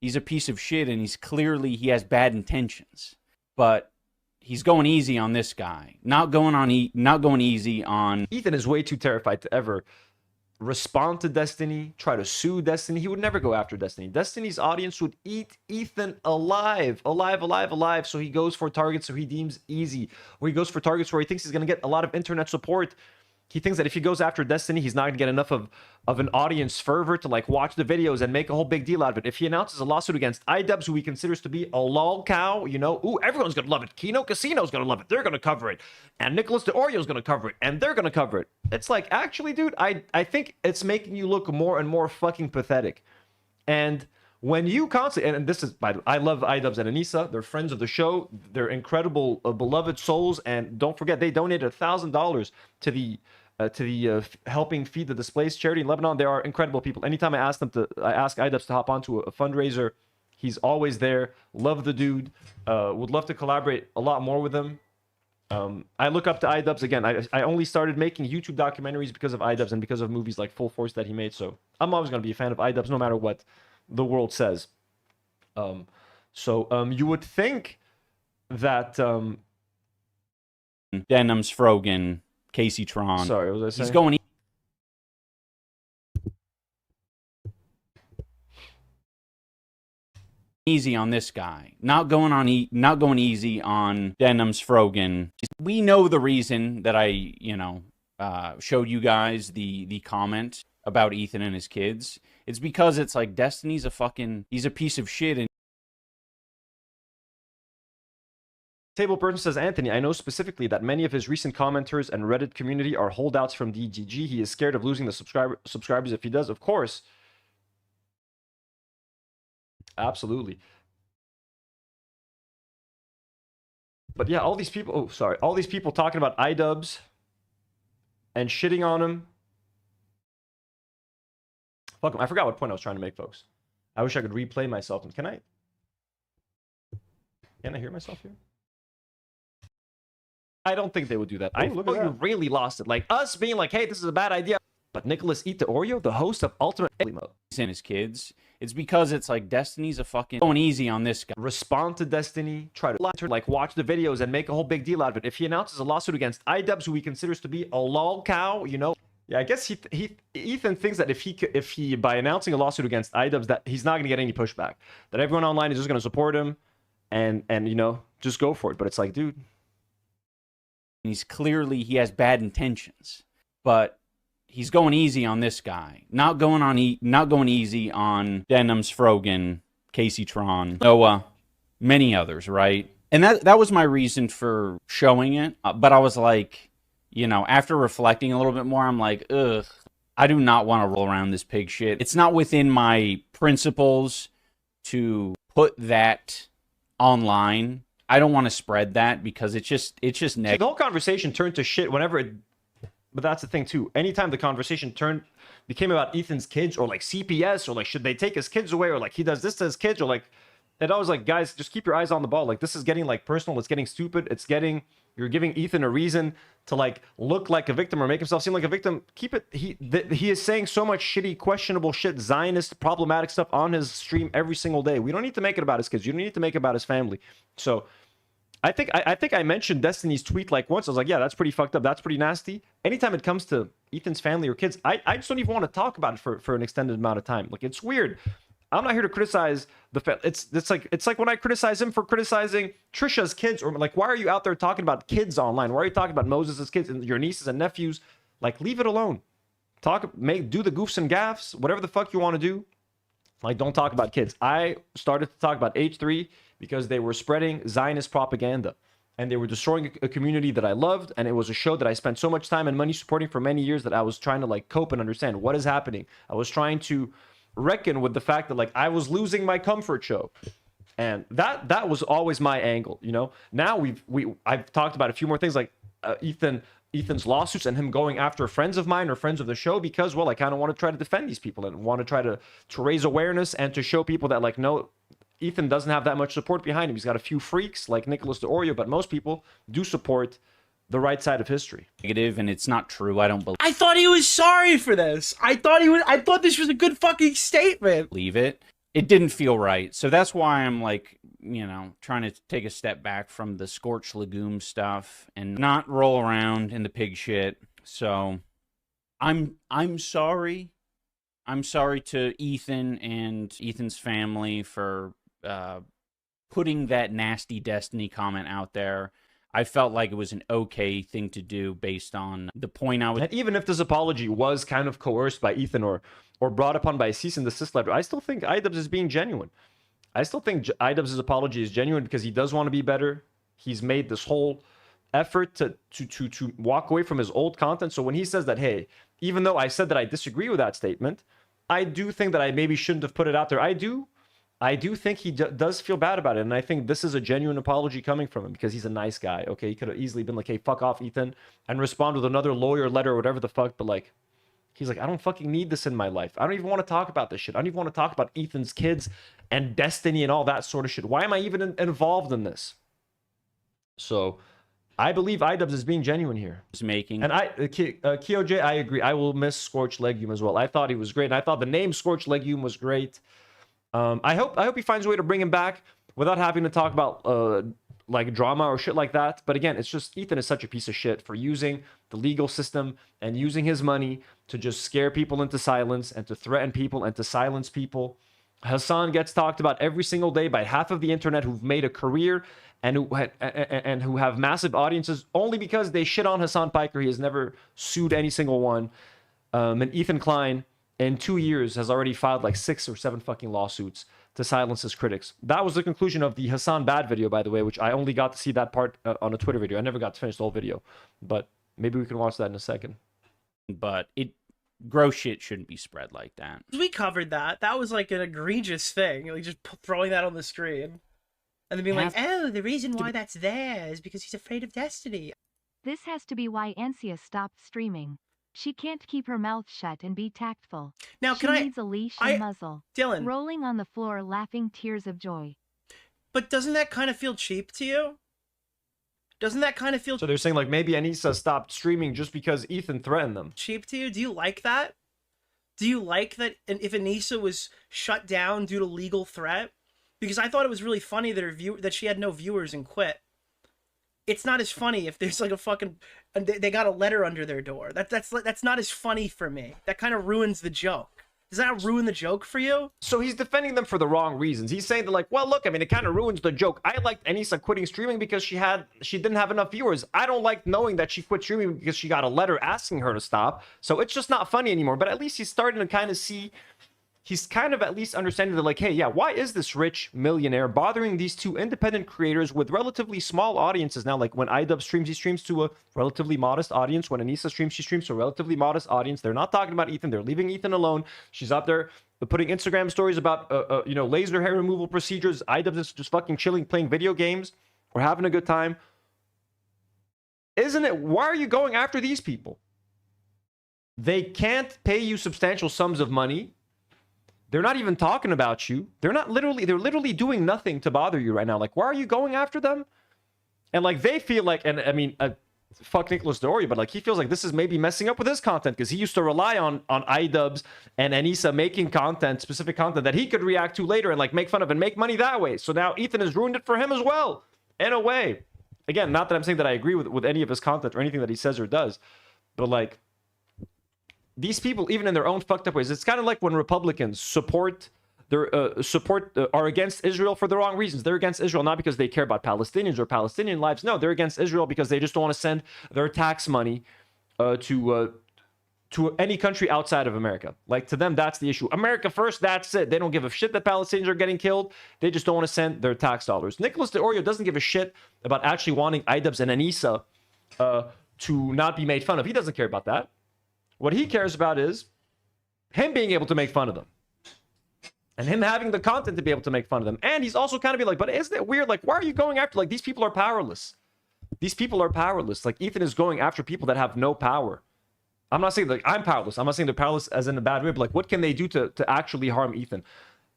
he's a piece of shit, and he has bad intentions, but he's going easy on this guy. Not going easy on. Ethan is way too terrified to ever respond to Destiny, try to sue Destiny. He would never go after Destiny. Destiny's audience would eat Ethan alive. So he goes for targets so he deems easy, or he goes for targets where he thinks he's going to get a lot of internet support. He thinks that if he goes after Destiny, he's not going to get enough of an audience fervor to like watch the videos and make a whole big deal out of it. If he announces a lawsuit against Idubbbz, who he considers to be a lol cow, everyone's going to love it. Kino Casino's going to love it. They're going to cover it. And Nicholas DeOrio's going to cover it. And they're going to cover it. It's like, actually, dude, I think it's making you look more and more fucking pathetic. And when you constantly, and this is, by the way, I love Idubbbz and Anissa. They're friends of the show. They're incredible, beloved souls. And don't forget, they donated $1,000 to the helping feed the displaced charity in Lebanon. They are incredible people. Anytime I ask Idubbbz to hop onto a fundraiser, he's always there. Love the dude. Would love to collaborate a lot more with him. I look up to Idubbbz again. I only started making YouTube documentaries because of Idubbbz and because of movies like Full Force that he made. So I'm always going to be a fan of Idubbbz no matter what the world says. You would think that Denim's Frogan, Casey Tron. Sorry, what was I saying? He's going easy on this guy. Not going easy on Denim's Frogan. We know the reason that I, showed you guys the comment about Ethan and his kids. It's because it's like Destiny's he's a piece of shit. And Table person says, Anthony, I know specifically that many of his recent commenters and Reddit community are holdouts from DGG. He is scared of losing the subscribers if he does. Of course. Absolutely. But yeah, all these people, all these people talking about Idubbbz and shitting on him. Fuck him. I forgot what point I was trying to make, folks. I wish I could replay myself. Can I hear myself here? I don't think they would do that. I thought you really lost it. Like us being like, hey, this is a bad idea. But Nicholas DeOrio, the host of Ultimate Mode, and his kids. It's because it's like Destiny's going easy on this guy. Respond to Destiny, try to like watch the videos and make a whole big deal out of it. If he announces a lawsuit against Idubbbz, who he considers to be a lol cow, yeah, I guess Ethan thinks that if he by announcing a lawsuit against Idubbbz, that he's not gonna get any pushback. That everyone online is just gonna support him, and just go for it. But it's like, dude, he has bad intentions, but he's going easy on this guy. Not going easy on Denim's Frogan, Casey Tron, Noah, many others, right? And that was my reason for showing it. But I was like, after reflecting a little bit more, I'm like, ugh, I do not want to roll around this pig shit. It's not within my principles to put that online. I don't want to spread that because it's just negative. The whole conversation turned to shit whenever it. But that's the thing too. Anytime the conversation became about Ethan's kids or like CPS or like should they take his kids away or like he does this to his kids or like, and I was like, guys, just keep your eyes on the ball. Like this is getting like personal. It's getting stupid. You're giving Ethan a reason to like look like a victim or make himself seem like a victim. Keep it. He is saying so much shitty, questionable shit, Zionist, problematic stuff on his stream every single day. We don't need to make it about his kids. You don't need to make it about his family. So I think I mentioned Destiny's tweet like once. I was like, yeah, that's pretty fucked up. That's pretty nasty. Anytime it comes to Ethan's family or kids, I just don't even want to talk about it for an extended amount of time. Like it's weird. I'm not here to criticize it's like when I criticize him for criticizing Trisha's kids or like, why are you out there talking about kids online? Why are you talking about Moses' kids and your nieces and nephews? Like, leave it alone. Do the goofs and gaffs, whatever the fuck you want to do. Like, don't talk about kids. I started to talk about H3 because they were spreading Zionist propaganda and they were destroying a community that I loved. And it was a show that I spent so much time and money supporting for many years that I was trying to like cope and understand what is happening. I was trying to reckon with the fact that like I was losing my comfort show. And that was always my angle, Now I've talked about a few more things like Ethan's lawsuits and him going after friends of mine or friends of the show because, well, I kind of want to try to defend these people and want to try to raise awareness and to show people that like, no, Ethan doesn't have that much support behind him. He's got a few freaks like Nicholas DeOrio, but most people do support the right side of history. Negative, and it's not true. I don't believe. I thought he was sorry for this. I thought this was a good fucking statement. Leave it. It didn't feel right. So that's why I'm like, trying to take a step back from the scorched legume stuff and not roll around in the pig shit. So I'm sorry. I'm sorry to Ethan and Ethan's family for putting that nasty Destiny comment out there. I felt like it was an okay thing to do based on the point I was. And even if this apology was kind of coerced by Ethan or brought upon by a cease and desist letter, I still think Idubbbz is being genuine. I still think Idubbbz's apology is genuine because he does want to be better. He's made this whole effort to walk away from his old content. So when he says that, hey, even though I said that I disagree with that statement, I do think that I maybe shouldn't have put it out there. I do I do think he does feel bad about it. And I think this is a genuine apology coming from him because he's a nice guy. Okay, he could have easily been like, hey, fuck off, Ethan, and respond with another lawyer letter or whatever the fuck. But like, he's like, I don't fucking need this in my life. I don't even want to talk about this shit. I don't even want to talk about Ethan's kids and destiny and all that sort of shit. Why am I even involved in this? So I believe Idubbbz is being genuine here. He's making. And KOJ, I agree. I will miss Scorched Legume as well. I thought he was great. And I thought the name Scorched Legume was great. I hope he finds a way to bring him back without having to talk about like drama or shit like that. But again, it's just Ethan is such a piece of shit for using the legal system and using his money to just scare people into silence and to threaten people and to silence people. Hasan gets talked about every single day by half of the internet who've made a career and who have massive audiences only because they shit on Hasan Piker. He has never sued any single one. And Ethan Klein, in 2 years, has already filed like 6 or 7 fucking lawsuits to silence his critics. That was the conclusion of the Hasan Bad video, by the way, which I only got to see that part on a Twitter video. I never got to finish the whole video, but maybe we can watch that in a second. But gross shit shouldn't be spread like that. We covered that. That was like an egregious thing. Like just throwing that on the screen. And then being like, oh, the reason why that's there is because he's afraid of destiny. This has to be why Ansia stopped streaming. She can't keep her mouth shut and be tactful. Now, she needs a leash and muzzle. Dylan. Rolling on the floor laughing tears of joy. But doesn't that kind of feel cheap to you? Doesn't that kind of feel... So they're saying like maybe Anissa stopped streaming just because Ethan threatened them. Cheap to you? Do you like that? Do you like that if Anissa was shut down due to legal threat? Because I thought it was really funny that that she had no viewers and quit. It's not as funny if there's like a fucking... They got a letter under their door. That's not as funny for me. That kind of ruins the joke. Does that ruin the joke for you? So he's defending them for the wrong reasons. He's saying that like, well, look, I mean, it kind of ruins the joke. I liked Anissa quitting streaming because she didn't have enough viewers. I don't like knowing that she quit streaming because she got a letter asking her to stop. So it's just not funny anymore. But at least he's starting to kind of see... He's kind of at least understanding that like, hey, yeah, why is this rich millionaire bothering these two independent creators with relatively small audiences now? Like when Idubbbz streams, he streams to a relatively modest audience. When Anissa streams, she streams to a relatively modest audience. They're not talking about Ethan. They're leaving Ethan alone. She's out there putting Instagram stories about, laser hair removal procedures. Idubbbz is just fucking chilling, playing video games. We're having a good time. Isn't it? Why are you going after these people? They can't pay you substantial sums of money. They're not even talking about you. They're literally doing nothing to bother you right now. Like, why are you going after them? And like, they feel like, and I mean, fuck Nicholas DeOrio, but like, he feels like this is maybe messing up with his content because he used to rely on Idubbbz and Anissa making content, specific content that he could react to later and like make fun of and make money that way. So now Ethan has ruined it for him as well, in a way. Again, not that I'm saying that I agree with any of his content or anything that he says or does, but like, these people, even in their own fucked up ways, it's kind of like when Republicans are against Israel for the wrong reasons. They're against Israel not because they care about Palestinians or Palestinian lives. No, they're against Israel because they just don't want to send their tax money to any country outside of America. Like, to them, that's the issue. America first, that's it. They don't give a shit that Palestinians are getting killed. They just don't want to send their tax dollars. Nicholas DeOrio doesn't give a shit about actually wanting Idubbbz and Anissa to not be made fun of. He doesn't care about that. What he cares about is him being able to make fun of them. And him having the content to be able to make fun of them. And he's also kind of be like, but isn't it weird? Like, why are you going after, like, these people are powerless. These people are powerless. Like, Ethan is going after people that have no power. I'm not saying, like, I'm powerless. I'm not saying they're powerless as in a bad way, but, like, what can they do to actually harm Ethan?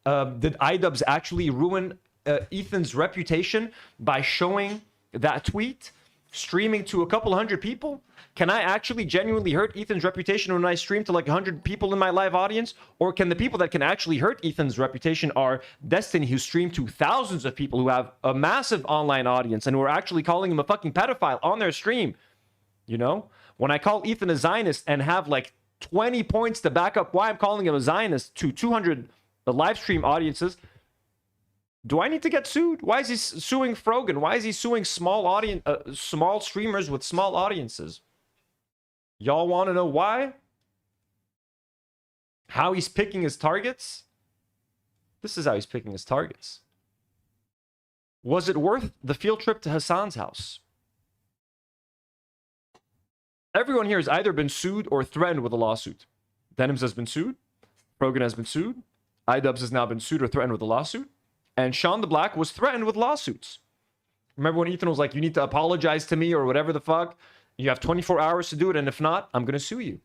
Did Idubbbz actually ruin Ethan's reputation by showing that tweet, streaming to a couple hundred people? Can I actually genuinely hurt Ethan's reputation when I stream to like 100 people in my live audience? Or can the people that can actually hurt Ethan's reputation are Destiny, who stream to thousands of people who have a massive online audience and who are actually calling him a fucking pedophile on their stream? You know? When I call Ethan a Zionist and have like 20 points to back up why I'm calling him a Zionist to 200 live stream audiences, do I need to get sued? Why is he suing Frogan? Why is he suing small streamers with small audiences? Y'all want to know why? How he's picking his targets? This is how he's picking his targets. Was it worth the field trip to Hasan's house? Everyone here has either been sued or threatened with a lawsuit. Denims has been sued. Frogan has been sued. Idubbbz has now been sued or threatened with a lawsuit. And Sean the Black was threatened with lawsuits. Remember when Ethan was like, you need to apologize to me or whatever the fuck? You have 24 hours to do it, and if not, I'm going to sue you.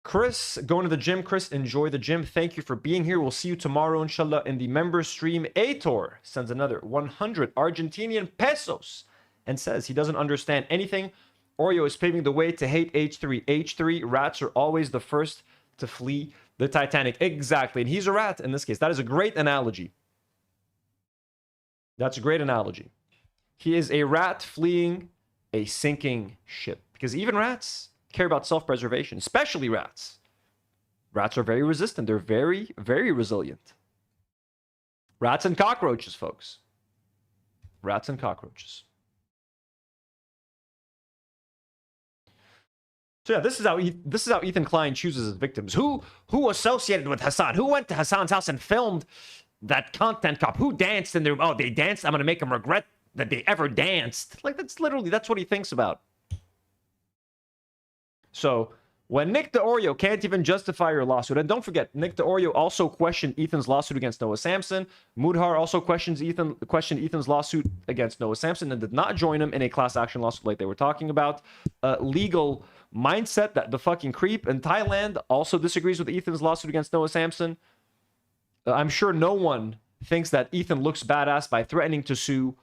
Chris, going to the gym. Chris, enjoy the gym. Thank you for being here. We'll see you tomorrow, inshallah, in the member stream. Ator sends another 100 Argentinian pesos and says he doesn't understand anything. Oreo is paving the way to hate H3. H3, rats are always the first to flee the Titanic. Exactly. And he's a rat in this case. That is a great analogy. That's a great analogy. He is a rat fleeing a sinking ship. Because even rats care about self-preservation, especially rats. Rats are very resistant. They're very, very resilient. Rats and cockroaches, folks. Rats and cockroaches. So yeah, this is how Ethan Klein chooses his victims. Who associated with Hasan? Who went to Hasan's house and filmed that content cop? Who danced in there? Oh, they danced. I'm gonna make them regret that they ever danced. Like that's what he thinks about. So when Nick DeOrio can't even justify your lawsuit, and don't forget, Nick DeOrio also questioned Ethan's lawsuit against Noah Samson. Mudhar also questioned Ethan's lawsuit against Noah Samson and did not join him in a class action lawsuit like they were talking about. Legal mindset, that the fucking creep in Thailand also disagrees with Ethan's lawsuit against Noah Samson. I'm sure no one thinks that Ethan looks badass by threatening to sue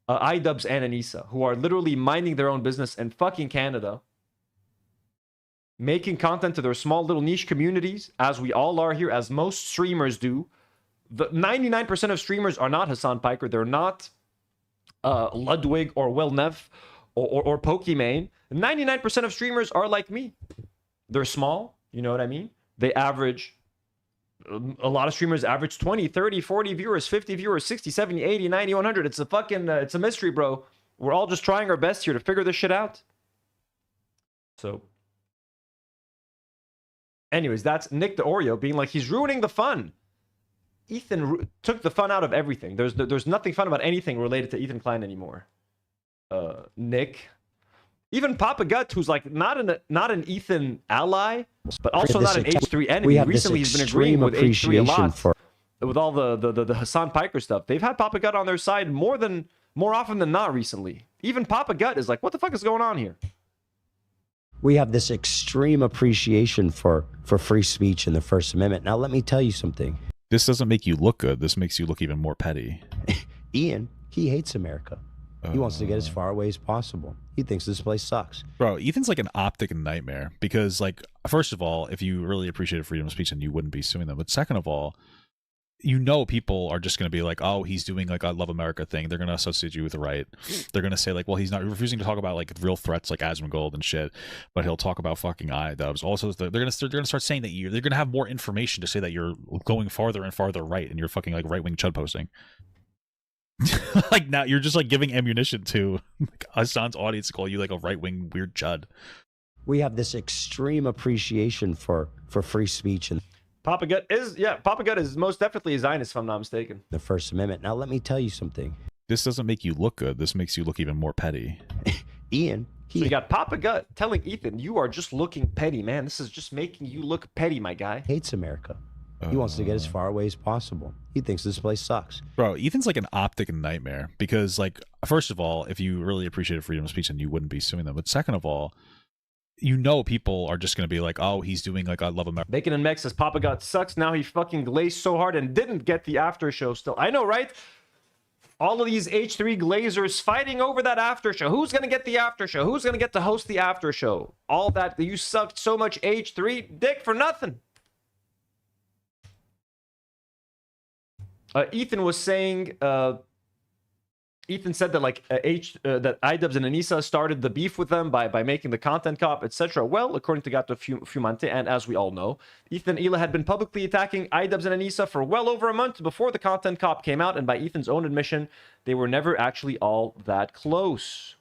Idubbbz and Anissa, who are literally minding their own business in fucking Canada, making content to their small little niche communities, as we all are here, as most streamers do. The 99% of streamers are not Hasan Piker. They're not Ludwig or Will Neff or Pokimane. 99% of streamers are like me. They're small, you know what I mean? They average, a lot of streamers average 20, 30, 40 viewers, 50 viewers, 60, 70, 80, 90, 100. It's a fucking, it's a mystery, bro. We're all just trying our best here to figure this shit out. So, anyways, that's Nick DeOrio being like, he's ruining the fun. Ethan took the fun out of everything. There's nothing fun about anything related to Ethan Klein anymore. Nick. Even Papa Gut, who's like not an Ethan ally, but also not an H3 enemy. Recently, he's been agreeing with H3 a lot. With all the Hasan Piker stuff. They've had Papa Gut on their side more often than not recently. Even Papa Gut is like, what the fuck is going on here? We have this extreme appreciation for free speech and the First Amendment. Now, let me tell you something. This doesn't make you look good. This makes you look even more petty. Ian, he hates America. He wants to get as far away as possible. He thinks this place sucks. Bro, Ethan's like an optic nightmare because, like, first of all, if you really appreciated freedom of speech, then you wouldn't be suing them. But second of all, you know people are just going to be like, oh, he's doing like a Love America thing. They're going to associate you with the right. They're going to say like, well, he's not refusing to talk about like real threats like Asmongold and shit, but he'll talk about fucking Idubbbz. Also, they're going to start saying that they're going to have more information to say that you're going farther and farther right and you're fucking like right-wing chud posting. Like now you're just like giving ammunition to like, Hasan's audience to call you like a right-wing weird chud. We have this extreme appreciation for free speech and Papa Gut is most definitely a Zionist, if I'm not mistaken. the First Amendment. Now, let me tell you something. This doesn't make you look good. This makes you look even more petty. Ian, so you got Papa Gut telling Ethan, you are just looking petty, man. This is just making you look petty, my guy. Hates America. He wants to get as far away as possible. He thinks this place sucks. Bro, Ethan's like an optic nightmare because, like, first of all, if you really appreciated freedom of speech, then you wouldn't be suing them. But second of all, you know people are just going to be like, oh, he's doing like I Love America. Bacon and Mex says Papa Gut sucks. Now he fucking glazed so hard and didn't get the after show still. I know, right? All of these H3 glazers fighting over that after show. Who's going to get the after show? Who's going to get to host the after show? All that. You sucked so much H3 dick for nothing. Ethan was saying, Ethan said that like that Idubbbz and Anissa started the beef with them by making the content cop, etc. Well, according to Gato Fumante, and as we all know, Ethan and Ela had been publicly attacking Idubbbz and Anissa for well over a month before the content cop came out, and by Ethan's own admission, they were never actually all that close.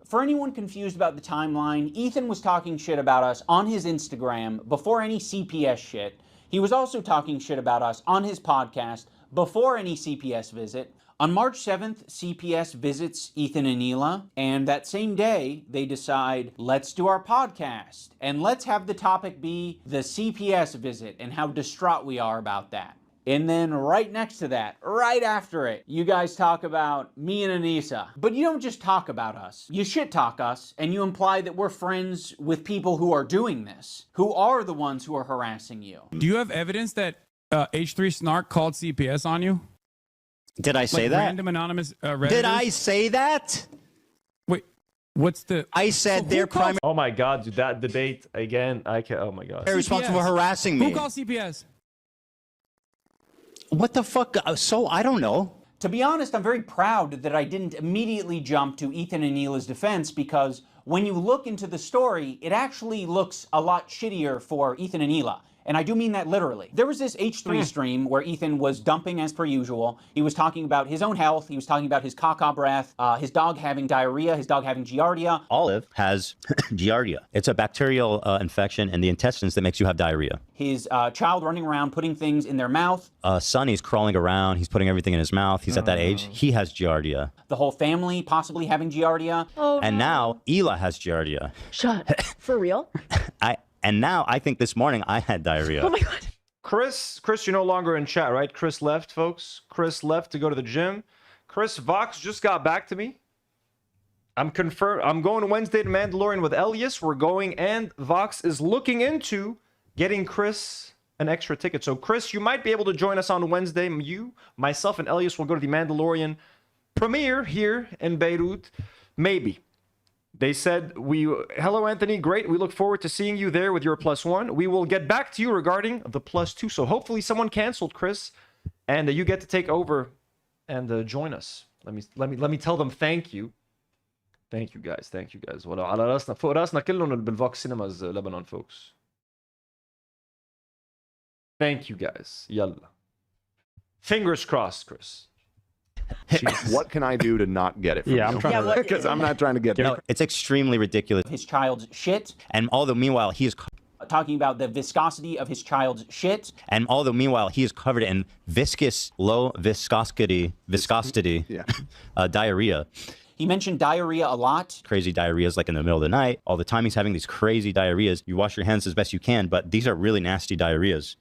For anyone confused about the timeline, Ethan was talking shit about us on his Instagram before any CPS shit. He was also talking shit about us on his podcast before any CPS visit. On March 7th, CPS visits Ethan and Hila, and that same day, they decide, let's do our podcast, and let's have the topic be the CPS visit and how distraught we are about that. And then right next to that, right after it, you guys talk about me and Anissa. But you don't just talk about us. You shit talk us, and you imply that we're friends with people who are doing this, who are the ones who are harassing you. Do you have evidence that H3 Snark called CPS on you? Did I say that? Random anonymous Redditors? Did I say that? Wait, what's the... I said their primary... Oh my god, dude, that debate again. I can't... Oh my god. They're responsible for harassing me. Who called CPS? What the fuck? So, I don't know. To be honest, I'm very proud that I didn't immediately jump to Ethan and Hila's defense, because when you look into the story, it actually looks a lot shittier for Ethan and Hila. And I do mean that literally. There was this H3 stream where Ethan was dumping as per usual. He was talking about his own health. He was talking about his caca breath, his dog having diarrhea, his dog having giardia. Olive has giardia. It's a bacterial infection in the intestines that makes you have diarrhea. His child running around putting things in their mouth. Sonny's crawling around. He's putting everything in his mouth. He's at that age. He has giardia. The whole family possibly having giardia. Oh, and now Hila has giardia. Shut. For real? And now I think this morning I had diarrhea. Oh my god. Chris, you're no longer in chat, right? Chris left, folks. Chris left to go to the gym. Chris, Vox just got back to me. I'm going Wednesday to Mandalorian with Elliot. We're going, and Vox is looking into getting Chris an extra ticket. So Chris, you might be able to join us on Wednesday. You, myself, and Elliot will go to the Mandalorian premiere here in Beirut. Maybe. They said, hello, Anthony. Great. We look forward to seeing you there with your +1. We will get back to you regarding the +2. So hopefully someone canceled, Chris, and you get to take over and join us. Let me tell them thank you. Thank you, guys. Thank you, guys. على راسنا فوق راسنا كلهم بالفوكس سينماز Lebanon, folks. Thank you, guys. Yalla. Fingers crossed, Chris. What can I do to not get it from I'm you? trying to... Because I'm not trying to get it. No, it's extremely ridiculous. His child's shit. And although meanwhile he is... Talking about the viscosity of his child's shit. And although meanwhile he is covered in viscous, low viscosity diarrhea. He mentioned diarrhea a lot. Crazy diarrheas like in the middle of the night. All the time he's having these crazy diarrheas. You wash your hands as best you can, but these are really nasty diarrheas.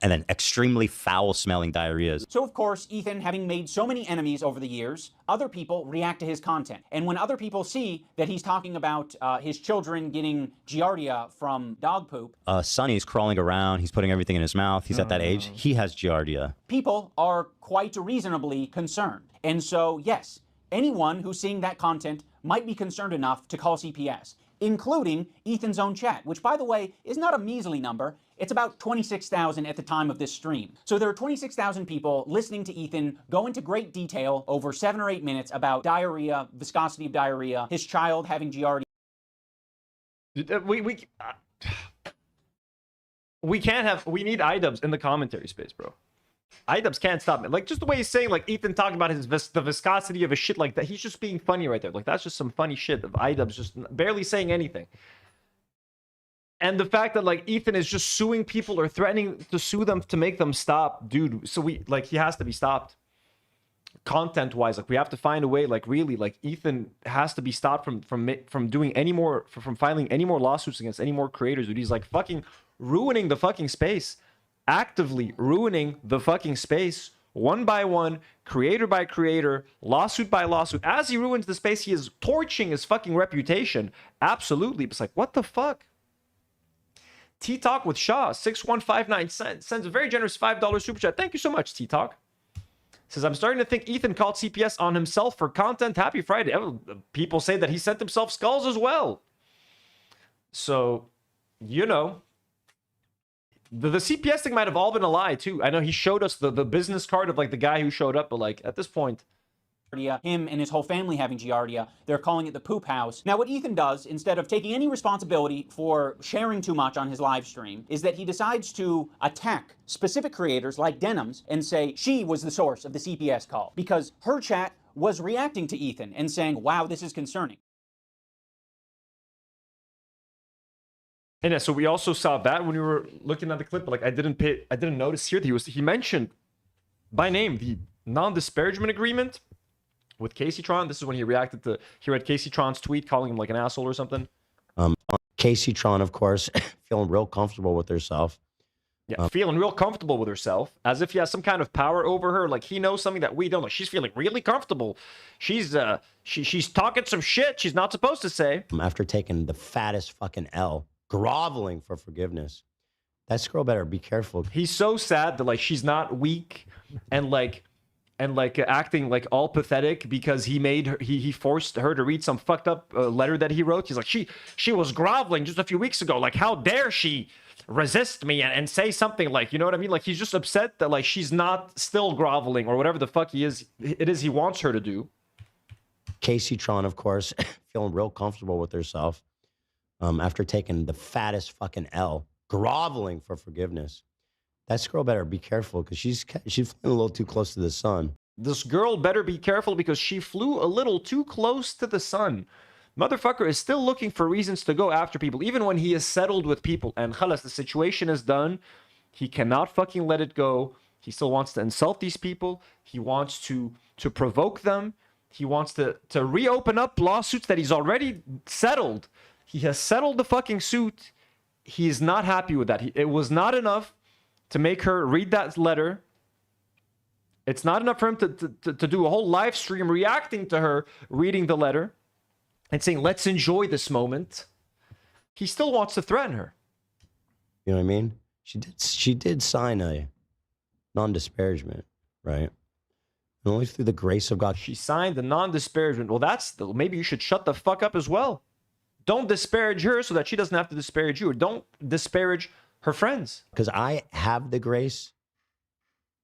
And then extremely foul smelling diarrheas. So of course, Ethan, having made so many enemies over the years, other people react to his content. And when other people see that he's talking about his children getting giardia from dog poop. Sonny's crawling around. He's putting everything in his mouth. He's at that age. He has giardia. People are quite reasonably concerned. And so, yes, anyone who's seeing that content might be concerned enough to call CPS, including Ethan's own chat, which, by the way, is not a measly number. It's about 26,000 at the time of this stream. So there are 26,000 people listening to Ethan go into great detail over 7 or 8 minutes about diarrhea, viscosity of diarrhea, his child having giardia. We can't have... We need Idubbbz in the commentary space, bro. Idubbbz can't stop it. Like, just the way he's saying, like, Ethan talking about the viscosity of his shit like that. He's just being funny right there. Like, that's just some funny shit of Idubbbz just barely saying anything. And the fact that, like, Ethan is just suing people or threatening to sue them to make them stop. Dude, so he has to be stopped. Content-wise, like, we have to find a way, like, really, like, Ethan has to be stopped from doing any more, from filing any more lawsuits against any more creators. Dude, he's, like, fucking ruining the fucking space. Actively ruining the fucking space, one by one, creator by creator, lawsuit by lawsuit. As he ruins the space, he is torching his fucking reputation. Absolutely. It's like, what the fuck? T-Talk with Shaw, 6159 sends a very generous $5 super chat. Thank you so much, T-Talk. Says, I'm starting to think Ethan called CPS on himself for content. Happy Friday. People say that he sent himself skulls as well. So, you know. The CPS thing might have all been a lie, too. I know he showed us the business card of, like, the guy who showed up, but, like, at this point... Him and his whole family having giardia. They're calling it the poop house. Now, what Ethan does, instead of taking any responsibility for sharing too much on his live stream, is that he decides to attack specific creators like Denim's and say she was the source of the CPS call because her chat was reacting to Ethan and saying, wow, this is concerning. And yeah, so we also saw that when we were looking at the clip, but like I didn't notice here that he mentioned by name non-disparagement agreement with Casey Tron. This is when he read Casey Tron's tweet calling him like an asshole or something. Casey Tron, of course, feeling real comfortable with herself. Yeah, feeling real comfortable with herself, as if he has some kind of power over her. Like he knows something that we don't. Like she's feeling really comfortable. She's talking some shit she's not supposed to say. After taking the fattest fucking L, groveling for forgiveness. That girl better be careful. He's so sad that like she's not weak and acting like all pathetic because he forced her to read some fucked up letter that he wrote. He's like, she was groveling just a few weeks ago. Like, how dare she resist me and say something like, you know what I mean? Like, he's just upset that like she's not still groveling or whatever the fuck it is he wants her to do. Casey Tron, of course, feeling real comfortable with herself after taking the fattest fucking L, groveling for forgiveness. That girl better be careful because she's flying a little too close to the sun. This girl better be careful because she flew a little too close to the sun. Motherfucker is still looking for reasons to go after people, even when he is settled with people. And khalas, the situation is done. He cannot fucking let it go. He still wants to insult these people. He wants to provoke them. He wants to reopen up lawsuits that he's already settled. He has settled the fucking suit. He is not happy with that. It was not enough to make her read that letter. It's not enough for him to do a whole live stream reacting to her reading the letter and saying, let's enjoy this moment. He still wants to threaten her. You know what I mean? She did sign a non-disparagement, right? And only through the grace of God. She signed the non-disparagement. Well, maybe you should shut the fuck up as well. Don't disparage her so that she doesn't have to disparage you. Or don't disparage her friends. Because I have the grace.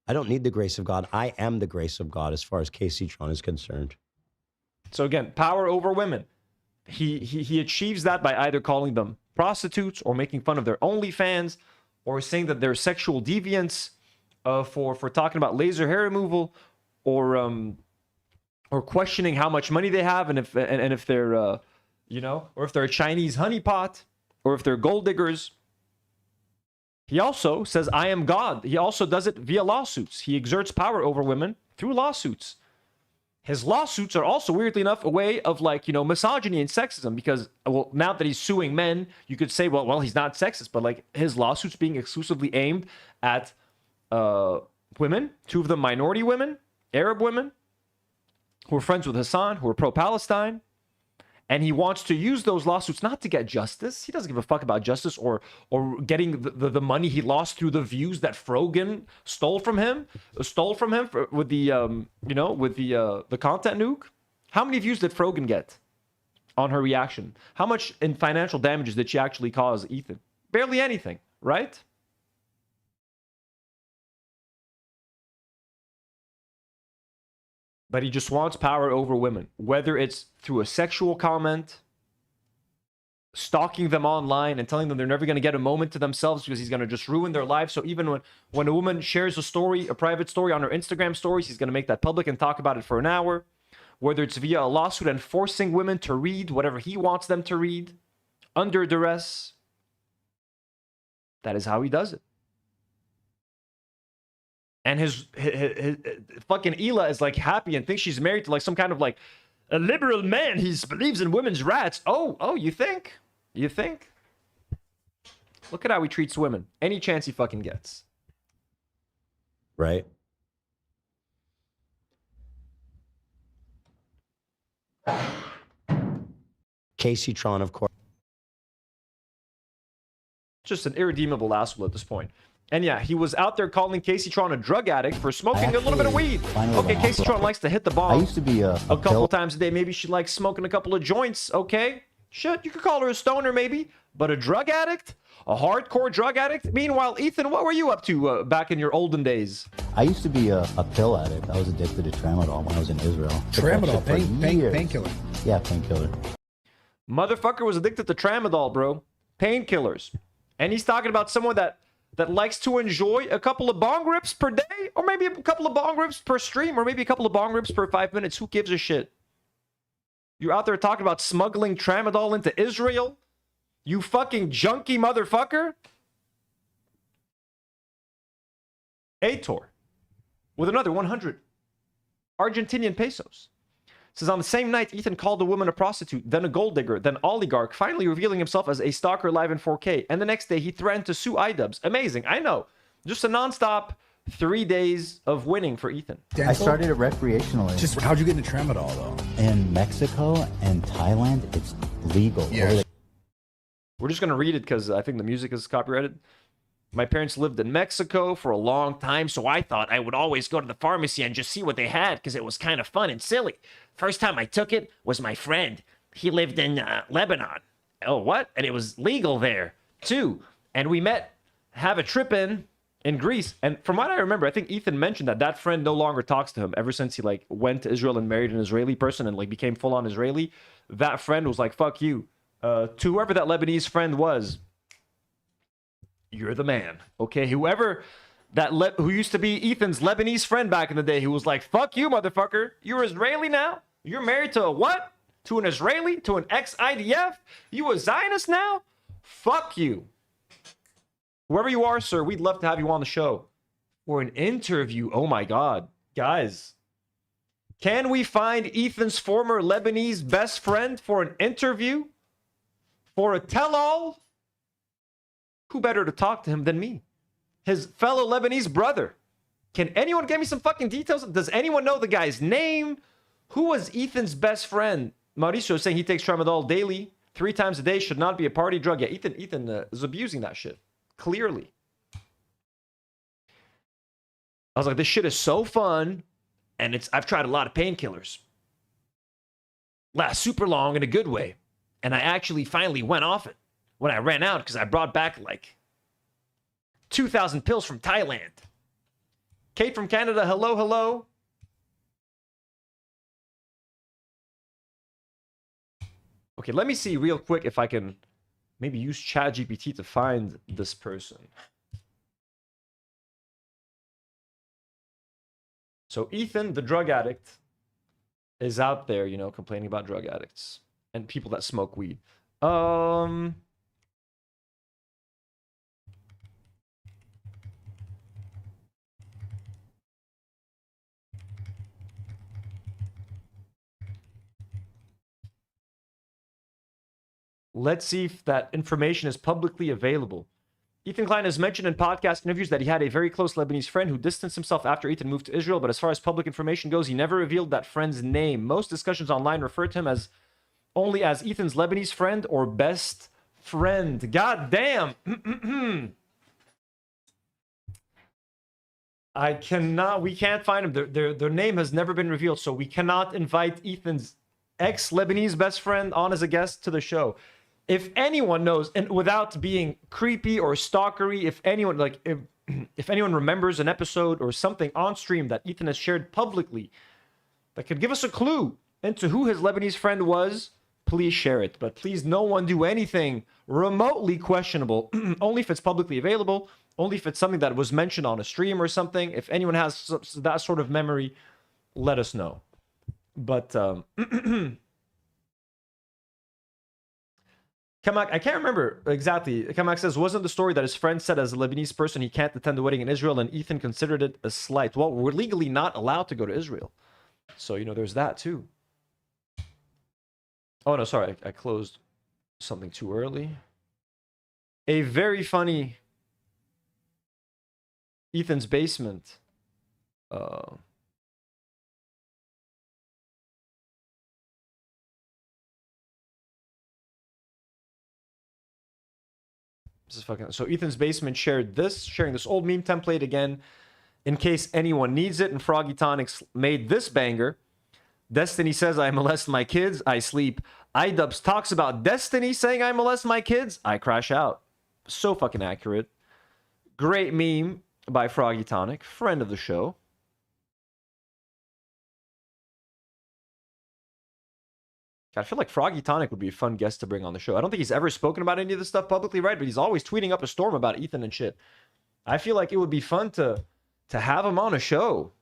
I don't need the grace of God. I am the grace of God as far as Casey Tron is concerned. So again, power over women. He achieves that by either calling them prostitutes or making fun of their OnlyFans or saying that they're sexual deviants for talking about laser hair removal or questioning how much money they have and if they're or if they're a Chinese honeypot or if they're gold diggers. He also says, I am God. He also does it via lawsuits. He exerts power over women through lawsuits. His lawsuits are also, weirdly enough, a way of misogyny and sexism because, well, now that he's suing men, you could say, well, he's not sexist, but like his lawsuits being exclusively aimed at women, two of them minority women, Arab women, who are friends with Hasan, who are pro-Palestine. And he wants to use those lawsuits not to get justice. He doesn't give a fuck about justice or getting the money he lost through the views that Frogan stole from him with the content nuke. How many views did Frogan get on her reaction? How much in financial damages did she actually cause Ethan? Barely anything, right? But he just wants power over women, whether it's through a sexual comment, stalking them online and telling them they're never going to get a moment to themselves because he's going to just ruin their life. So even when a woman shares a private story on her Instagram stories, he's going to make that public and talk about it for an hour. Whether it's via a lawsuit and forcing women to read whatever he wants them to read under duress. That is how he does it. And his fucking Ela is like happy and thinks she's married to like some kind of like a liberal man. He believes in women's rights. Oh, you think? You think? Look at how he treats women. Any chance he fucking gets. Right. Casey Tron, of course. Just an irredeemable asshole at this point. And yeah, he was out there calling Casey Tron a drug addict for smoking a little bit of weed. Okay, Casey Tron likes to hit the ball. I used to be a couple times a day. Maybe she likes smoking a couple of joints. Okay, shit, you could call her a stoner maybe. But a drug addict? A hardcore drug addict? Meanwhile, Ethan, what were you up to back in your olden days? I used to be a pill addict. I was addicted to tramadol when I was in Israel. Tramadol, painkiller. Yeah, painkiller. Motherfucker was addicted to tramadol, bro. Painkillers. And he's talking about someone that likes to enjoy a couple of bong rips per day, or maybe a couple of bong rips per stream, or maybe a couple of bong rips per 5 minutes. Who gives a shit? You're out there talking about smuggling tramadol into Israel? You fucking junkie motherfucker? Detour with another 100 Argentinian pesos. It says on the same night, Ethan called a woman a prostitute, then a gold digger, then oligarch, finally revealing himself as a stalker live in 4K. And the next day, he threatened to sue Idubbbz. Amazing. I know. Just a nonstop 3 days of winning for Ethan. I started it recreationally. Just how'd you get into tramadol though? In Mexico and Thailand, it's legal. Yeah. We're just going to read it because I think the music is copyrighted. My parents lived in Mexico for a long time, so I thought I would always go to the pharmacy and just see what they had because it was kind of fun and silly. First time I took it was my friend. He lived in Lebanon. Oh, what? And it was legal there, too. And we met, have a trip in Greece. And from what I remember, I think Ethan mentioned that that friend no longer talks to him ever since he, like, went to Israel and married an Israeli person and, like, became full-on Israeli. That friend was like, fuck you. To whoever that Lebanese friend was, you're the man, okay? Whoever who used to be Ethan's Lebanese friend back in the day, who was like, fuck you, motherfucker. You're Israeli now? You're married to a what? To an Israeli? To an ex-IDF? You a Zionist now? Fuck you. Whoever you are, sir, we'd love to have you on the show for an interview. Oh my God. Guys, can we find Ethan's former Lebanese best friend for an interview? For a tell-all? Who better to talk to him than me? His fellow Lebanese brother. Can anyone give me some fucking details? Does anyone know the guy's name? Who was Ethan's best friend? Mauricio is saying he takes tramadol daily, 3 times a day, should not be a party drug. Yeah, Ethan is abusing that shit. Clearly. I was like, this shit is so fun, and I've tried a lot of painkillers. Last super long in a good way. And I actually finally went off it when I ran out because I brought back like 2,000 pills from Thailand. Kate from Canada, hello, hello. Okay, let me see real quick if I can maybe use ChatGPT to find this person. So Ethan, the drug addict, is out there, you know, complaining about drug addicts and people that smoke weed. Let's see if that information is publicly available. Ethan Klein has mentioned in podcast interviews that he had a very close Lebanese friend who distanced himself after Ethan moved to Israel, but as far as public information goes, he never revealed that friend's name. Most discussions online refer to him as only as Ethan's Lebanese friend or best friend. God damn. We can't find him. Their name has never been revealed, so we cannot invite Ethan's ex-Lebanese best friend on as a guest to the show. If anyone knows, and without being creepy or stalkery, if anyone if anyone remembers an episode or something on stream that Ethan has shared publicly that could give us a clue into who his Lebanese friend was, please share it. But please, no one do anything remotely questionable. Only if it's publicly available. Only if it's something that was mentioned on a stream or something. If anyone has that sort of memory, let us know. But Kamak, I can't remember exactly. Kamak says, wasn't the story that his friend said as a Lebanese person he can't attend the wedding in Israel and Ethan considered it a slight? Well, we're legally not allowed to go to Israel. So, you know, there's that too. Oh, no, sorry. I closed something too early. A very funny Ethan's basement. This is fucking... So Ethan's basement sharing this old meme template again, in case anyone needs it. And Froggy Tonics made this banger. Destiny says, I molest my kids, I sleep. Idubbbz talks about Destiny saying, I molest my kids, I crash out. So fucking accurate. Great meme by Froggy Tonic, friend of the show. I feel like Froggy Tonic would be a fun guest to bring on the show. I don't think he's ever spoken about any of this stuff publicly, right? But he's always tweeting up a storm about Ethan and shit. I feel like it would be fun to have him on a show.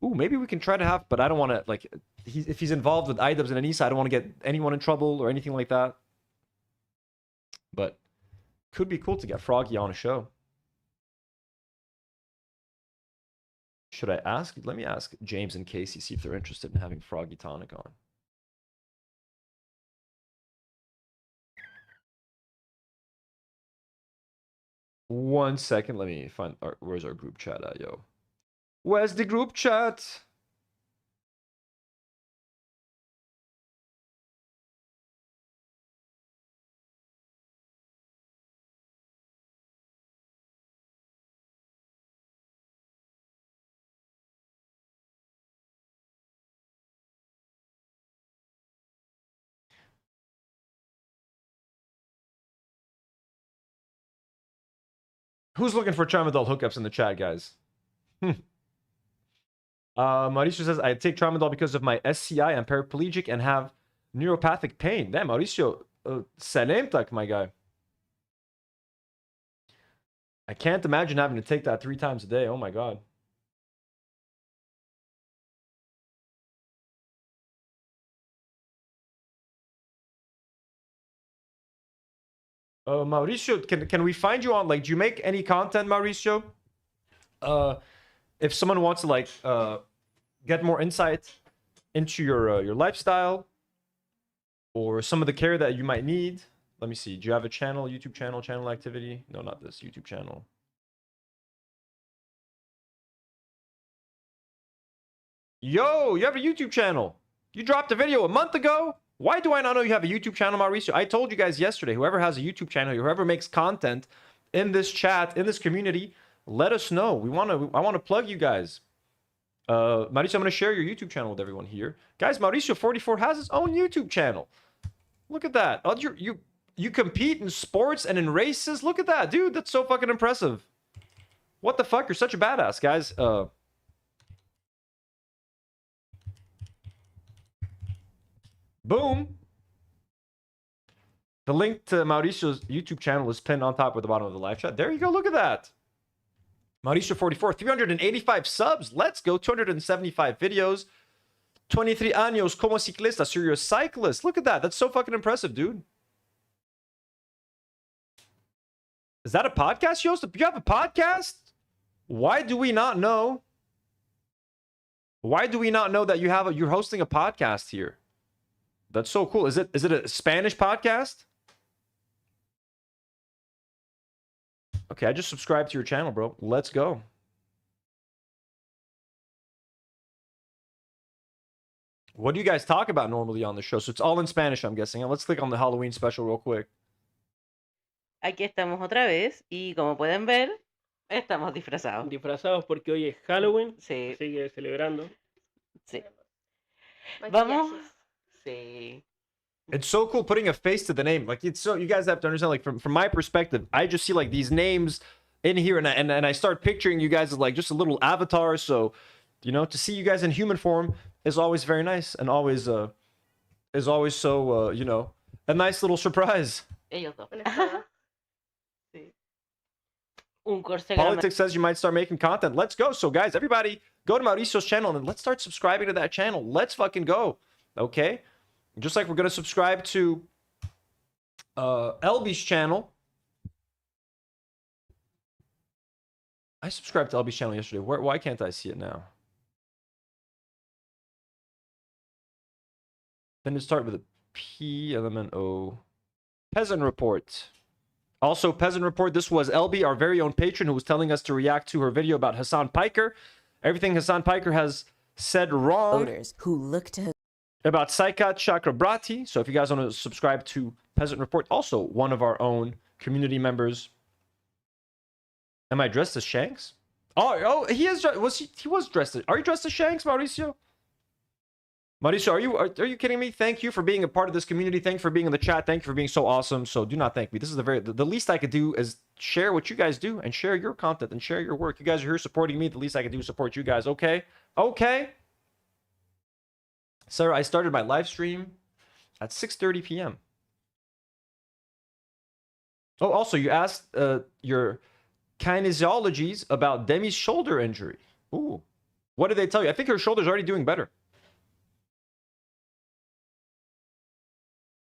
Ooh, maybe we can try to have, but I don't want to, like, if he's involved with Idubbbz and Anissa, I don't want to get anyone in trouble or anything like that. But could be cool to get Froggy on a show. Should I ask? Let me ask James and Casey, see if they're interested in having Froggy Tonic on. One second, let me find where's our group chat at, yo? Where's the group chat? Who's looking for tramadol hookups in the chat, guys? Mauricio says, I take tramadol because of my SCI. I'm paraplegic and have neuropathic pain. Damn, Mauricio, salam tak, my guy. I can't imagine having to take that 3 times a day. Oh my god. Mauricio, can we find you on, like, do you make any content, Mauricio? If someone wants to, like, get more insight into your lifestyle or some of the care that you might need. Let me see. Do you have a channel, YouTube channel activity? No, not this YouTube channel. Yo, you have a YouTube channel. You dropped a video a month ago. Why do I not know you have a YouTube channel, Mauricio? I told you guys yesterday, whoever has a YouTube channel, whoever makes content in this chat, in this community, let us know. I want to plug you guys. Mauricio, I'm going to share your YouTube channel with everyone here. Guys, Mauricio44 has his own YouTube channel. Look at that. Oh, you compete in sports and in races? Look at that, dude. That's so fucking impressive. What the fuck? You're such a badass, guys. Boom. The link to Mauricio's YouTube channel is pinned on top or the bottom of the live chat. There you go. Look at that. Mauricio44, 385 subs. Let's go. 275 videos. 23 años como ciclista. So you're a cyclist. Look at that. That's so fucking impressive, dude. Is that a podcast, Joseph? You have a podcast? Why do we not know? Why do we not know that you're hosting a podcast here? That's so cool. Is it a Spanish podcast? Okay, I just subscribed to your channel, bro. Let's go. What do you guys talk about normally on the show? So it's all in Spanish, I'm guessing. Let's click on the Halloween special real quick. Aquí estamos otra vez y como pueden ver, estamos disfrazados. Disfrazados porque hoy es Halloween. Sí. Sigue celebrando. Sí. Vamos. Sí. It's so cool putting a face to the name. Like, it's so, you guys have to understand, like, from my perspective, I just see like these names in here and I start picturing you guys as like just a little avatar. So, you know, to see you guys in human form is always very nice and always is always so you know, a nice little surprise. Ellos dos. Sí. Politics says you might start making content. Let's go. So guys, everybody go to Mauricio's channel and let's start subscribing to that channel. Let's fucking go. Okay? Just like we're going to subscribe to Elby's channel. I subscribed to Elby's channel yesterday. Why can't I see it now? Then it start with a P and then an O. Peasant Report. Also, Peasant Report, this was Elby, our very own patron, who was telling us to react to her video about Hasan Piker. Everything Hasan Piker has said wrong. Voters who look to about Saikat Chakrabarti. So if you guys want to subscribe to Peasant Report, also one of our own community members. Am I dressed as Shanks? Oh, he is. He was dressed as. Are you dressed as Shanks, Mauricio? Mauricio, are you kidding me? Thank you for being a part of this community. Thank you for being in the chat. Thank you for being so awesome. So do not thank me. This is the least I could do is share what you guys do and share your content and share your work. You guys are here supporting me. The least I can do is support you guys. Okay. Okay. Sir, I started my live stream at 6:30 p.m. Oh, also, you asked your kinesiologies about Demi's shoulder injury. Ooh. What did they tell you? I think her shoulder's already doing better.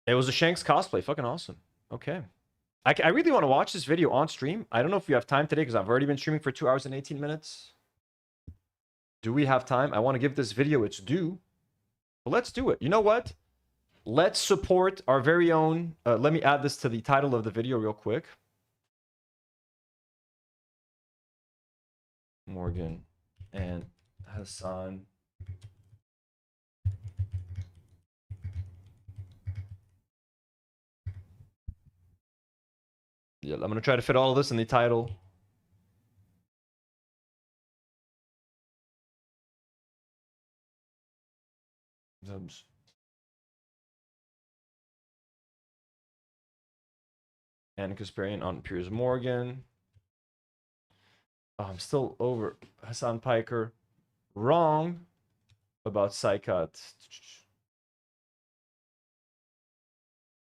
It was a Shanks cosplay. Fucking awesome. Okay. I really want to watch this video on stream. I don't know if you have time today because I've already been streaming for 2 hours and 18 minutes. Do we have time? I want to give this video its due. But let's do it. You know what? Let's support our very own. Let me add this to the title of the video real quick. Morgan and Hasan. Yeah, I'm gonna try to fit all of this in the title. Idubbbz. And Kasparian on Piers Morgan. Oh, I'm still over Hasan Piker. Wrong about Saikat.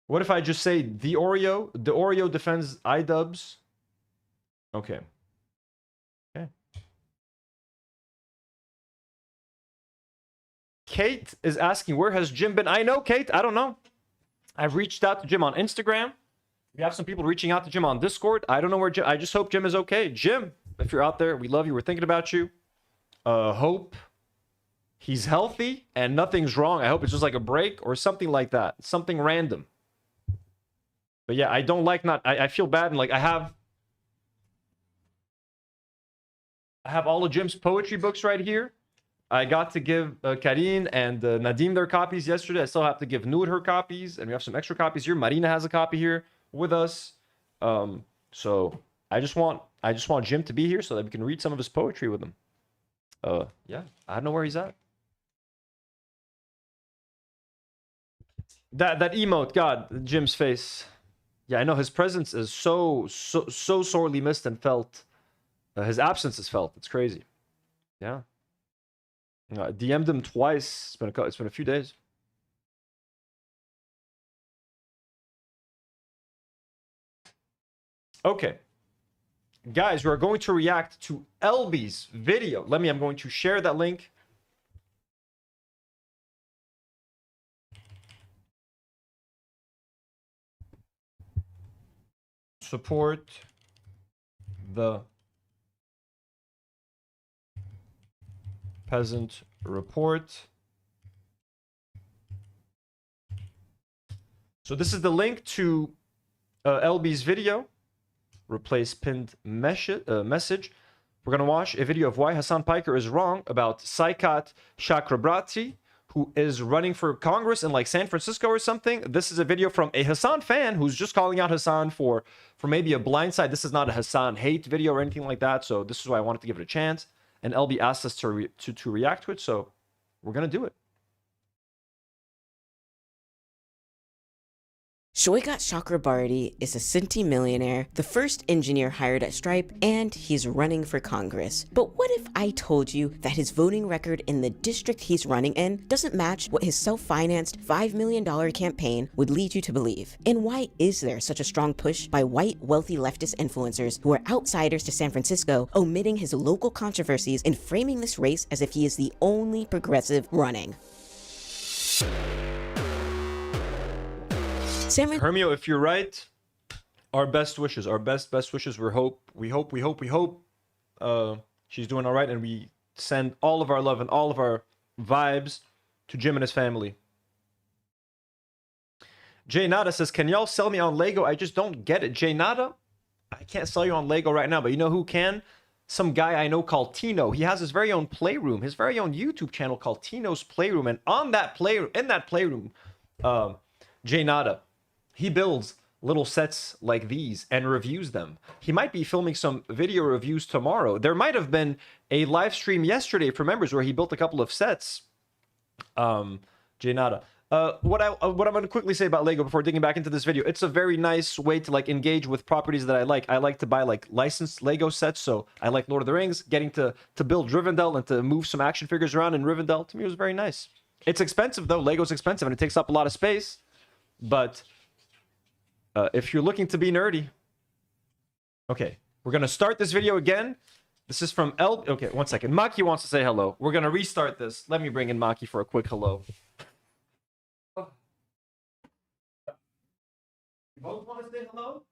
What if I just say DeOrio? DeOrio defends Idubbbz. Okay. Okay. Kate is asking, where has Jim been? I know, Kate. I don't know. I've reached out to Jim on Instagram. We have some people reaching out to Jim on Discord. I don't know where Jim. I just hope Jim is okay. Jim, if you're out there, we love you. We're thinking about you. Hope he's healthy and nothing's wrong. I hope it's just like a break or something like that. Something random. But yeah, I don't like not. I feel bad and like I have all of Jim's poetry books right here. I got to give Karine and Nadim their copies yesterday. I still have to give Nour her copies, and we have some extra copies here. Marina has a copy here with us. So I just want Jim to be here so that we can read some of his poetry with him. Yeah, I don't know where he's at. That emote, God, Jim's face. Yeah, I know his presence is so sorely missed and felt. His absence is felt. It's crazy. Yeah. DM'd him twice. It's been a few days. Okay. Guys, we're going to react to Elby's video. I'm going to share that link. Support the peasant report. So this is the link to LB's video. Replace pinned message. We're going to watch a video of why Hasan Piker is wrong about Saikat Chakrabarti, who is running for Congress in like San Francisco or something. This is a video from a Hasan fan who's just calling out Hasan for maybe a blindside. This is not a Hasan hate video or anything like that. So this is why I wanted to give it a chance. And LB asked us to react to it. So we're going to do it. Saikat Chakrabarti is a Sinti millionaire, the first engineer hired at Stripe, and he's running for Congress. But what if I told you that his voting record in the district he's running in doesn't match what his self-financed $5 million campaign would lead you to believe? And why is there such a strong push by white, wealthy leftist influencers who are outsiders to San Francisco, omitting his local controversies and framing this race as if he is the only progressive running? Hermio, if you're right, our best wishes, our best wishes. We hope she's doing all right, and we send all of our love and all of our vibes to Jim and his family. Jay Nada says, can y'all sell me on Lego? I just don't get it. Jay Nada, I can't sell you on Lego right now, but you know who can? Some guy I know called Tino. He has his very own playroom, his very own YouTube channel called Tino's Playroom, and in that playroom, Jay Nada, he builds little sets like these and reviews them. He might be filming some video reviews tomorrow. There might have been a live stream yesterday for members where he built a couple of sets. Jay Nada. What I'm going to quickly say about Lego before digging back into this video, it's a very nice way to like engage with properties that I like. I like to buy like licensed Lego sets, so I like Lord of the Rings. Getting to build Rivendell and to move some action figures around in Rivendell, to me, was very nice. It's expensive though. Lego's expensive and it takes up a lot of space, but if you're looking to be nerdy, okay, we're gonna start this video again. This is from Okay, one second. Maki wants to say hello. We're gonna restart this. Let me bring in Maki for a quick hello. You both want to say hello?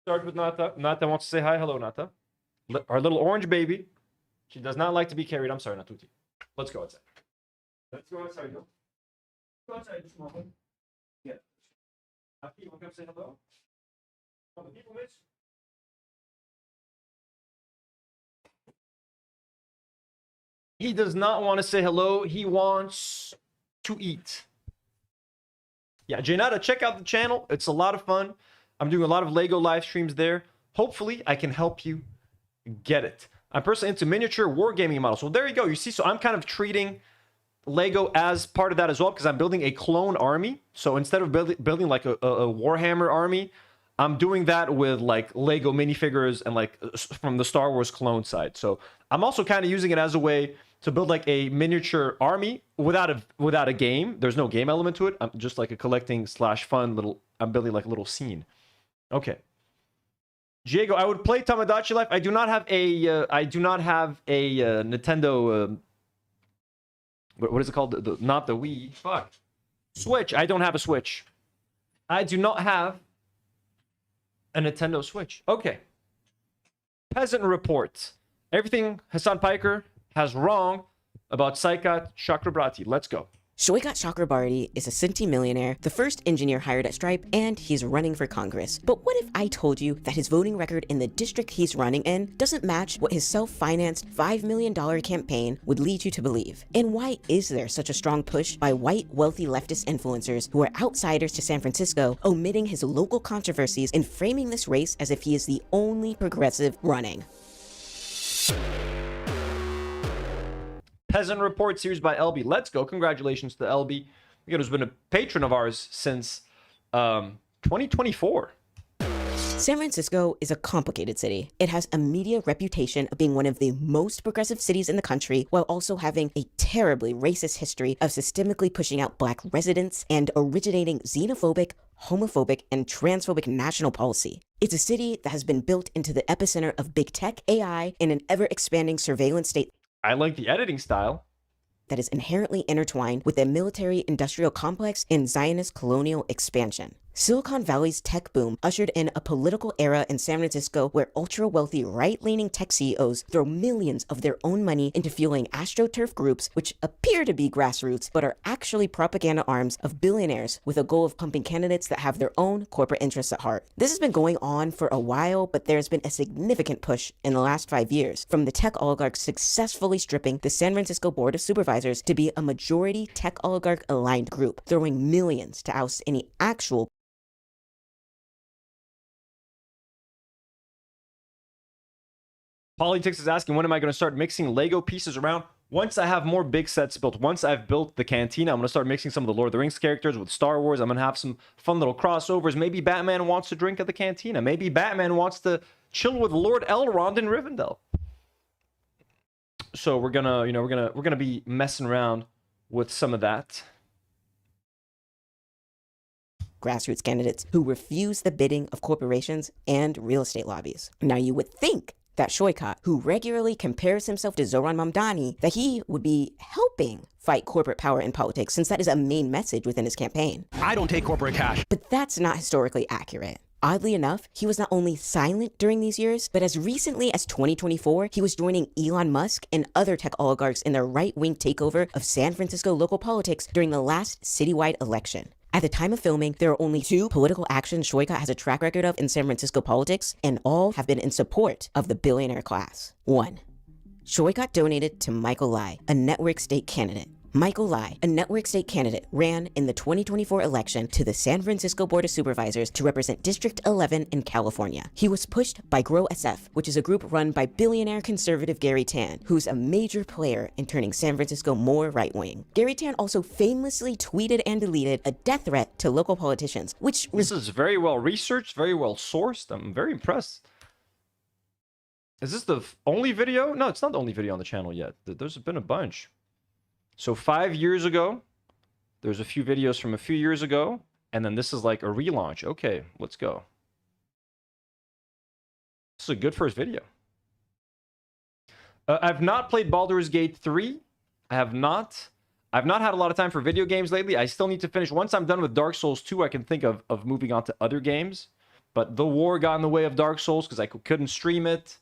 Start with Nata. Nata wants to say hi. Hello, Nata. Our little orange baby. She does not like to be carried. I'm sorry, Natuti. Let's go outside. Let's go outside. Go outside this moment. Yeah. After you want to come say hello? All the people, miss? He does not want to say hello. He wants to eat. Yeah, Janata, check out the channel. It's a lot of fun. I'm doing a lot of Lego live streams there. Hopefully, I can help you get it. I'm personally into miniature wargaming models. So there you go. You see, so I'm kind of treating Lego as part of that as well because I'm building a clone army. So instead of building like a Warhammer army, I'm doing that with like Lego minifigures and like from the Star Wars clone side. So I'm also kind of using it as a way to build like a miniature army without a game. There's no game element to it. I'm just like a collecting / fun little. I'm building like a little scene. Okay. Diego, I would play Tamagotchi Life. I do not have a Nintendo. What is it called? Not the Wii. Fuck. Switch. I don't have a Switch. I do not have a Nintendo Switch. Okay. Peasant report. Everything Hasan Piker has wrong about Saikat Chakrabarti. Let's go. Saikat Chakrabarti is a centimillionaire, the first engineer hired at Stripe, and he's running for Congress. But what if I told you that his voting record in the district he's running in doesn't match what his self-financed $5 million campaign would lead you to believe? And why is there such a strong push by white, wealthy leftist influencers who are outsiders to San Francisco, omitting his local controversies and framing this race as if he is the only progressive running? Peasant Report series by LB. Let's go. Congratulations to LB. Who's been a patron of ours since 2024. San Francisco is a complicated city. It has a media reputation of being one of the most progressive cities in the country, while also having a terribly racist history of systemically pushing out black residents and originating xenophobic, homophobic, and transphobic national policy. It's a city that has been built into the epicenter of big tech, AI, and an ever-expanding surveillance state. I like the editing style. That is inherently intertwined with a military-industrial complex and Zionist colonial expansion. Silicon Valley's tech boom ushered in a political era in San Francisco where ultra-wealthy right-leaning tech CEOs throw millions of their own money into fueling AstroTurf groups, which appear to be grassroots, but are actually propaganda arms of billionaires with a goal of pumping candidates that have their own corporate interests at heart. This has been going on for a while, but there's been a significant push in the last 5 years, from the tech oligarchs successfully stripping the San Francisco Board of Supervisors to be a majority tech oligarch-aligned group, throwing millions to oust any actual Politics is asking, when am I going to start mixing Lego pieces around? Once I have more big sets built, once I've built the cantina, I'm going to start mixing some of the Lord of the Rings characters with Star Wars. I'm going to have some fun little crossovers. Maybe Batman wants to drink at the cantina. Maybe Batman wants to chill with Lord Elrond in Rivendell. So we're gonna, we're gonna be messing around with some of that. Grassroots candidates who refuse the bidding of corporations and real estate lobbies. Now you would think that Saikat, who regularly compares himself to Zoran Mamdani, that he would be helping fight corporate power in politics, since that is a main message within his campaign. I don't take corporate cash. But that's not historically accurate. Oddly enough, he was not only silent during these years, but as recently as 2024, he was joining Elon Musk and other tech oligarchs in their right-wing takeover of San Francisco local politics during the last citywide election. At the time of filming, there are only 2 political actions Saikat has a track record of in San Francisco politics, and all have been in support of the billionaire class. 1. Saikat donated to Michael Lai, a network state candidate. Michael Lai, a network state candidate, ran in the 2024 election to the San Francisco Board of Supervisors to represent District 11 in California. He was pushed by Grow SF, which is a group run by billionaire conservative Gary Tan, who's a major player in turning San Francisco more right-wing. Gary Tan also famously tweeted and deleted a death threat to local politicians, which This is very well researched, very well sourced. I'm very impressed. Is this the only video? No, it's not the only video on the channel yet. There's been a bunch. So 5 years ago, there's a few videos from a few years ago, and then this is like a relaunch. Okay, let's go. This is a good first video. I've not played Baldur's Gate 3. I have not. I've not had a lot of time for video games lately. I still need to finish. Once I'm done with Dark Souls 2, I can think of moving on to other games. But the war got in the way of Dark Souls because I couldn't stream it.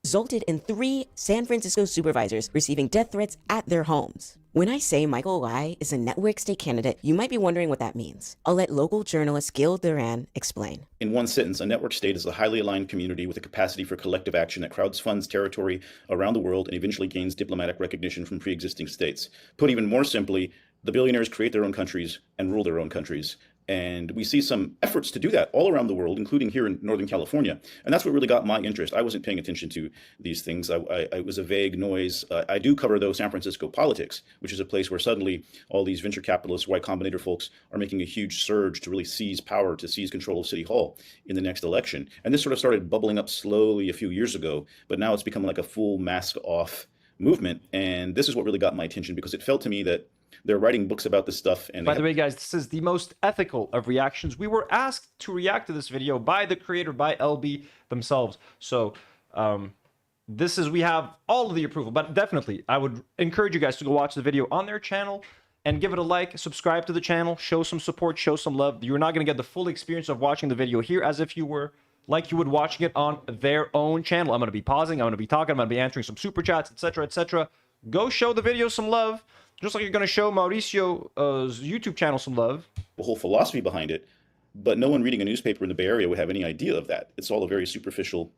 Resulted in 3 San Francisco supervisors receiving death threats at their homes. When I say Michael Lai is a network state candidate, you might be wondering what that means. I'll let local journalist Gil Duran explain. In one sentence, a network state is a highly aligned community with a capacity for collective action that crowdfunds territory around the world and eventually gains diplomatic recognition from pre-existing states. Put even more simply, the billionaires create their own countries and rule their own countries. And we see some efforts to do that all around the world, including here in Northern California. And that's what really got my interest. I wasn't paying attention to these things. I was a vague noise. I do cover, though, San Francisco politics, which is a place where suddenly all these venture capitalists, Y Combinator folks are making a huge surge to really seize power, to seize control of City Hall in the next election. And this sort of started bubbling up slowly a few years ago, but now it's become like a full mask-off movement. And this is what really got my attention, because it felt to me that they're writing books about this stuff. And by the way, guys, this is the most ethical of reactions. We were asked to react to this video by the creator, by LB themselves. So we have all of the approval. But definitely, I would encourage you guys to go watch the video on their channel and give it a like, subscribe to the channel, show some support, show some love. You're not going to get the full experience of watching the video here as if you were like you would watching it on their own channel. I'm going to be pausing, I'm going to be talking, I'm going to be answering some super chats, etc., etc. Go show the video some love. Just like you're going to show Mauricio's YouTube channel some love. The whole philosophy behind it, but no one reading a newspaper in the Bay Area would have any idea of that. It's all a very superficial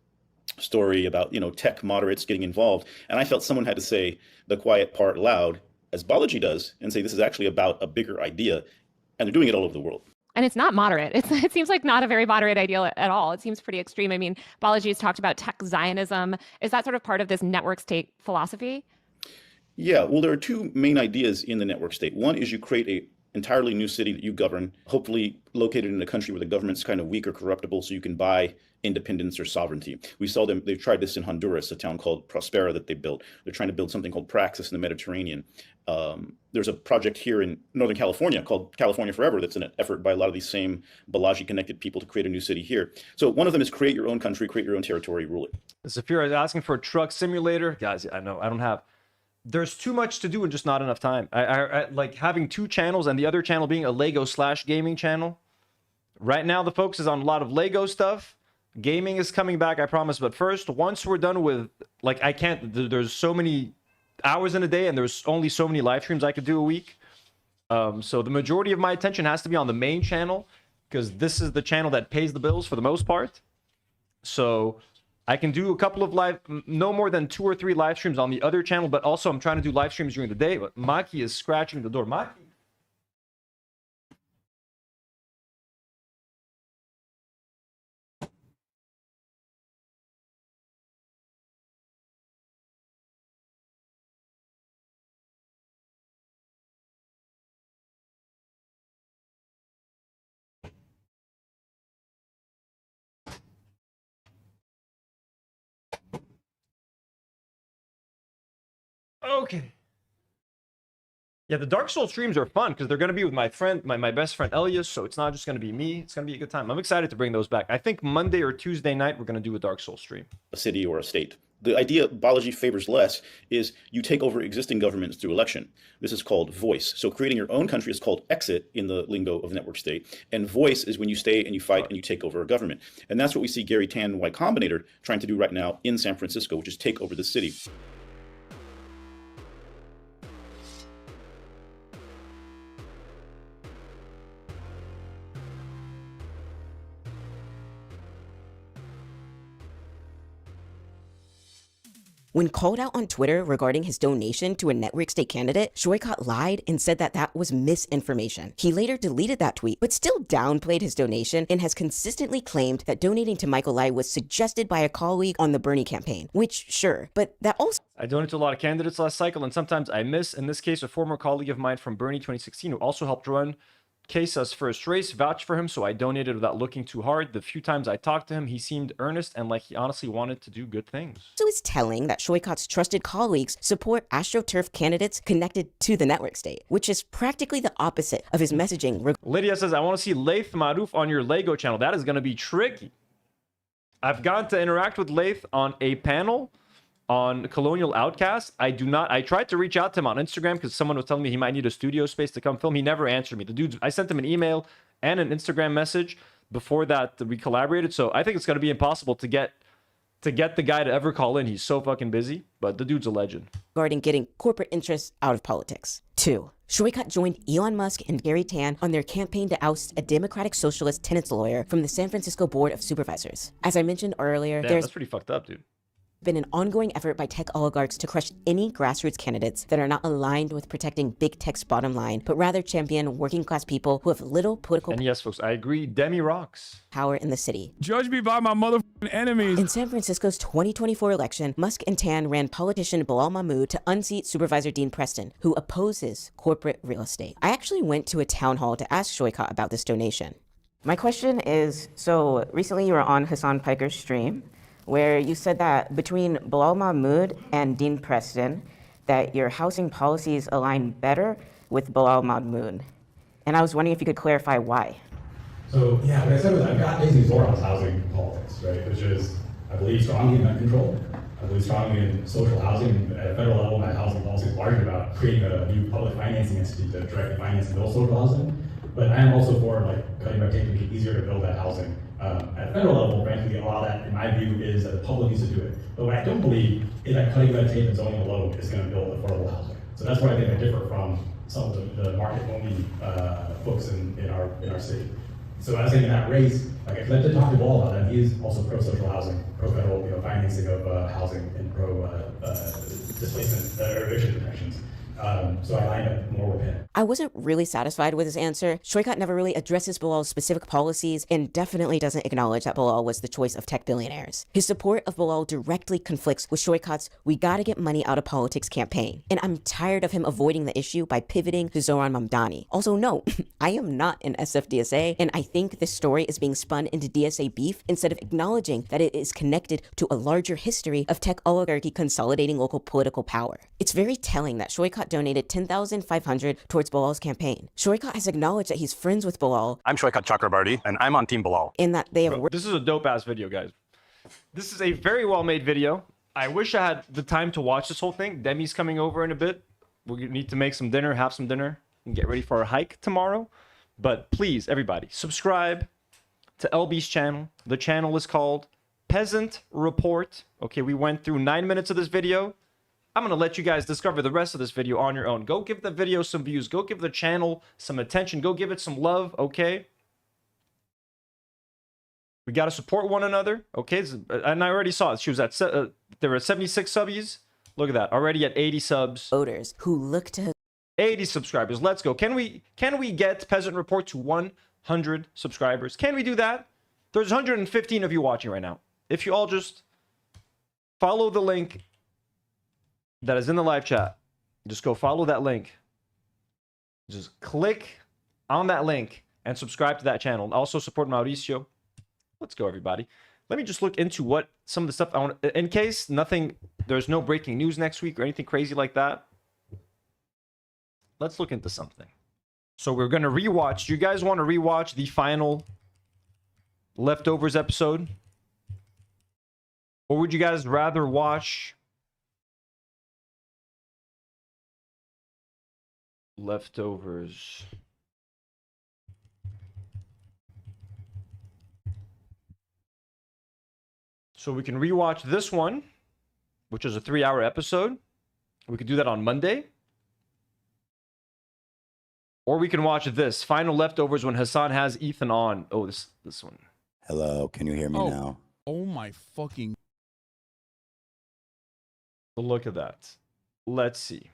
story about, tech moderates getting involved. And I felt someone had to say the quiet part loud, as Balaji does, and say this is actually about a bigger idea. And they're doing it all over the world. And it's not moderate. It seems like not a very moderate idea at all. It seems pretty extreme. I mean, Balaji has talked about tech Zionism. Is that sort of part of this network state philosophy? Yeah, well, there are 2 main ideas in the network state. One is you create a entirely new city that you govern, hopefully located in a country where the government's kind of weak or corruptible, so you can buy independence or sovereignty. We saw them, they've tried this in Honduras, a town called Prospera that they built. They're trying to build something called Praxis in the Mediterranean. There's a project here in Northern California called California Forever that's an effort by a lot of these same Balaji-connected people to create a new city here. So one of them is create your own country, create your own territory, rule it. Zafir is asking for a truck simulator. Guys, I know, I don't have... There's too much to do and just not enough time. I like having 2 channels and the other channel being a Lego/gaming channel. Right now, the focus is on a lot of Lego stuff. Gaming is coming back, I promise. But first, once we're done with, there's so many hours in a day and there's only so many live streams I could do a week. So the majority of my attention has to be on the main channel because this is the channel that pays the bills for the most part. So I can do a couple of no more than 2 or 3 live streams on the other channel, but also I'm trying to do live streams during the day. But Maki is scratching the door. Maki. Okay. Yeah, the Dark Souls streams are fun because they're going to be with my friend, my best friend Elliot, so it's not just going to be me. It's going to be a good time. I'm excited to bring those back. I think Monday or Tuesday night we're going to do a Dark Souls stream. A city or a state. The idea Balaji favors less is you take over existing governments through election. This is called voice. So creating your own country is called exit in the lingo of network state. And voice is when you stay and you fight and you take over a government. And that's what we see Gary Tan, Y Combinator, trying to do right now in San Francisco, which is take over the city. When called out on Twitter regarding his donation to a network state candidate, Saikat lied and said that that was misinformation. He later deleted that tweet, but still downplayed his donation and has consistently claimed that donating to Michael Lai was suggested by a colleague on the Bernie campaign, which sure, but that also... I donated to a lot of candidates last cycle, and sometimes I miss. In this case, a former colleague of mine from Bernie 2016 who also helped run Kesa's first race vouched for him, so I donated without looking too hard. The few times I talked to him, he seemed earnest and like he honestly wanted to do good things. So it's telling that Saikat's trusted colleagues support AstroTurf candidates connected to the network state, which is practically the opposite of his messaging. Lydia says, I want to see Laith Maruf on your Lego channel. That is going to be tricky. I've gone to interact with Laith on a panel on Colonial Outcast. I tried to reach out to him on Instagram because someone was telling me he might need a studio space to come film. He never answered me. I sent him an email and an Instagram message. before that we collaborated. So I think it's gonna be impossible to get the guy to ever call in. He's so fucking busy, but the dude's a legend. Regarding getting corporate interests out of politics. 2. Saikat joined Elon Musk and Gary Tan on their campaign to oust a Democratic Socialist tenants lawyer from the San Francisco Board of Supervisors. As I mentioned earlier, Damn, there's that's pretty fucked up, dude. been an ongoing effort by tech oligarchs to crush any grassroots candidates that are not aligned with protecting big tech's bottom line, but rather champion working class people who have little political And yes, folks, I agree. Demi rocks. power in the city. Judge me by my motherfucking enemies. In San Francisco's 2024 election, Musk and Tan ran politician Bilal Mahmoud to unseat Supervisor Dean Preston, who opposes corporate real estate. I actually went to a town hall to ask Saikat about this donation. My question is, so recently you were on Hasan Piker's stream, where you said that between Bilal Mahmoud and Dean Preston, that your housing policies align better with Bilal Mahmoud. And I was wondering if you could clarify why. So yeah, what I said was I've got basically Zoran's housing politics, right? Which is I believe strongly in rent control. I believe strongly in social housing. At a federal level, my housing policy is largely about creating a new public financing entity to directly finance and build social housing. But I am also for like cutting red tape to make it easier to build that housing. At a federal level, frankly, a lot of that, in my view, is that the public needs to do it. But what I don't believe is that cutting red tape and zoning alone is going to build affordable housing. So that's where I think I differ from some of the market-only folks in our city. So I was saying in that race, like I did talk to Wall about that. He is also pro-social housing, pro-federal financing of housing, and pro-displacement or eviction protections. So I lined up more with him. I wasn't really satisfied with his answer. Saikat never really addresses Bilal's specific policies and definitely doesn't acknowledge that Bilal was the choice of tech billionaires. His support of Bilal directly conflicts with Saikat's "we gotta get money out of politics" campaign. And I'm tired of him avoiding the issue by pivoting to Zoran Mamdani. Also, no, I am not an SFDSA, and I think this story is being spun into DSA beef instead of acknowledging that it is connected to a larger history of tech oligarchy consolidating local political power. It's very telling that Saikat donated $10,500 towards Bilal's campaign. Saikat has acknowledged that he's friends with Bilal. I'm Saikat Chakrabarti, and I'm on Team Bilal. And that they have Bro, this is a dope-ass video, guys. This is a very well-made video. I wish I had the time to watch this whole thing. Demi's coming over in a bit. We need to make some dinner, have some dinner, and get ready for our hike tomorrow. But please, everybody, subscribe to LB's channel. The channel is called Peasant Report. Okay, we went through 9 minutes of this video. I'm going to let you guys discover the rest of this video on your own. Go give the video some views. Go give the channel some attention. Go give it some love, okay? We got to support one another, okay? And I already saw it. She was at, there were 76 subbies. Look at that. Already at 80 subs. Voters who look to 80 subscribers. Let's go. Can we get Peasant Report to 100 subscribers? Can we do that? There's 115 of you watching right now. If you all just follow the link that is in the live chat, just go follow that link. Just click on that link and subscribe to that channel. And also support Mauricio. Let's go, everybody. Let me just look into what some of the stuff I want, in case there's no breaking news next week or anything crazy like that. Let's look into something. So we're going to rewatch. Do you guys want to rewatch the final Leftovers episode? Or would you guys rather watch Leftovers? So we can rewatch this one, which is a 3-hour episode. We could do that on Monday. Or we can watch this, Final Leftovers, when Hasan has Ethan on. Oh, this one. Hello, can you hear me now? Oh my fucking... Look at that. Let's see.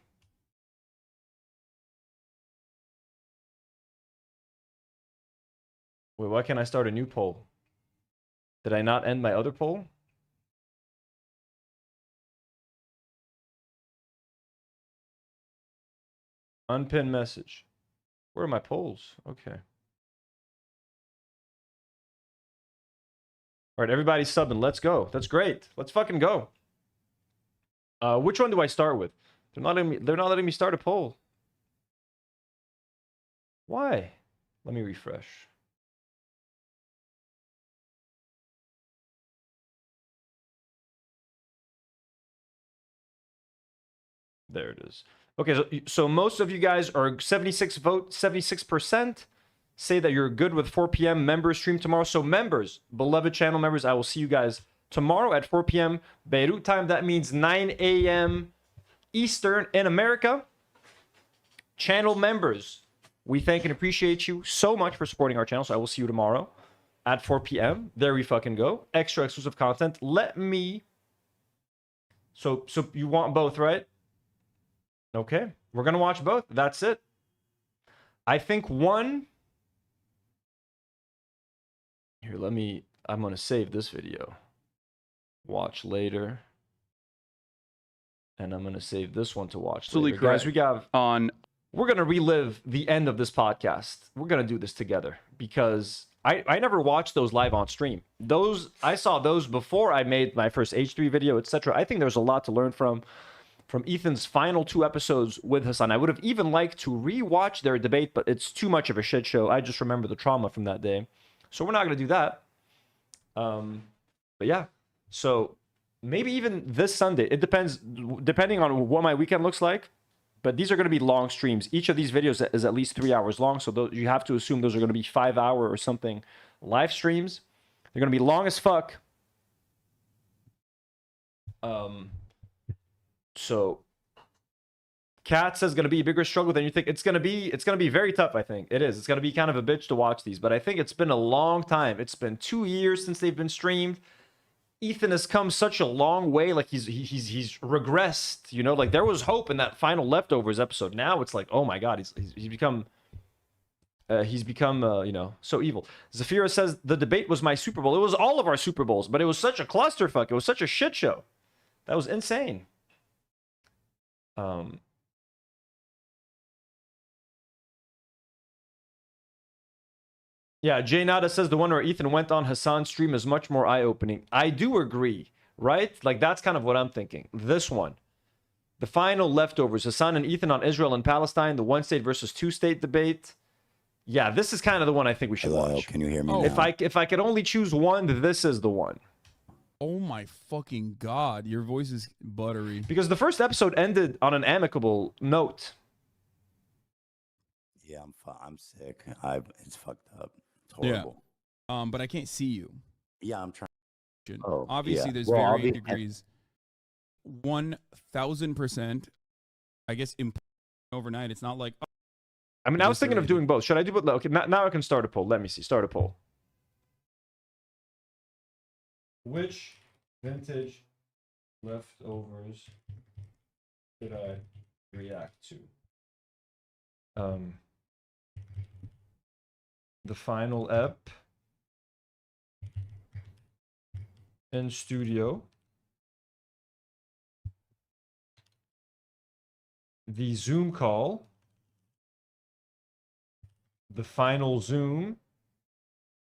Wait, why can't I start a new poll? Did I not end my other poll? Unpinned message. Where are my polls? Okay. All right, everybody subbing. Let's go. That's great. Let's fucking go. Which one do I start with? They're not letting me start a poll. Why? Let me refresh. There it is. Okay, so most of you guys are 76%. say that you're good with 4 p.m. member stream tomorrow. So members, beloved channel members, I will see you guys tomorrow at 4 p.m. Beirut time. That means 9 a.m. Eastern in America. Channel members, we thank and appreciate you so much for supporting our channel. So I will see you tomorrow at 4 p.m. There we fucking go. Extra exclusive content. Let me... So you want both, right? Okay. We're going to watch both. That's it. I think one... Here, let me... I'm going to save this video. Watch later. And I'm going to save this one to watch later. Guys, we got... We're going to relive the end of this podcast. We're going to do this together because I never watched those live on stream. I saw those before I made my first H3 video, etc. I think there's a lot to learn from Ethan's final 2 episodes with Hasan. I would have even liked to rewatch their debate, but it's too much of a shit show. I just remember the trauma from that day. So we're not going to do that. But yeah, so maybe even this Sunday. It depends, depending on what my weekend looks like. But these are going to be long streams. Each of these videos is at least 3 hours long. So you have to assume those are going to be 5-hour or something live streams. They're going to be long as fuck. So Kat says going to be a bigger struggle than you think. It's going to be very tough, I think. It is. It's going to be kind of a bitch to watch these. But I think it's been a long time. It's been 2 years since they've been streamed. Ethan has come such a long way. Like he's regressed, you know, like there was hope in that final Leftovers episode. Now it's like, oh my God, he's become you know, so evil. Zafira says the debate was my Super Bowl. It was all of our Super Bowls, but it was such a clusterfuck. It was such a shit show. That was insane. Yeah, Jay Nada says the one where Ethan went on Hasan's stream is much more eye-opening. I do agree, right? Like, that's kind of what I'm thinking. This one. The final Leftovers. Hasan and Ethan on Israel and Palestine. The one-state versus two-state debate. Yeah, this is kind of the one I think we should watch. Can you hear me now? If I could only choose one, this is the one. Oh my fucking God. Your voice is buttery. Because the first episode ended on an amicable note. Yeah, I'm sick. It's fucked up. Horrible. Yeah. But I can't see you. Yeah, I'm trying. Obviously, there's varying degrees. 1000%. I guess overnight. It's not like. Oh, I mean, I was thinking of doing both. Should I do both? Okay, now I can start a poll. Let me see. Start a poll. Which vintage leftovers should I react to? The final ep in studio, the Zoom call, the final Zoom,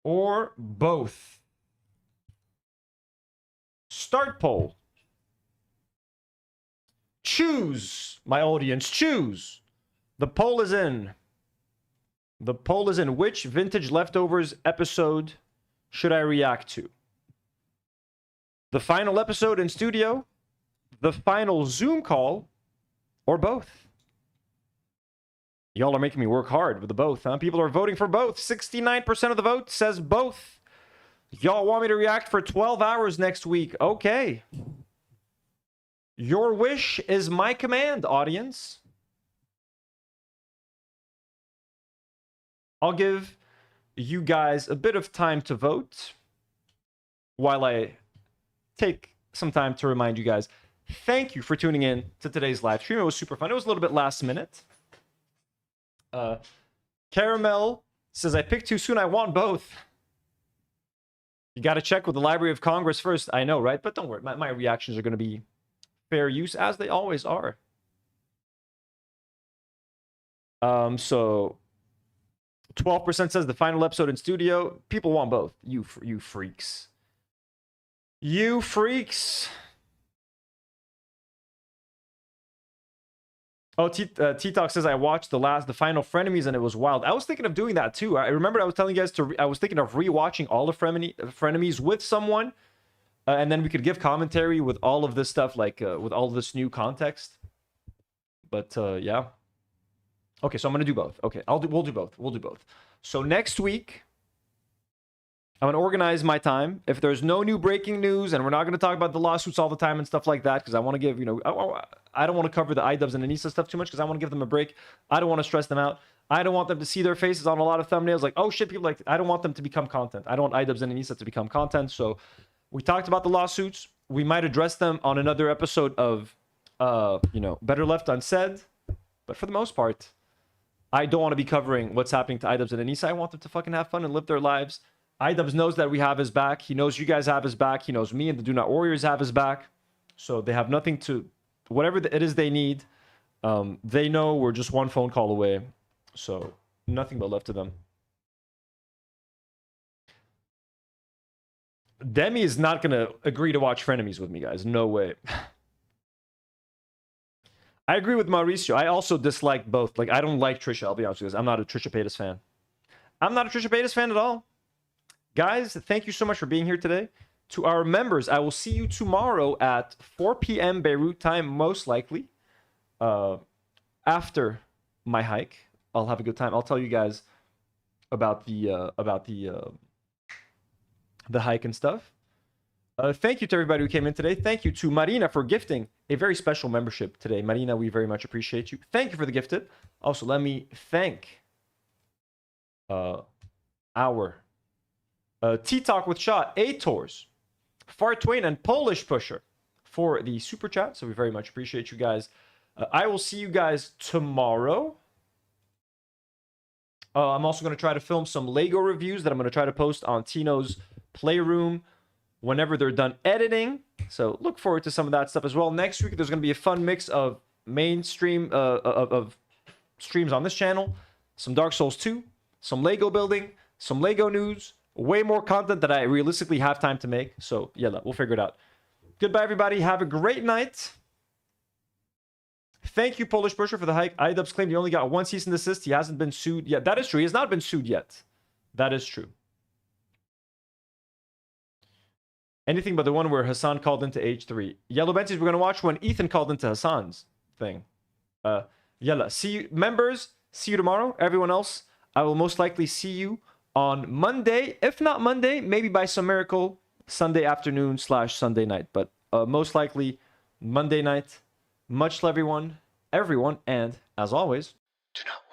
or both. Start poll. Choose, my audience, choose. The poll is in. The poll is in. Which vintage leftovers episode should I react to? The final episode in studio, the final Zoom call, or both? Y'all are making me work hard with the both, huh? People are voting for both. 69% of the vote says both. Y'all want me to react for 12 hours next week? Okay. Your wish is my command, audience. I'll give you guys a bit of time to vote while I take some time to remind you guys. Thank you for tuning in to today's live stream. It was super fun. It was a little bit last minute. Caramel says, I picked too soon. I want both. You got to check with the Library of Congress first. I know, right? But don't worry. My reactions are going to be fair use, as they always are. So 12% says the final episode in studio. People want both. You freaks. You freaks. Oh, T-Talk says, I watched the final Frenemies and it was wild. I was thinking of doing that too. I remember I was telling you guys I was thinking of rewatching all the Frenemies with someone. And then we could give commentary with all of this stuff, like with all of this new context. But yeah. Okay, so I'm going to do both. Okay, we'll do both. We'll do both. So next week, I'm going to organize my time. If there's no new breaking news, and we're not going to talk about the lawsuits all the time and stuff like that, because I want to give, you know, I don't want to cover the Idubbbz and Anissa stuff too much, because I want to give them a break. I don't want to stress them out. I don't want them to see their faces on a lot of thumbnails like, oh shit, people like, I don't want them to become content. I don't want Idubbbz and Anissa to become content. So we talked about the lawsuits. We might address them on another episode of, you know, Better Left Unsaid. But for the most part, I don't want to be covering what's happening to Idubbbz and Anissa. I want them to fucking have fun and live their lives. Idubbbz knows that we have his back. He knows you guys have his back. He knows me and the Do Not Warriors have his back. So they have nothing to, whatever it is they need, they know we're just one phone call away. So nothing but love to them. Demi is not going to agree to watch Frenemies with me, guys. No way. I agree with Mauricio. I also dislike both. Like, I don't like Trisha. I'll be honest with you guys. I'm not a Trisha Paytas fan. I'm not a Trisha Paytas fan at all. Guys, thank you so much for being here today. To our members, I will see you tomorrow at 4 p.m. Beirut time, most likely. After my hike, I'll have a good time. I'll tell you guys about the hike and stuff. Thank you to everybody who came in today. Thank you to Marina for gifting a very special membership today. Marina, we very much appreciate you. Thank you for the gifted. Also, let me thank our Tea Talk with Shaw, A-Tours, Far Twain, and Polish Pusher for the super chat. So we very much appreciate you guys. I will see you guys tomorrow. I'm also going to try to film some Lego reviews that I'm going to try to post on Tino's Playroom whenever they're done editing. So look forward to some of that stuff as well. Next week, there's going to be a fun mix of mainstream of streams on this channel, some Dark Souls 2, some Lego building, some Lego news, way more content that I realistically have time to make. So yeah, we'll figure it out. Goodbye, everybody. Have a great night. Thank you, Polish Pusher, for the hike. Idubbbz claimed he only got one cease and desist. He hasn't been sued yet. That is true. He has not been sued yet. That is true. Anything but the one where Hasan called into H3. Yellow Benties, we're going to watch when Ethan called into Hasan's thing. Yella. See you, members. See you tomorrow. Everyone else, I will most likely see you on Monday. If not Monday, maybe by some miracle, Sunday afternoon / Sunday night. But most likely Monday night. Much love, everyone, and as always, do not